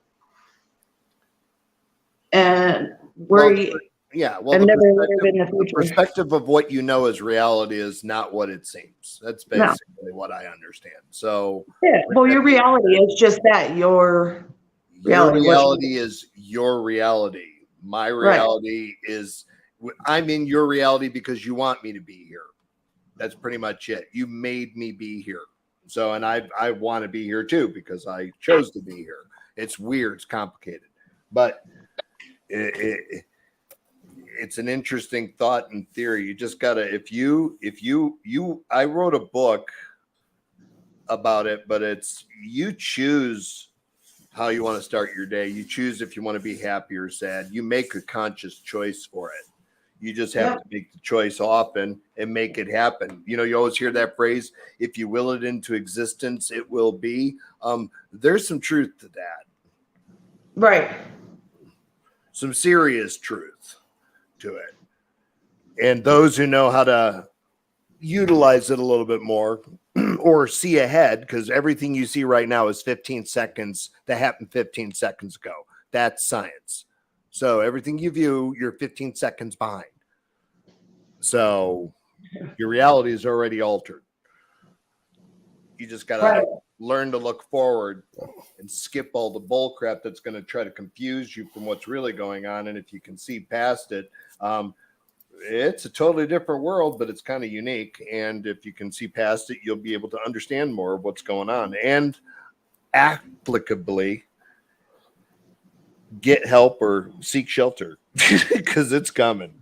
and worry and never live in the the future. perspective of what you know as reality is not what it seems. That's basically what I understand. So, yeah, well, your reality is just that, your reality is your reality. My reality is I'm in your reality because you want me to be here. That's pretty much it. You made me be here. So, and I want to be here too because I chose to be here. It's weird. It's complicated, but it's an interesting thought and theory. You just gotta, I wrote a book about it, but it's, you choose how you want to start your day. You choose if you want to be happy or sad. You make a conscious choice for it. You just have to make the choice often and make it happen. You know, you always hear that phrase, if you will it into existence, it will be. There's some truth to that. Right. Some serious truth to it. And those who know how to utilize it a little bit more or see ahead, because everything you see right now is 15 seconds that happened 15 seconds ago. That's science. So everything you view, you're 15 seconds behind. So your reality is already altered. You just got to learn to look forward and skip all the bull crap that's going to try to confuse you from what's really going on. And if you can see past it, it's a totally different world, but it's kind of unique. And if you can see past it, you'll be able to understand more of what's going on and applicably get help or seek shelter because it's coming.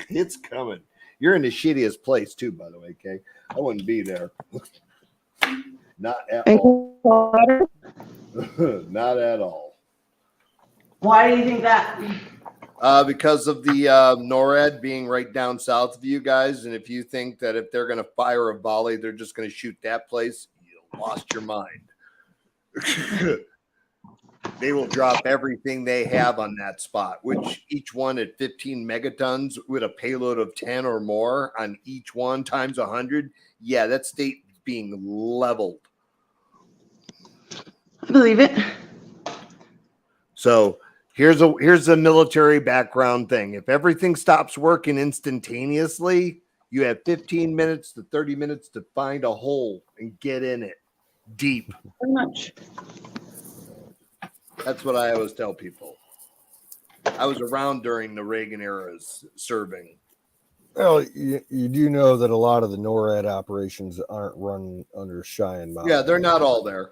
It's coming. You're in the shittiest place too, by the way, Kay. I wouldn't be there. Not at all. Not at all. Why do you think that? Because of the NORAD being right down south of you guys, and if you think that if they're going to fire a volley, they're just going to shoot that place, you lost your mind. They will drop everything they have on that spot, which each one at 15 megatons with a payload of 10 or more on each one times 100. Yeah, that state is being leveled. I believe it. So here's a military background thing. If everything stops working instantaneously, you have 15 minutes to 30 minutes to find a hole and get in it deep. Very much. That's what I always tell people. I was around during the Reagan eras serving. Well, you do know that a lot of the NORAD operations aren't run under Cheyenne Mountain. Yeah, they're not all there.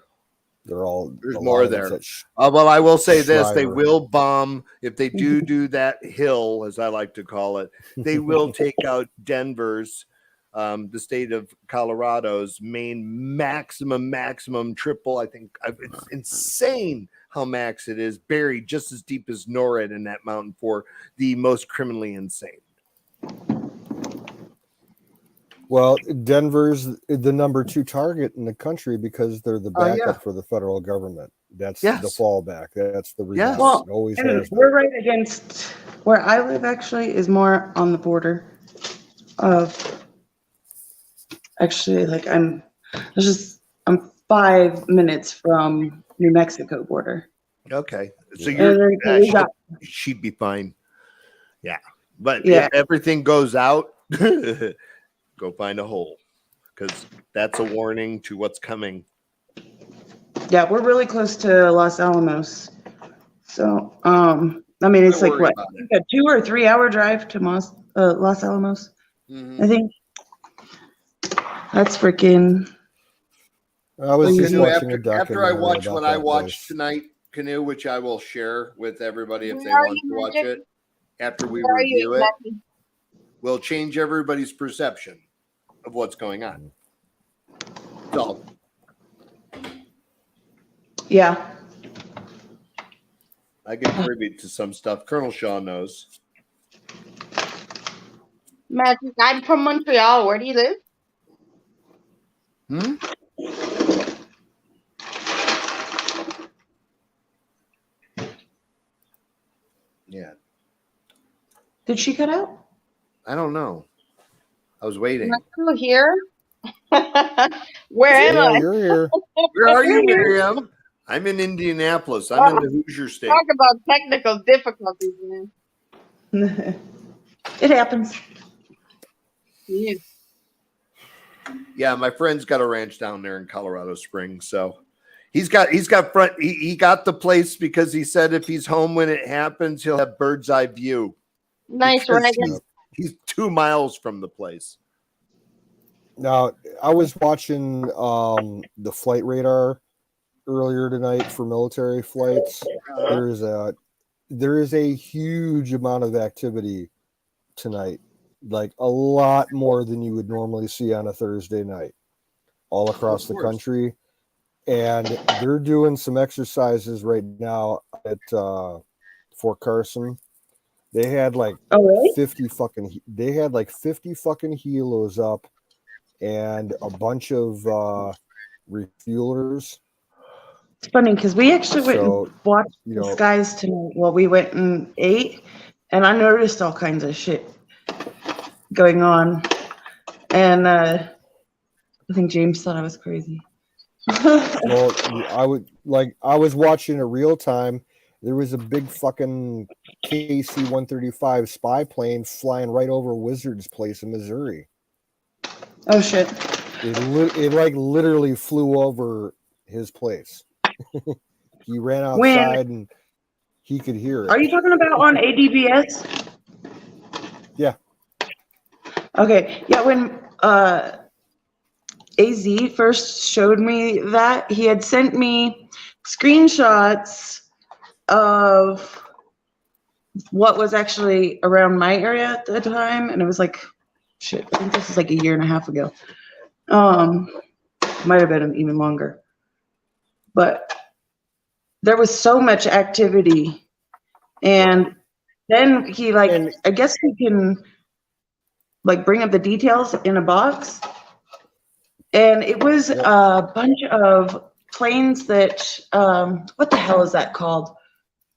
They're all There's the more lines there. that Well, I will say this: they Shriver. will bomb if they do that hill, as I like to call it. They will take out Denver's, the state of Colorado's main maximum triple. I think it's insane how max it is, buried just as deep as NORAD in that mountain for the most criminally insane. Well, Denver's the number 2 target in the country because they're the backup yeah. for the federal government. That's Yes. the fallback. That's the reason. Yes. Well, It always and has been. we're right against where I live. Actually, is more on the border of. Actually, like I'm 5 minutes from New Mexico border. Okay, so Yeah. you're And then we got she'd be fine. Yeah, but Yeah. if everything goes out, go find a hole, because that's a warning to what's coming. Yeah, we're really close to Los Alamos. So, I mean, it's Don't like worry what, about it. a 2 or 3 hour drive to Los Alamos, Mhm. I think. That's freaking. I was just Canoe, watching a after I documentary watch about what I that watched place. tonight, Canoe, which I will share with everybody if Where they are want you, to watch Magic? it. After we Where are you review it, exactly? will change everybody's perception of what's going on. So Yeah. I get privy to some stuff. Colonel Shaw knows. Magic, I'm from Montreal. Where do you live? Hmm? Yeah, Did she cut out? I don't know. I was Am waiting. I still here? Where am Yeah, I? you're here. Where are you, You're here. Miriam? I'm in Indianapolis. I'm in the Hoosier state. Talk about technical difficulties, man. It happens. Yeah. Yeah, my friend's got a ranch down there in Colorado Springs, so he got the place because he said if he's home when it happens, he'll have bird's eye view. Nice, Because right? he's 2 miles from the place. Now, I was watching the flight radar earlier tonight for military flights. There is a huge amount of activity tonight, like a lot more than you would normally see on a Thursday night, all across the country. And they're doing some exercises right now at Fort Carson. They had like Oh, really? 50 fucking helos up and a bunch of refuelers. It's funny because we actually went So, and watched you the know, skies tonight. Well, we went and ate, and I noticed all kinds of shit going on. And I think James thought I was crazy. well, I was watching a real time. There was a big fucking KC-135 spy plane flying right over Wizard's place in Missouri. Oh shit! It like literally flew over his place. He ran outside and he could hear it. Are you talking about on ADBS? Yeah. Okay. Yeah. When AZ first showed me that, he had sent me screenshots of what was actually around my area at the time, and it was like, shit, I think this was like a year and a half ago. Might have been even longer. But there was so much activity, and then he I guess we can like bring up the details in a box, and it was a bunch of planes that what the hell is that called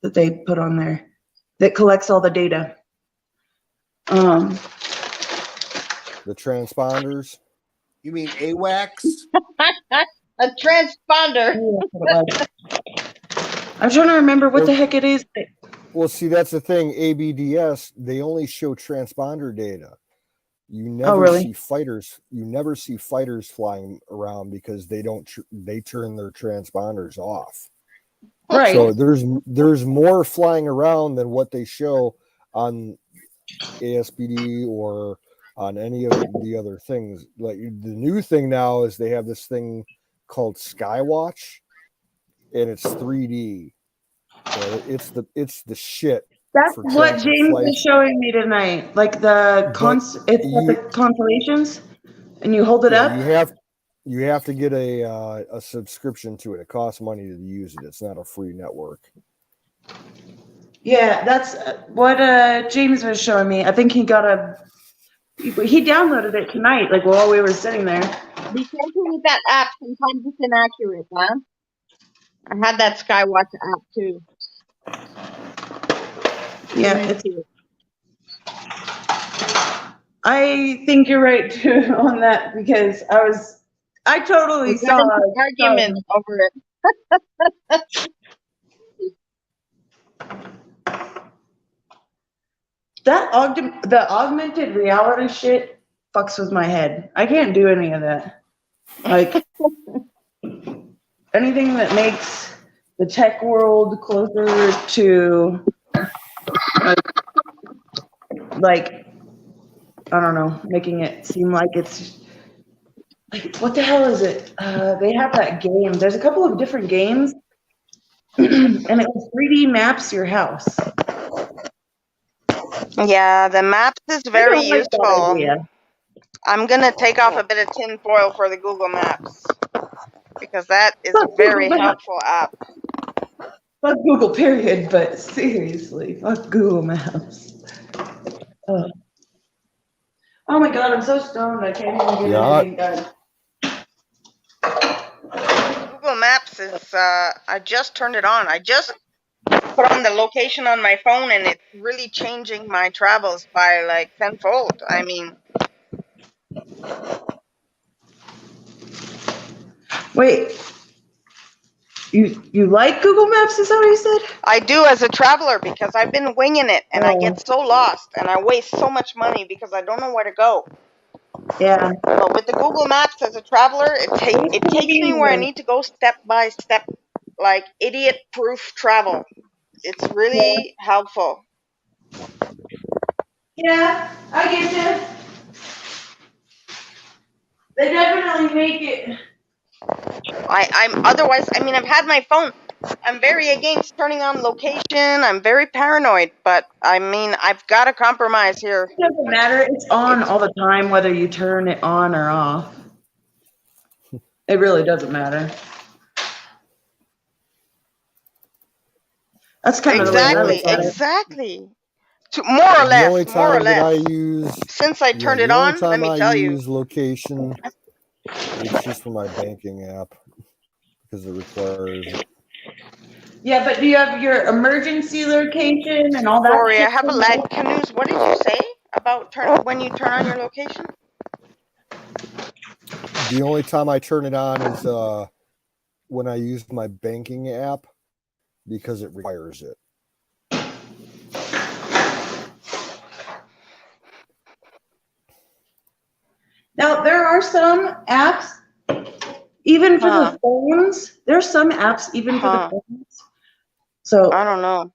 that they put on there that collects all the data? The transponders. You mean AWACS? A transponder. I'm trying to remember what the heck it is. Well, see, that's the thing. ABDS, they only show transponder data. You never see fighters. You never see fighters flying around because they don't. They turn their transponders off. Right. So there's more flying around than what they show on ASPD or on any of the other things. Like the new thing now is they have this thing called Skywatch, and it's 3D. And it's the shit. That's for what tracking James flights. was showing me tonight. Like it's got the constellations, and you hold it up. You have to get a subscription to it. It costs money to use it. It's not a free network. Yeah, that's what James was showing me. I think he downloaded it tonight, like while we were sitting there. Be careful with that app. Sometimes it's inaccurate, huh? I had that Skywatch app too. Yeah, I think you're right too on that, because I totally saw an argument over it. The augmented reality shit fucks with my head. I can't do any of that. Like anything that makes the tech world closer to like I don't know, making it seem like it's like, what the hell is it? They have that game. There's a couple of different games, and it 3D maps your house. Yeah, the maps is very useful. Idea. I'm gonna take off a bit of tinfoil for the Google Maps because that is a very helpful app. Fuck Google, period. But seriously, fuck Google Maps. Oh my god, I'm so stoned. I can't even get anything done. Google Maps is. I just turned it on. I just put on the location on my phone, and it's really changing my travels by like tenfold. I mean. Wait. You like Google Maps? Is that what you said? I do as a traveler because I've been winging it and I get so lost and I waste so much money because I don't know where to go. Yeah. But with the Google Maps as a traveler, it takes me where I need to go step by step, like idiot-proof travel. It's really helpful. Yeah, I get you. They definitely make it. I've had my phone. I'm very against turning on location. I'm very paranoid, but I mean, I've got to compromise here. It doesn't matter. It's on all the time, whether you turn it on or off. It really doesn't matter. That's kind of the way I look at it. Exactly. More or less. I use, since I turned it on, let me tell you. Use location. It's just for my banking app because it requires it. Yeah, but do you have your emergency location and all that? Sorry, I have a lag. Canoes, what did you say about when you turn on your location? The only time I turn it on is when I use my banking app because it requires it. Now, there are some apps, even for the phones. There's some apps, even for the phones. So I don't know.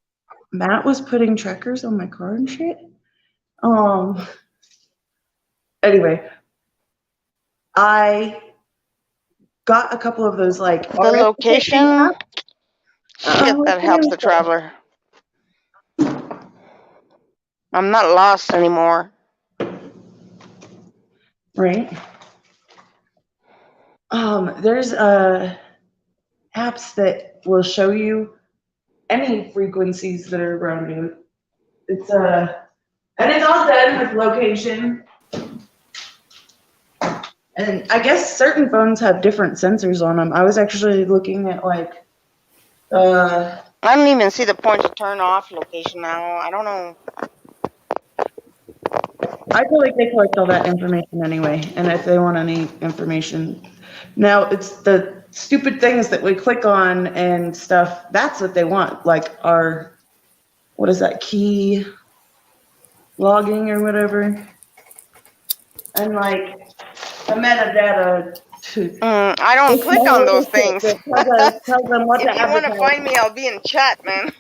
Matt was putting trackers on my car and shit. Anyway, I got a couple of those like the location. Shit, that helps the traveler. I'm not lost anymore. Right. There's apps that will show you any frequencies that are around you. It's and it's all done with location. And I guess certain phones have different sensors on them. I was actually looking at like I don't even see the point to turn off location now. I don't know. I feel like they collect all that information anyway, and if they want any information. Now, it's the stupid things that we click on and stuff, that's what they want, like our, what is that, key logging or whatever. And like the metadata to... I don't click on those things. Tell them what if you want to find me, I'll be in chat, man.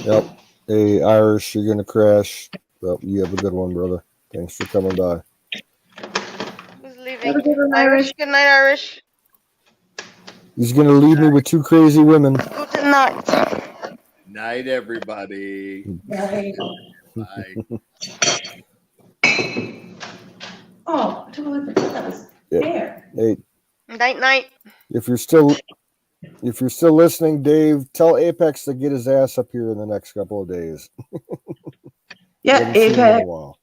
Yep. Hey, Irish, you're gonna crash. Well, you have a good one, brother. Thanks for coming by. Who's leaving? Have a good one, Irish. Good night, Irish. He's gonna leave me with two crazy women. Good night. Night, everybody. Bye. Bye. Oh, I totally forgot that was Yeah. there. Hey, Night, night. if you're still listening, Dave, tell Apex to get his ass up here in the next couple of days. Yeah, Haven't seen him in a Apex. while.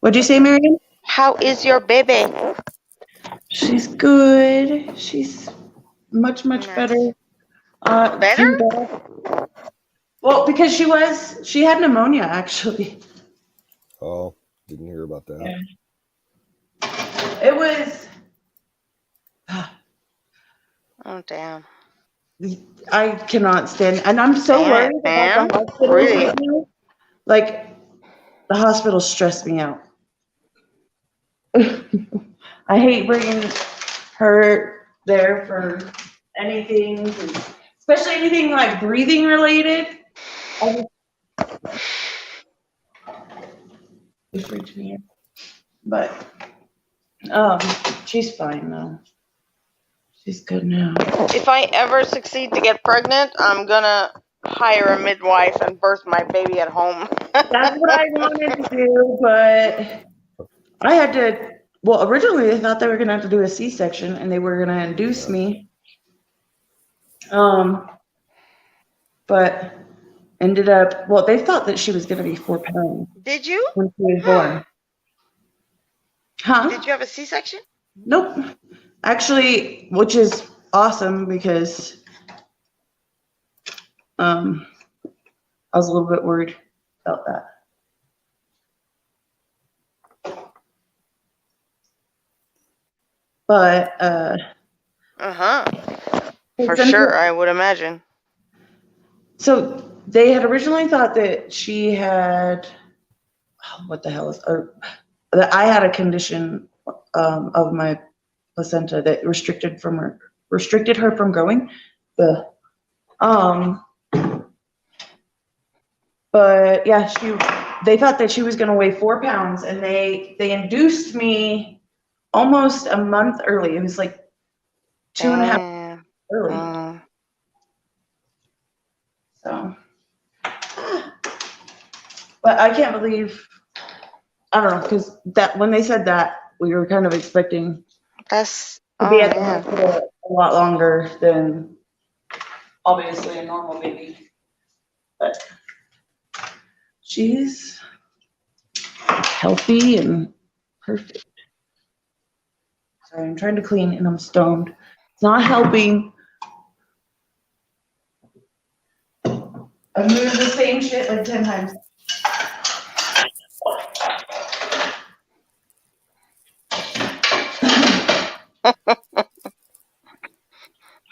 What'd you say, Marion? How is your baby? She's good. She's much Nice. better. Better? Came back. Well, because she had pneumonia actually. Oh, didn't hear about that. Yeah. It was. Oh, damn. I cannot stand, and I'm so worried about the hospital. Really? Right now. Like, the hospital stressed me out. I hate bringing her there for anything, especially anything like breathing related. It freaks me out. But she's fine though. She's good now. If I ever succeed to get pregnant, I'm gonna hire a midwife and birth my baby at home. That's what I wanted to do, but I had to. Well, originally they thought they were gonna have to do a C-section, and they were gonna induce me. But ended up. Well, they thought that she was gonna be 4 pounds Did you? when she was born. Huh? Did you have a C-section? Nope. Actually, which is awesome because I was a little bit worried about that. But For sure, I would imagine. So they had originally thought that she had what the hell is, or that I had a condition of my placenta that restricted her from growing. But yeah, they thought that she was going to weigh 4 pounds, and they induced me almost a month early. It was like 2.5 early. So, but I can't believe, I don't know, because that when they said that, we were kind of expecting to be at the hospital a lot longer than obviously a normal baby. But she's healthy and perfect. Sorry, I'm trying to clean and I'm stoned. It's not helping. I've moved the same shit like 10 times.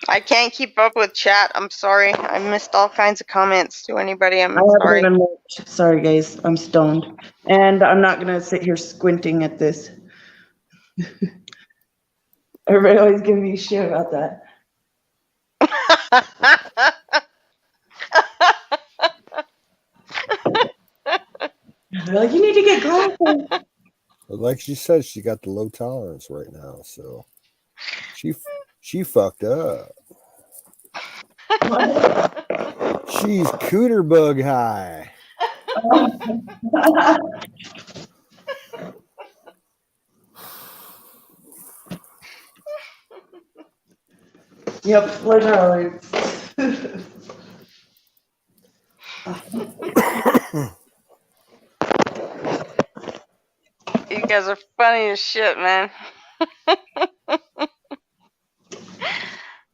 I can't keep up with chat. I'm sorry. I missed all kinds of comments. To anybody, I'm I haven't sorry. even looked. Sorry, guys. I'm stoned. And I'm not going to sit here squinting at this. Everybody always giving me shit about that. They're like, you need to get glasses. But like she said, she got the low tolerance right now, so she fucked up. She's cooter bug high. Yep, literally. You guys are funny as shit, man.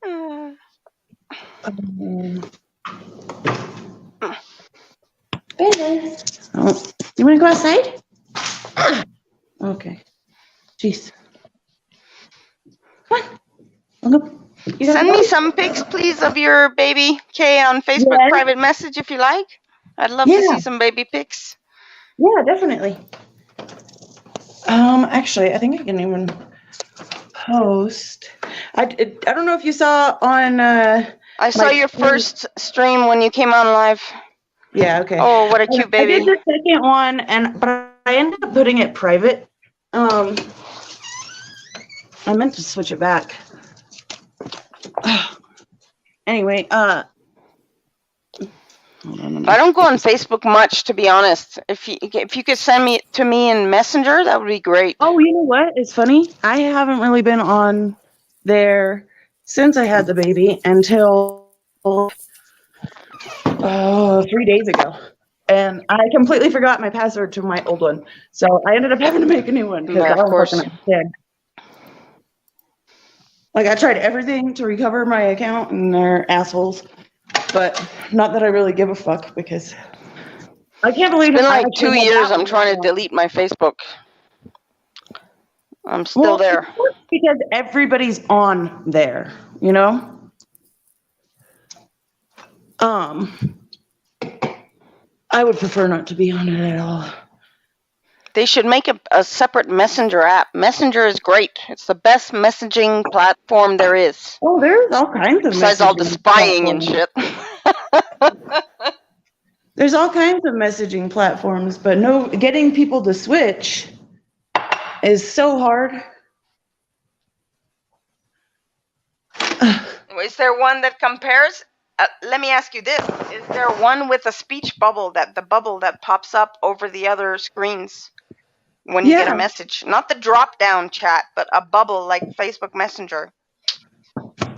Oh, you want to go outside? Okay. Jeez. Come on. Send me some pics, please, of your baby, Kay, on Facebook Yes. private message if you like. I'd love to see some baby pics. Yeah, definitely. Actually, I think I can even post. I don't know if you saw on. I saw your first stream when you came on live. Yeah. Okay. Oh, what a cute I did baby. the second one, but I ended up putting it private. I meant to switch it back. Anyway, hold on. I don't go on Facebook much, to be honest. If you could send me to me in Messenger, that would be great. Oh, you know what? It's funny. I haven't really been on there since I had the baby until 3 days ago. And I completely forgot my password to my old one. So I ended up having to make a new one because Yeah, I of was course. fucking dead. Like, I tried everything to recover my account, and they're assholes. But not that I really give a fuck, because I can't believe It's been I like 2 actually had years. that I'm one. trying to delete my Facebook. I'm still Well, there. it's because everybody's on there, you know? I would prefer not to be on it at all. They should make a separate Messenger app. Messenger is great. It's the best messaging platform there is. Oh, there's all kinds of Besides all the messaging spying and platforms. shit. There's all kinds of messaging platforms, but no, getting people to switch is so hard. Is there one that compares? Let me ask you this. Is there one with a speech bubble, the bubble that pops up over the other screens when you get a message? Not the drop down chat, but a bubble like Facebook Messenger.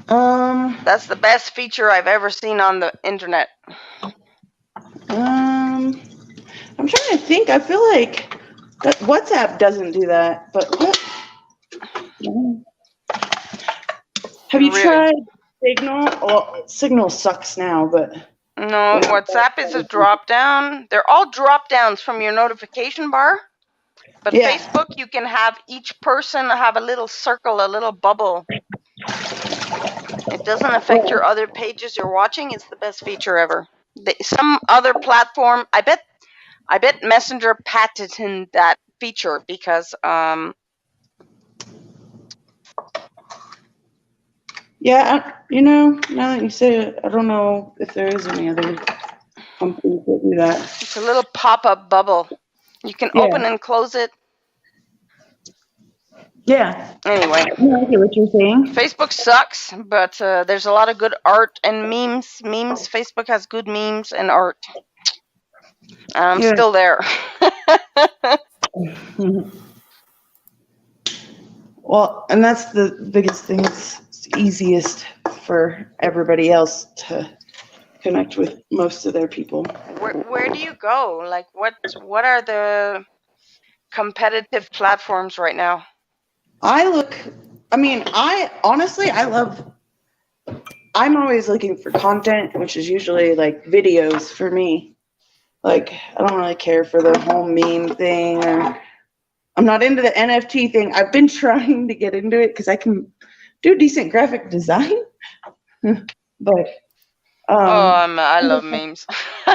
That's the best feature I've ever seen on the internet. I'm trying to think. I feel like that WhatsApp doesn't do that, but what? Have you tried Signal? Well, Signal sucks now, but no, WhatsApp is a drop down. They're all drop downs from your notification bar. But Facebook, you can have each person have a little circle, a little bubble. It doesn't affect your other pages you're watching. It's the best feature ever. Some other platform, I bet Messenger patented that feature because yeah, you know, now that you say it, I don't know if there is any other companies that do that. It's a little pop-up bubble. You can open and close it. Yeah. Anyway. I get what you're saying. Facebook sucks, but there's a lot of good art and memes. Facebook has good memes and art. I'm still there. Well, and that's the biggest thing. It's easiest for everybody else to connect with most of their people. Where do you go? Like, what are the competitive platforms right now? I I'm always looking for content, which is usually like videos for me. Like, I don't really care for the whole meme thing, or I'm not into the NFT thing. I've been trying to get into it because I can do decent graphic design, but I love memes. No,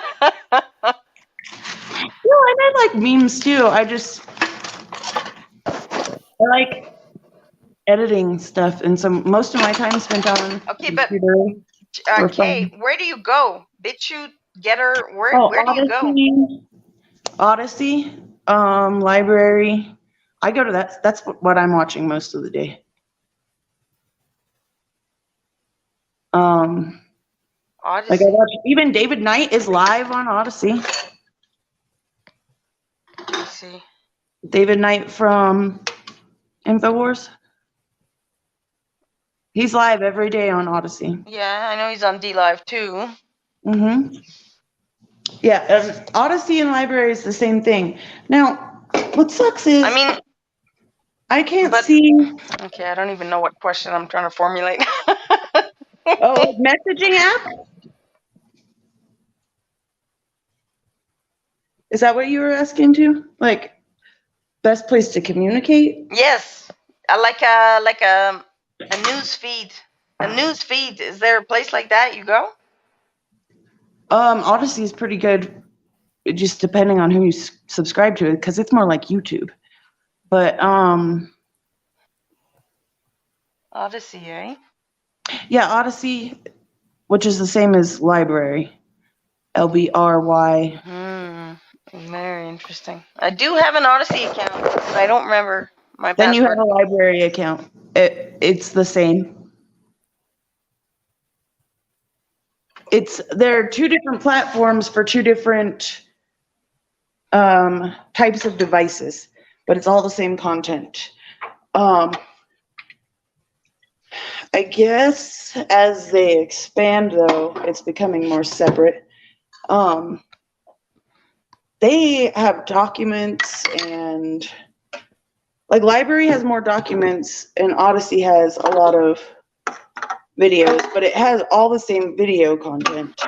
and I like memes too. I like editing stuff, and most of my time spent on computer. Okay, where do you go? BitChute, Getter, where do you go? Odyssey, library. I go to that. That's what I'm watching most of the day. Odyssey. Like, I watch, even David Knight is live on Odyssey. Let's see. David Knight from InfoWars. He's live every day on Odyssey. Yeah, I know he's on DLive too. Yeah, Odyssey and library is the same thing. Now, what sucks is I can't see. Okay, I don't even know what question I'm trying to formulate. Messaging app? Is that what you were asking too? Like, best place to communicate? Yes, I like a news feed. A news feed. Is there a place like that you go? Odyssey is pretty good, just depending on who you subscribe to, because it's more like YouTube. But Odyssey, eh? yeah, Odyssey, which is the same as library. LBRY. Very interesting. I do have an Odyssey account, but I don't remember my Then you password. have a library account. It's the same. There are two different platforms for two different types of devices, but it's all the same content. I guess as they expand, though, it's becoming more separate. They have documents, and like library has more documents and Odyssey has a lot of videos, but it has all the same video content,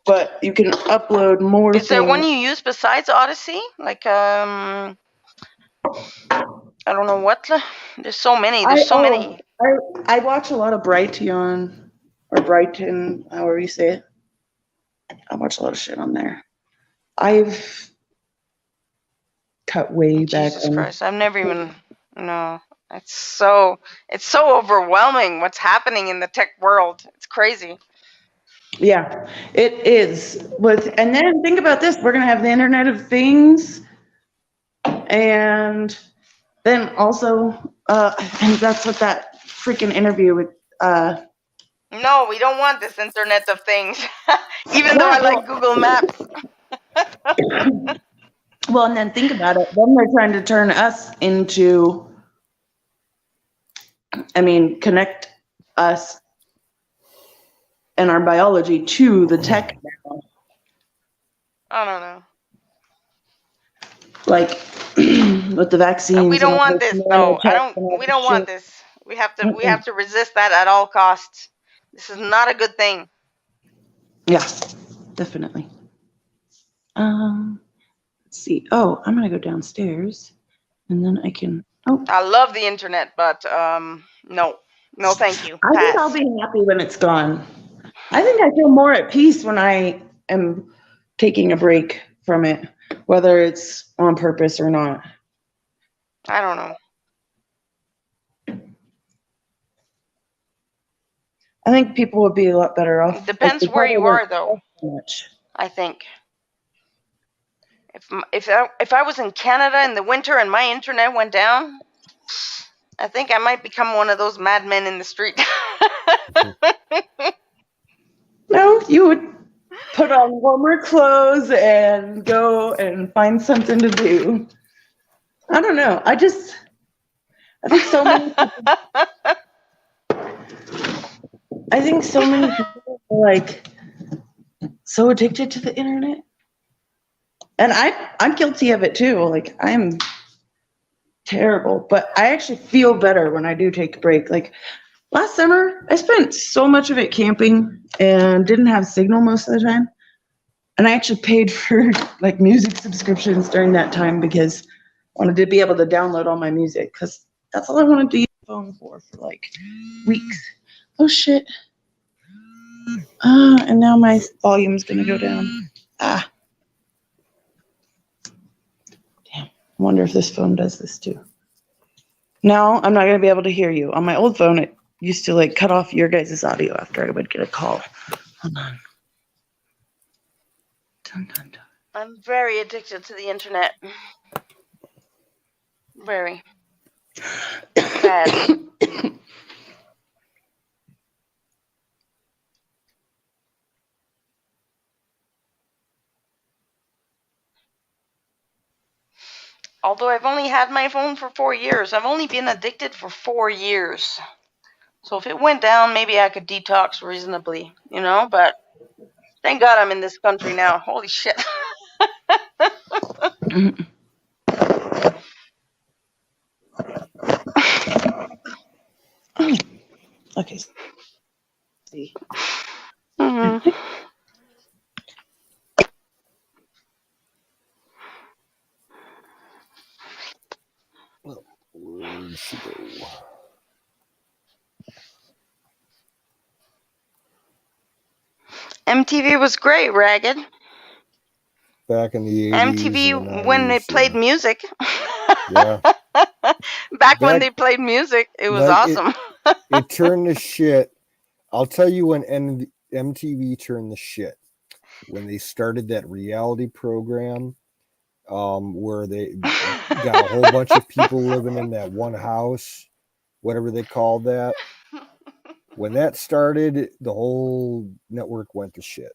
but you can upload more Is there one things. you use besides Odyssey? Like, I don't know what. There's so many. There's so many. I watch a lot of Brighteon, or Brighton, however you say it. I watch a lot of shit on there. I've cut way back. Jesus Christ! I've never even. No, it's so overwhelming. What's happening in the tech world? It's crazy. Yeah, it is. And then think about this: we're gonna have the Internet of Things, and then also, and that's what that freaking interview with. No, we don't want this Internet of Things. Even though I like Google Maps. Well, and then think about it. Then they're trying to turn us into, connect us and our biology to the tech now. I don't know. Like with the vaccines. We don't want this. No, we don't want this. We have to resist that at all costs. This is not a good thing. Yeah, definitely. Let's see. Oh, I'm gonna go downstairs, and then I can. Oh, I love the internet, but no, thank you. I think I'll be happy when it's gone. I think I feel more at peace when I am taking a break from it, whether it's on purpose or not. I don't know. I think people would be a lot better off. It depends where you are, though. Much. I think. If I was in Canada in the winter and my internet went down, I think I might become one of those madmen in the street. No, you would put on warmer clothes and go and find something to do. I don't know. I think so many people, people are like so addicted to the internet. And I'm guilty of it too. Like I'm terrible, but I actually feel better when I do take a break. Like last summer, I spent so much of it camping and didn't have signal most of the time. And I actually paid for like music subscriptions during that time because I wanted to be able to download all my music because that's all I wanted to use the phone for like weeks. Oh shit. And now my volume's gonna go down. Damn. I wonder if this phone does this too. Now I'm not gonna be able to hear you. On my old phone, it used to like cut off your guys' audio after I would get a call. Hold on. Dun, dun, dun. I'm very addicted to the internet. Very. Bad. Although I've only had my phone for 4 years. I've only been addicted for 4 years. So if it went down, maybe I could detox reasonably, but thank God I'm in this country now. Holy shit. Okay. See. Mm-hmm. Where'd she go? MTV was great, Ragged. Back in the 80s. MTV when they played music. Yeah. Back when Back- they played music, it was like, awesome. It turned to shit. I'll tell you when MTV turned the shit. When they started that reality program, where they got a whole bunch of people living in that one house, whatever they called that. When that started, the whole network went to shit.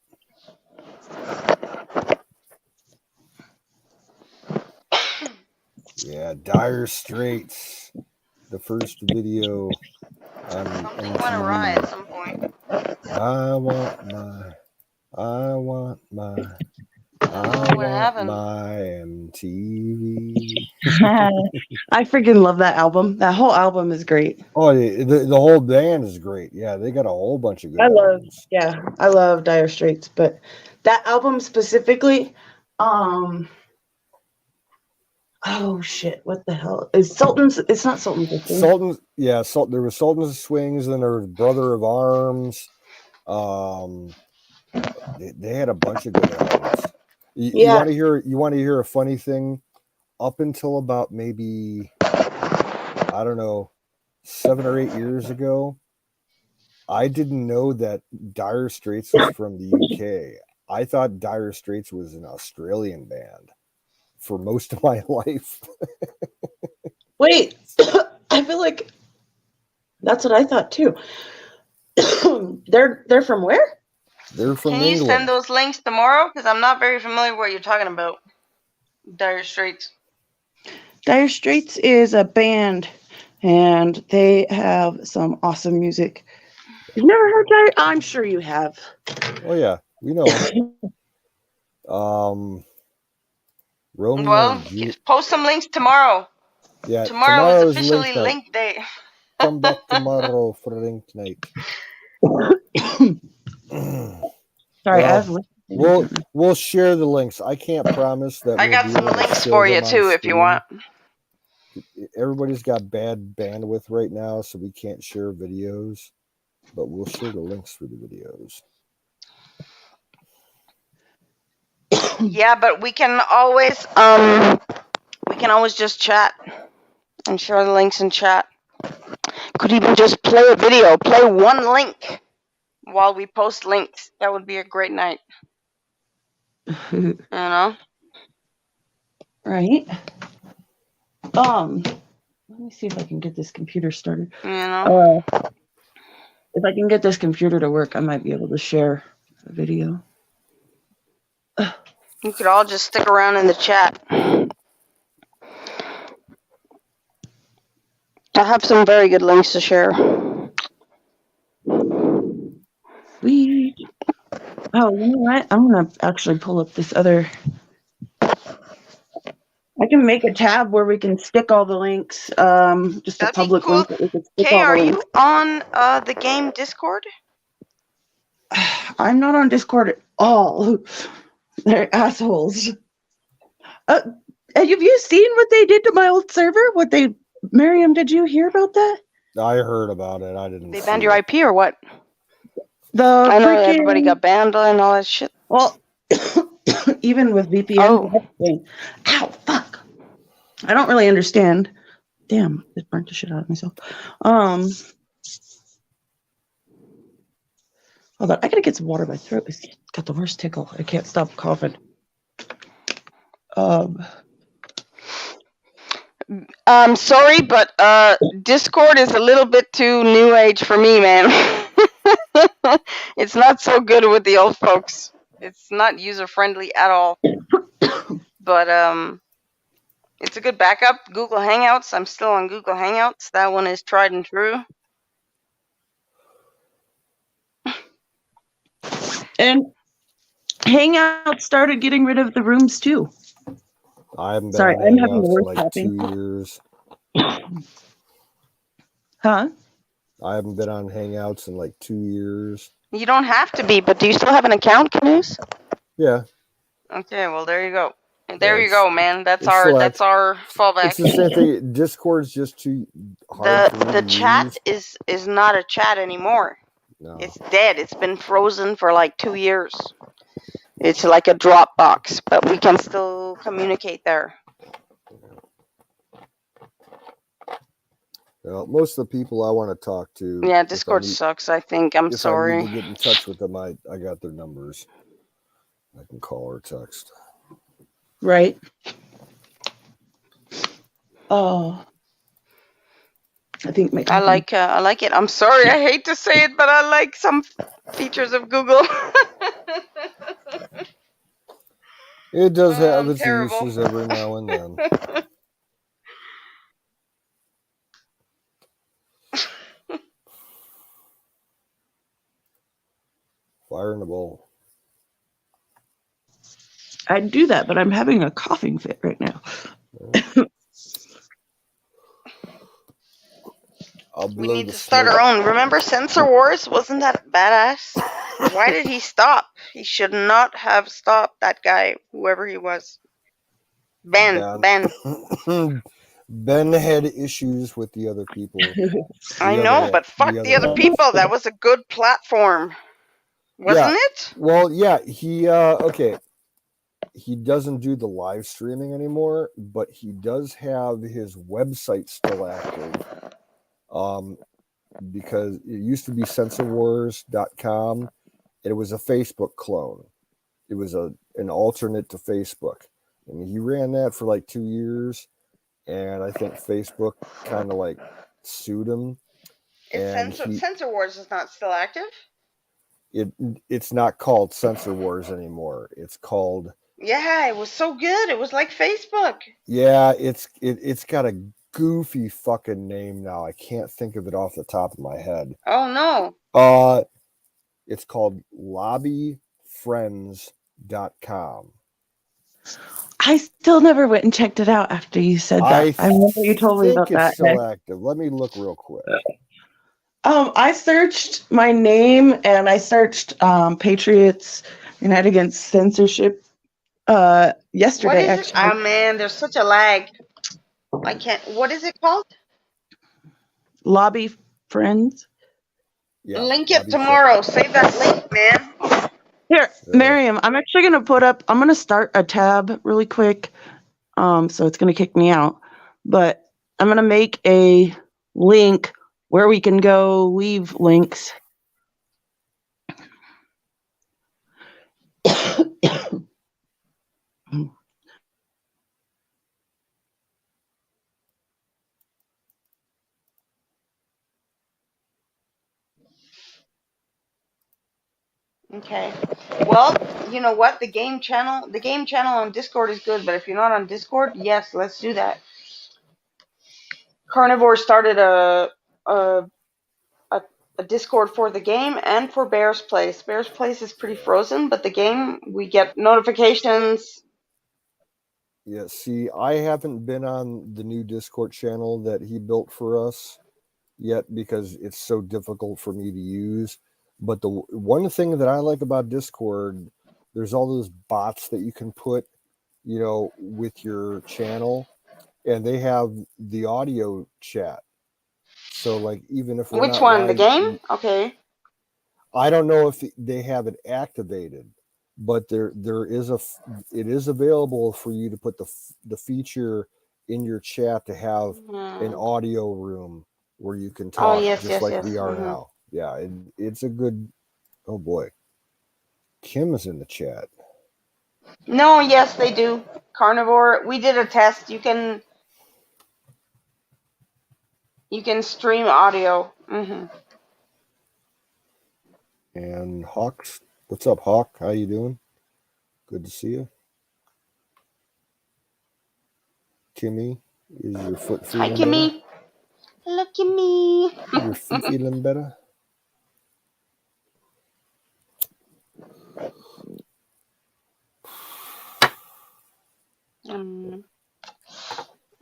Yeah, Dire Straits, the first video on Something went awry at MTV. some point. I want my What happened? my MTV. I freaking love that album. That whole album is great. Oh, the whole band is great. Yeah, they got a whole bunch of good albums. I love Dire Straits, but that album specifically, oh shit, what the hell? It's Sultan's, it's not Sultan's. There was Sultan's Swings, and there was Brother of Arms. They had a bunch of good albums. You want to hear a funny thing? Up until about maybe, I don't know, 7 or 8 years ago, I didn't know that Dire Straits was from the UK. I thought Dire Straits was an Australian band for most of my life. Wait, I feel like that's what I thought too. They're from where? They're from Can you England. send those links tomorrow? Because I'm not very familiar with what you're talking about. Dire Straits. Dire Straits is a band, and they have some awesome music. You've never heard Dire? I'm sure you have. Oh yeah, we know. Romeo Well, and Juliet. post some links tomorrow. Yeah, Tomorrow is tomorrow's officially link night. link day. Come back tomorrow for link night. Sorry, Well, we'll share the links. I can't promise that. I got some links for you too if you want. Everybody's got bad bandwidth right now, so we can't share videos, but we'll share the links for the videos. Yeah, but we can always just chat and share the links in chat. Could even just play a video, play one link while we post links. That would be a great night. You know? Right. Let me see if I can get this computer started. You know? If I can get this computer to work, I might be able to share a video. You could all just stick around in the chat. I have some very good links to share. We. Oh, you know what? I'm gonna actually pull up this other. I can make a tab where we can stick all the links. Just That'd a be public cool. link that we could stick Kay, all the are links. you on the game Discord? I'm not on Discord at all. They're assholes. Have you seen what they did to my old server? Miriam, did you hear about that? I heard about it. I didn't. They see banned your it. IP or what? I I know everybody got banned and all that shit. Well, even with VPN. Oh. Ow, fuck. I don't really understand. Damn, it burnt the shit out of myself. Hold on, I gotta get some water. My throat has got the worst tickle. I can't stop coughing. I'm sorry, but Discord is a little bit too new age for me, man. It's not so good with the old folks. It's not user friendly at all. But it's a good backup. Google Hangouts. I'm still on Google Hangouts. That one is tried and true. And Hangout started getting rid of the rooms too. I haven't been. Sorry, on I'm having Hangouts the for worst like tapping. 2 years. Huh? I haven't been on Hangouts in like 2 years. You don't have to be, but do you still have an account, Canoes? Yeah. Okay, well there you go. There Yeah, you go, man. That's it's our still fallback. It's the same thing. Discord's just too hard for me The to chat use. is not a chat anymore. No. It's dead. It's been frozen for like 2 years. It's like a Dropbox, but we can still communicate there. Well, most of the people I want to talk to. Yeah, Discord sucks, I think. I'm if sorry. I need to get in touch with them, I got their numbers. I can call or text. Right. Oh. I think my I like it. I'm sorry, I hate to say it, but I like some features of Google. It does have its terrible. uses every now and then. Fire in the bowl. I'd do that, but I'm having a coughing fit right now. We need to start our own. Remember Censor Wars? Wasn't that badass? Why did he stop? He should not have stopped, that guy, whoever he was. Ben. Ben had issues with the other people. I know, but fuck the other people. That was a good platform. Wasn't it? Well, yeah, he okay. He doesn't do the live streaming anymore, but he does have his website still active. Because it used to be censorwars.com. It was a Facebook clone. It was an alternate to Facebook. And he ran that for like 2 years. And I think Facebook kind of like sued him. Censor Wars is not still active? It's not called Censor Wars anymore. It's called... Yeah, it was so good. It was like Facebook. Yeah, it's got a goofy fucking name now. I can't think of it off the top of my head. Oh no. It's called lobbyfriends.com. I still never went and checked it out after you said that. I remember you told me about that. It's still active. Let me look real quick. I searched my name and I searched Patriots Unite Against Censorship yesterday, actually. Oh man, there's such a lag. I can't. What is it called? Lobby Friends. Yeah, link it tomorrow. Save that link, man. Here, Miriam, I'm actually going to start a tab really quick. So it's going to kick me out. But I'm going to make a link where we can go leave links. Okay. Well, you know what? The game channel on Discord is good, but if you're not on Discord, yes, let's do that. Carnivore started a Discord for the game and for Bear's Place. Bear's Place is pretty frozen, but the game, we get notifications. Yeah, see, I haven't been on the new Discord channel that he built for us yet because it's so difficult for me to use. But the one thing that I like about Discord, there's all those bots that you can put, with your channel, and they have the audio chat. So, like, even if we're Which one? The game? Okay. I don't know if they have it activated, but it is available for you to put the feature in your chat to have an audio room where you can talk we are now. Yeah, it's a good. Oh boy, Kim is in the chat. No, yes, they do. Carnivore. We did a test. You can stream audio. And Hawks, what's up, Hawk? How you doing? Good to see you. Kimmy, is your foot feeling better? Hi, Kimmy. Hello, Kimmy. Your feet feeling better?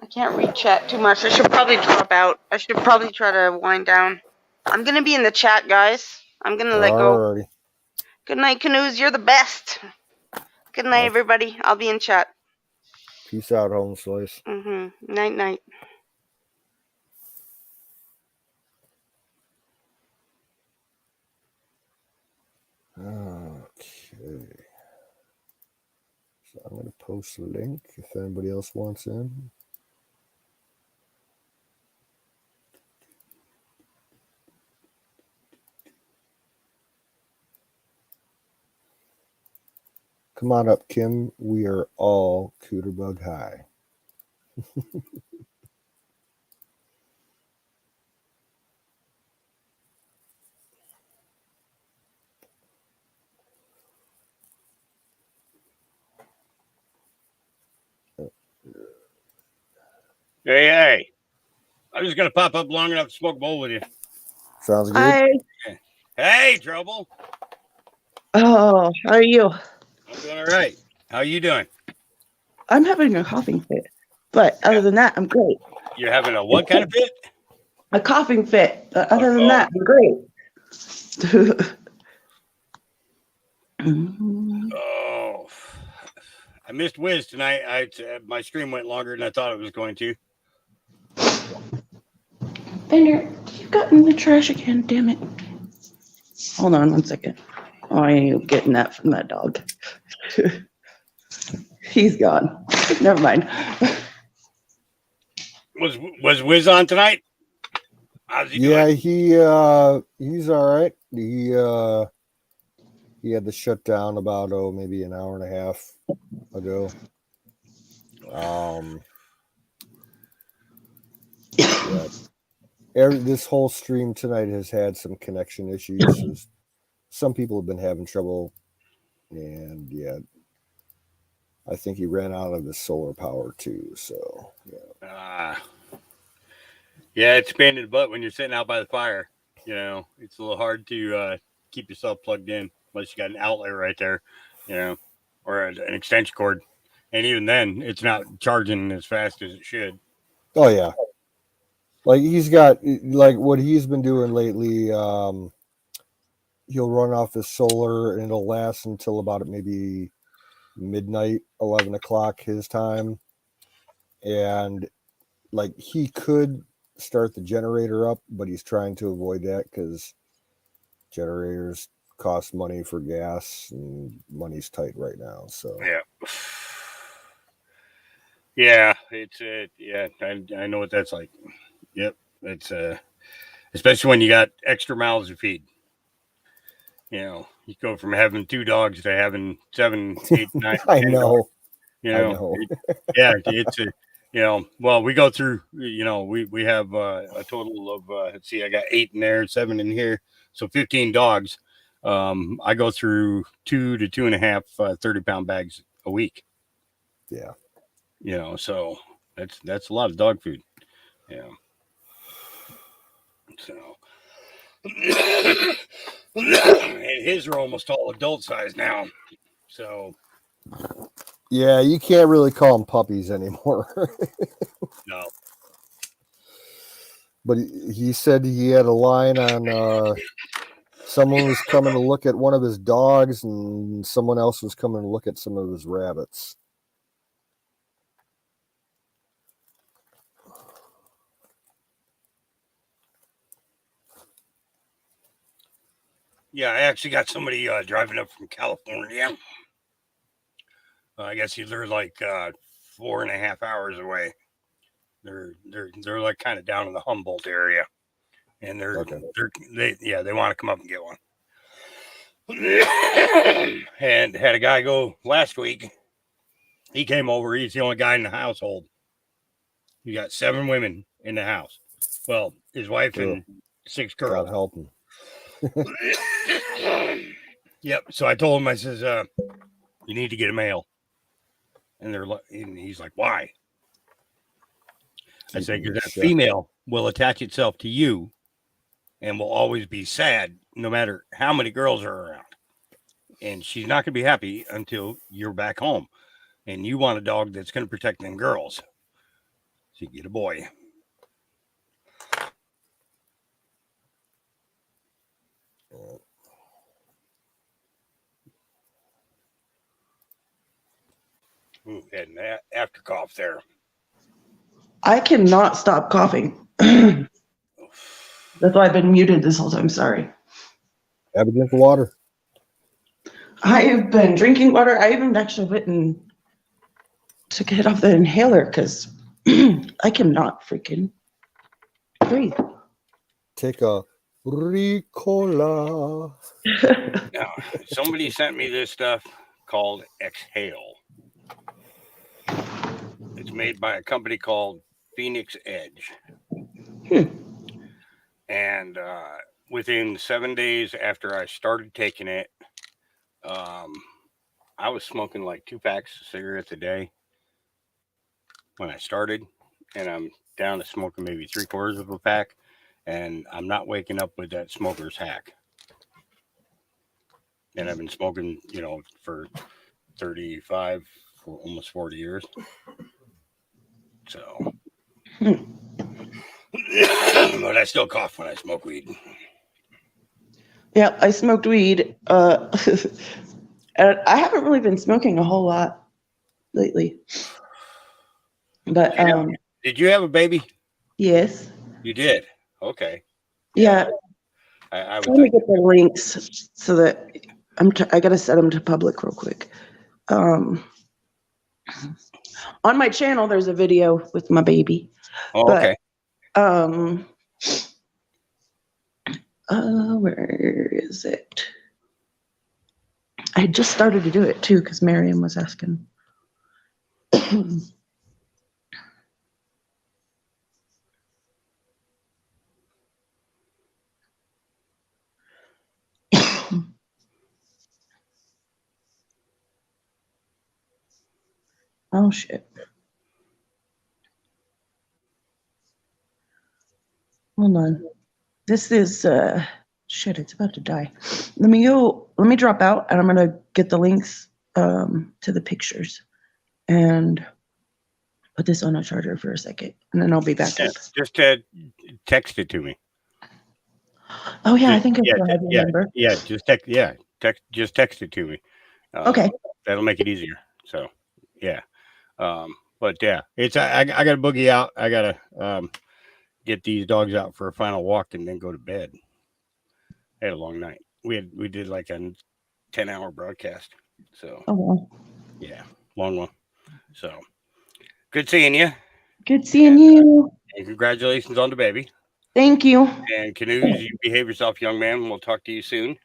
I can't read chat too much. I should probably drop out. I should probably try to wind down. I'm going to be in the chat, guys. I'm going to let go. Good night, Canoes. You're the best. Good night, everybody. I'll be in chat. Peace out, Home Slice. Night, night. Okay. So I'm going to post a link if anybody else wants in. Come on up, Kim. We are all Cooterbug High. Hey. I'm just going to pop up long enough to smoke a bowl with you. Sounds good. Hi. Hey, Trouble. Oh, how are you? I'm doing all right. How you doing? I'm having a coughing fit, but other than that, I'm great. You're having a what kind of fit? A coughing fit, but other than that, I'm great. Oh, I missed Wiz tonight. My stream went longer than I thought it was going to. Bender, you got in the trash again, damn it. Hold on 1 second. Oh, I ain't getting that from that dog. He's gone. Never mind. Was Wiz on tonight? How's he Yeah, doing? he's all right. He had to shut down about maybe an hour and a half ago. Yeah. This whole stream tonight has had some connection issues. Some people have been having trouble, and yeah, I think he ran out of his solar power too. So yeah. Yeah, it's a pain in the butt when you're sitting out by the fire. You know, it's a little hard to keep yourself plugged in unless you got an outlet right there, you know, or an extension cord. And even then, it's not charging as fast as it should. Oh yeah, like he's got like what he's been doing lately. He'll run off his solar and it'll last until about maybe midnight, 11 o'clock his time, and like he could start the generator up, but he's trying to avoid that because generators cost money for gas and money's tight right now. So yeah, it's I know what that's like. Yep, it's especially when you got extra mouths to feed. You know, you go from having 2 dogs to having 7, 8, 9. I know. Dogs, you know, I know. It's you know, well, we go through, you know, we have a total of let's see, I got 8 in there, 7 in here, so 15 dogs. I go through 2 to 2.5 30-pound bags a week. Yeah, you know, so that's a lot of dog food. Yeah. So and his are almost all adult size now. So yeah, you can't really call them puppies anymore. no. But he said he had a line on someone was coming to look at one of his dogs and someone else was coming to look at some of his rabbits. Yeah, I actually got somebody driving up from California. I guess they're like 4.5 hours away. They're like kind of down in the Humboldt area, and they want to come up and get one. And had a guy go last week. He came over. He's the only guy in the household. You got 7 women in the house. Well, his wife and 6 girls. God help him. Yep. So I told him, I says, you need to get a male. And he's like, why? I said, because that female will attach itself to you and will always be sad no matter how many girls are around. And she's not going to be happy until you're back home. And you want a dog that's going to protect them girls. So you get a boy. Ooh, had an after cough there. I cannot stop coughing. That's why I've been muted this whole time. Sorry. Have a drink of water. I have been drinking water. I even actually went and took a hit off the inhaler because I cannot freaking breathe. Take a Ricola. Now, somebody sent me this stuff called Exhale. It's made by a company called Phoenix Edge. And within 7 days after I started taking it, I was smoking like 2 packs of cigarettes a day when I started, and I'm down to smoking maybe 3/4 of a pack, and I'm not waking up with that smoker's hack. And I've been smoking, for 35, for almost 40 years. So, but I still cough when I smoke weed. Yeah, I smoked weed. And I haven't really been smoking a whole lot lately. But Did you have a baby? yes. You did. Okay. Yeah. I would Let me think. get the links so that I gotta set them to public real quick. On my channel, there's a video with my baby. Oh, But, okay. Where is it? I just started to do it too because Miriam was asking. Oh shit. Hold on. This is shit, it's about to die. Let me drop out and I'm gonna get the links to the pictures and put this on a charger for a second and then I'll be back up. Just text it to me. Oh yeah, I think I still have your number. Yeah, just text it to me. Okay. That'll make it easier. So, yeah. But yeah, I gotta boogie out. I gotta get these dogs out for a final walk and then go to bed. I had a long night. We did like a 10-hour broadcast. So, Oh well. Yeah, long one. So, good seeing you. Good seeing you. And congratulations on the baby. Thank you. And Canoes, you behave yourself, young man. We'll talk to you soon.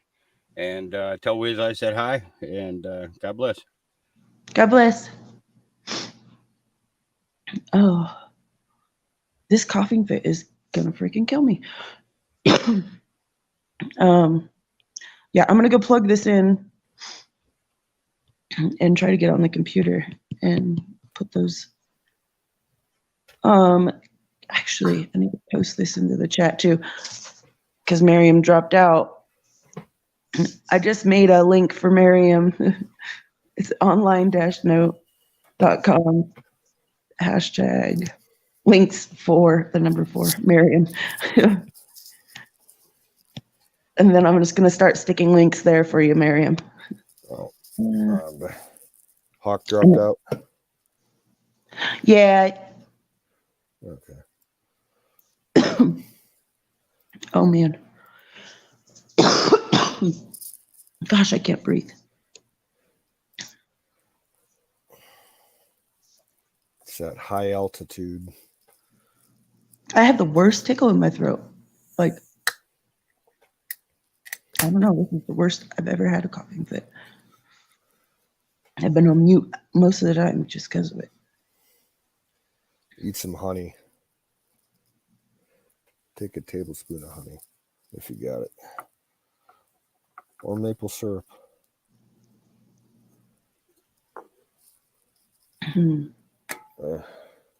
And tell Wiz I said hi. And God bless. God bless. Oh, this coughing fit is gonna freaking kill me. Yeah, I'm gonna go plug this in and try to get on the computer and put those. Actually, I need to post this into the chat too, because Miriam dropped out. I just made a link for Miriam. It's online-note.com hashtag links for the number 4 Miriam. And then I'm just going to start sticking links there for you, Miriam. Oh, Hawk dropped out. Yeah. Okay. Oh man. Gosh, I can't breathe. It's that high altitude. I have the worst tickle in my throat. Like, I don't know. This is the worst I've ever had a coughing fit. I've been on mute most of the time just because of it. Eat some honey. Take a tablespoon of honey if you got it. Or maple syrup.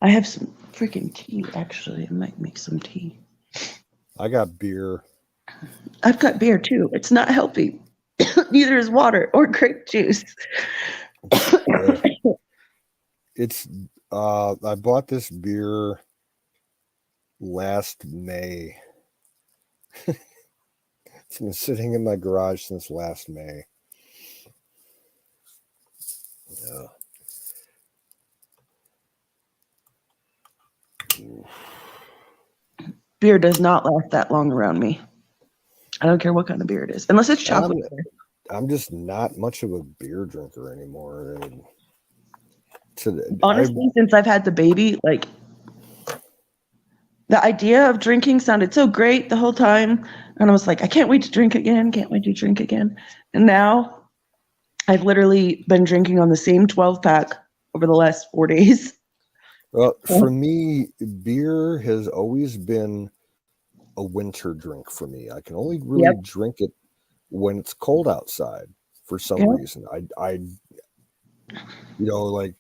I have some freaking tea, actually. I might make some tea. I got beer. I've got beer, too. It's not healthy. Neither is water or grape juice. It's I bought this beer last May. It's been sitting in my garage since last May. Yeah. Beer does not last that long around me. I don't care what kind of beer it is, unless it's chocolate beer. I'm just not much of a beer drinker anymore. Honestly, since I've had the baby, like, the idea of drinking sounded so great the whole time. And I was like, I can't wait to drink again. Can't wait to drink again. And now I've literally been drinking on the same 12-pack over the last 4 days. Well, for me, beer has always been a winter drink for me. I can only really drink it when it's cold outside for some reason. I like,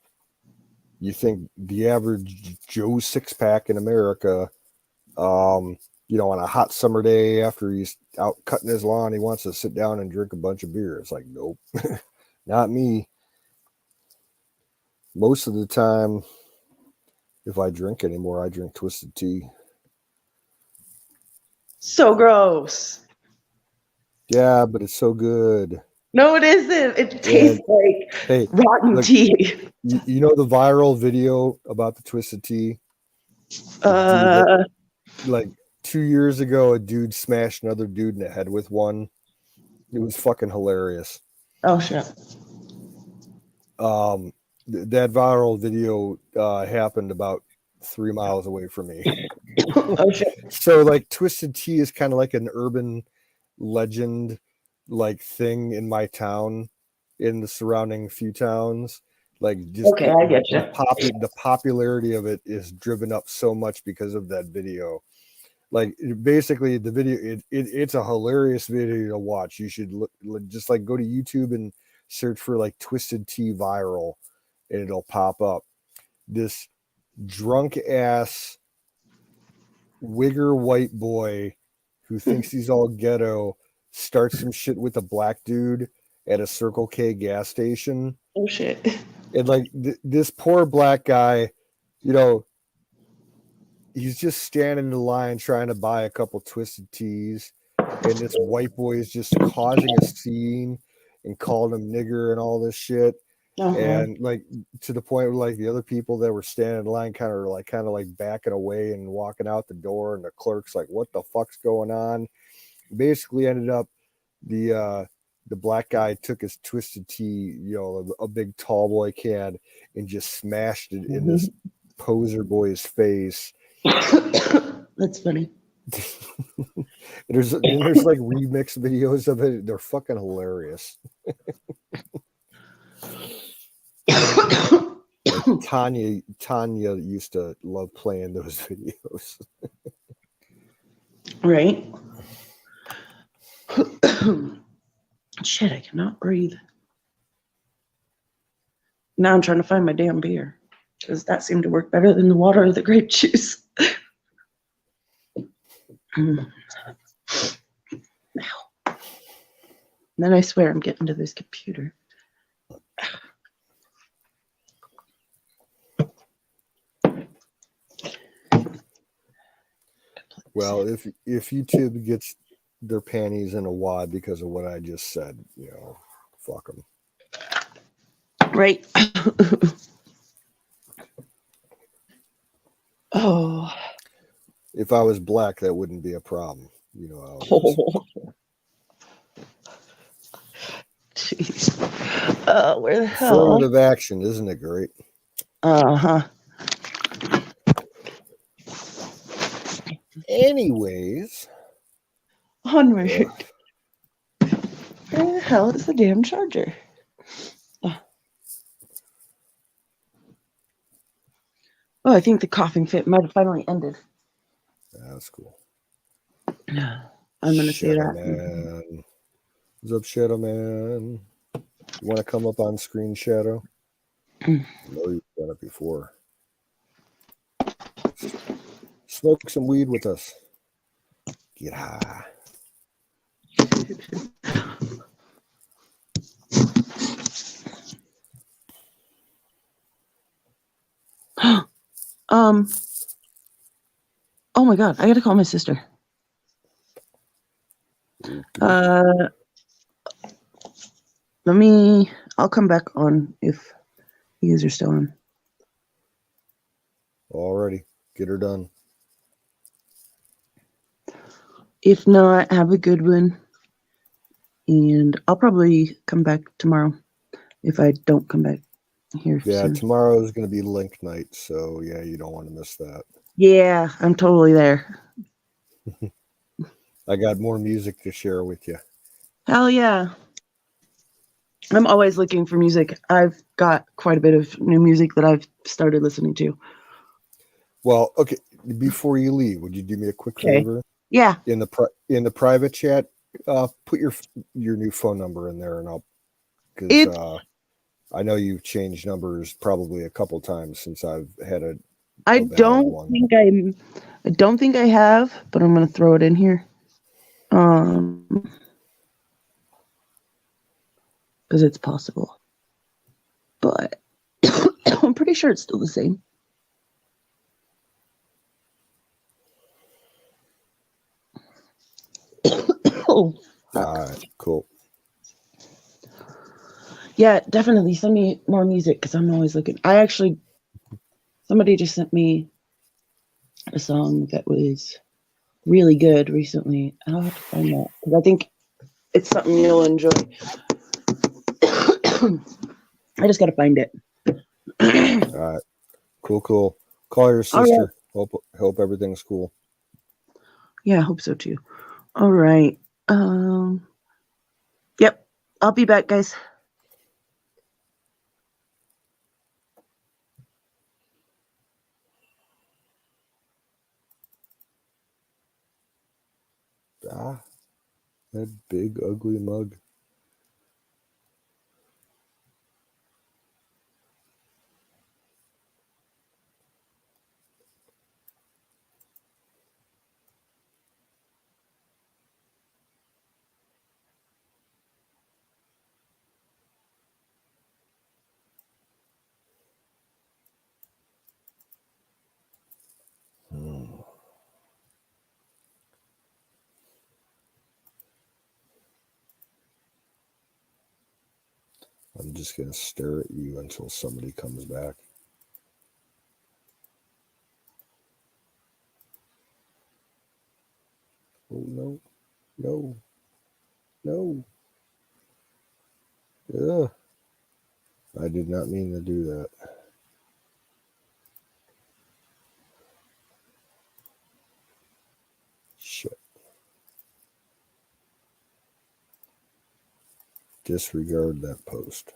you think the average Joe 6-pack in America, on a hot summer day after he's out cutting his lawn, he wants to sit down and drink a bunch of beer. It's like, nope, not me. Most of the time, if I drink anymore, I drink twisted tea. So gross. Yeah, but it's so good. No, it isn't. It tastes like rotten tea. You know the viral video about the twisted tea? Like 2 years ago, a dude smashed another dude in the head with one. It was fucking hilarious. Oh shit. That viral video happened about 3 miles away from me. Oh shit. So like twisted tea is kind of like an urban legend like thing in my town, in the surrounding few towns. Like just okay, I get you. The popularity of it is driven up so much because of that video. Like basically the video, it's a hilarious video to watch. You should just like go to YouTube and search for like twisted tea viral, and it'll pop up. This drunk ass wigger white boy who thinks he's all ghetto starts some shit with a black dude at a Circle K gas station. Oh shit. And like this poor black guy, he's just standing in the line trying to buy a couple twisted teas, and this white boy is just causing a scene and calling him nigger and all this shit. And like to the point where like the other people that were standing in line kind of like backing away and walking out the door, and the clerk's like, what the fuck's going on? Basically ended up the black guy took his twisted tea, a big tall boy can, and just smashed it in this poser boy's face. That's funny. There's like remix videos of it. They're fucking hilarious. Tanya used to love playing those videos. Right. Shit, I cannot breathe. Now I'm trying to find my damn beer, because that seemed to work better than the water or the grape juice. Now. Then I swear I'm getting to this computer. Well, if YouTube gets their panties in a wad because of what I just said, fuck them. Right. Oh. If I was black, that wouldn't be a problem. How it is. Jeez. Where the hell? Affirmative action, isn't it great? Uh-huh. Anyways. Onward. Where the hell is the damn charger? Oh, I think the coughing fit might have finally ended. That's cool. I'm going to say that. Man. What's up, Shadow Man? You want to come up on screen, Shadow? I know you've done it before. Smoke some weed with us. Get high. Oh my God, I gotta call my sister. I'll come back on if you guys are still on. Alrighty, get her done. If not, have a good one. And I'll probably come back tomorrow if I don't come back here. Yeah, soon. tomorrow is going to be Link night, so yeah, you don't want to miss that. Yeah, I'm totally there. I got more music to share with you. Hell yeah. I'm always looking for music. I've got quite a bit of new music that I've started listening to. Well, okay. Before you leave, would you do me a quick Okay. favor? Yeah. In the private chat, put your new phone number in there, and I'll because I know you've changed numbers probably a couple times since I've had a I valid don't one. think I have, but I'm gonna throw it in here. Because it's possible. But I'm pretty sure it's still the same. Oh, All right, cool. yeah, definitely send me more music because I'm always looking. Somebody just sent me a song that was really good recently. I'll have to find that because I think it's something you'll enjoy. I just got to find it. All right, cool. Call your sister. Right. Hope everything's cool. Yeah, I hope so too. All right. Yep. I'll be back, guys. That big ugly mug. I'm just gonna stare at you until somebody comes back. Oh no. Ugh. I did not mean to do that. Shit. Disregard that post.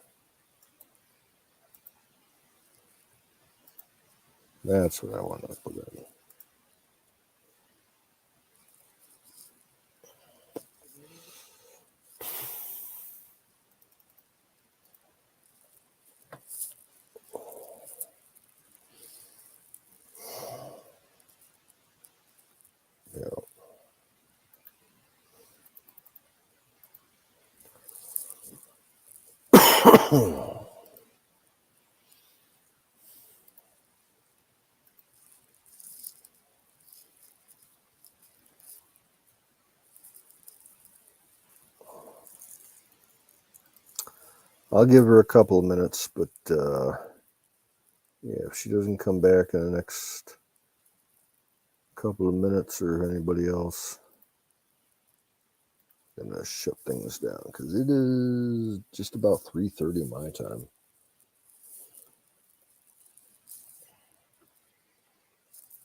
That's what I want to put in. I'll give her a couple of minutes, but yeah, if she doesn't come back in the next couple of minutes or anybody else, I'm gonna shut things down because it is just about 3:30 my time.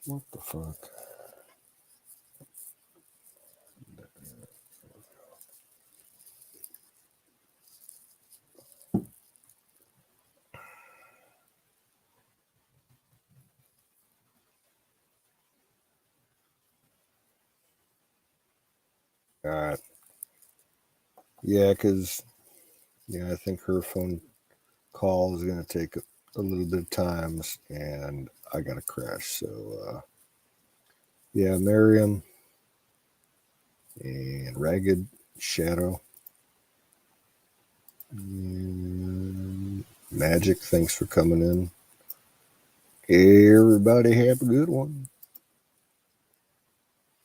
What the fuck? All right. Yeah, because I think her phone call is gonna take a little bit of time, and I gotta crash. So yeah, Miriam and Ragged Shadow. Magic, thanks for coming in. Everybody have a good one.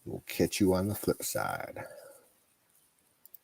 We'll catch you on the flip side.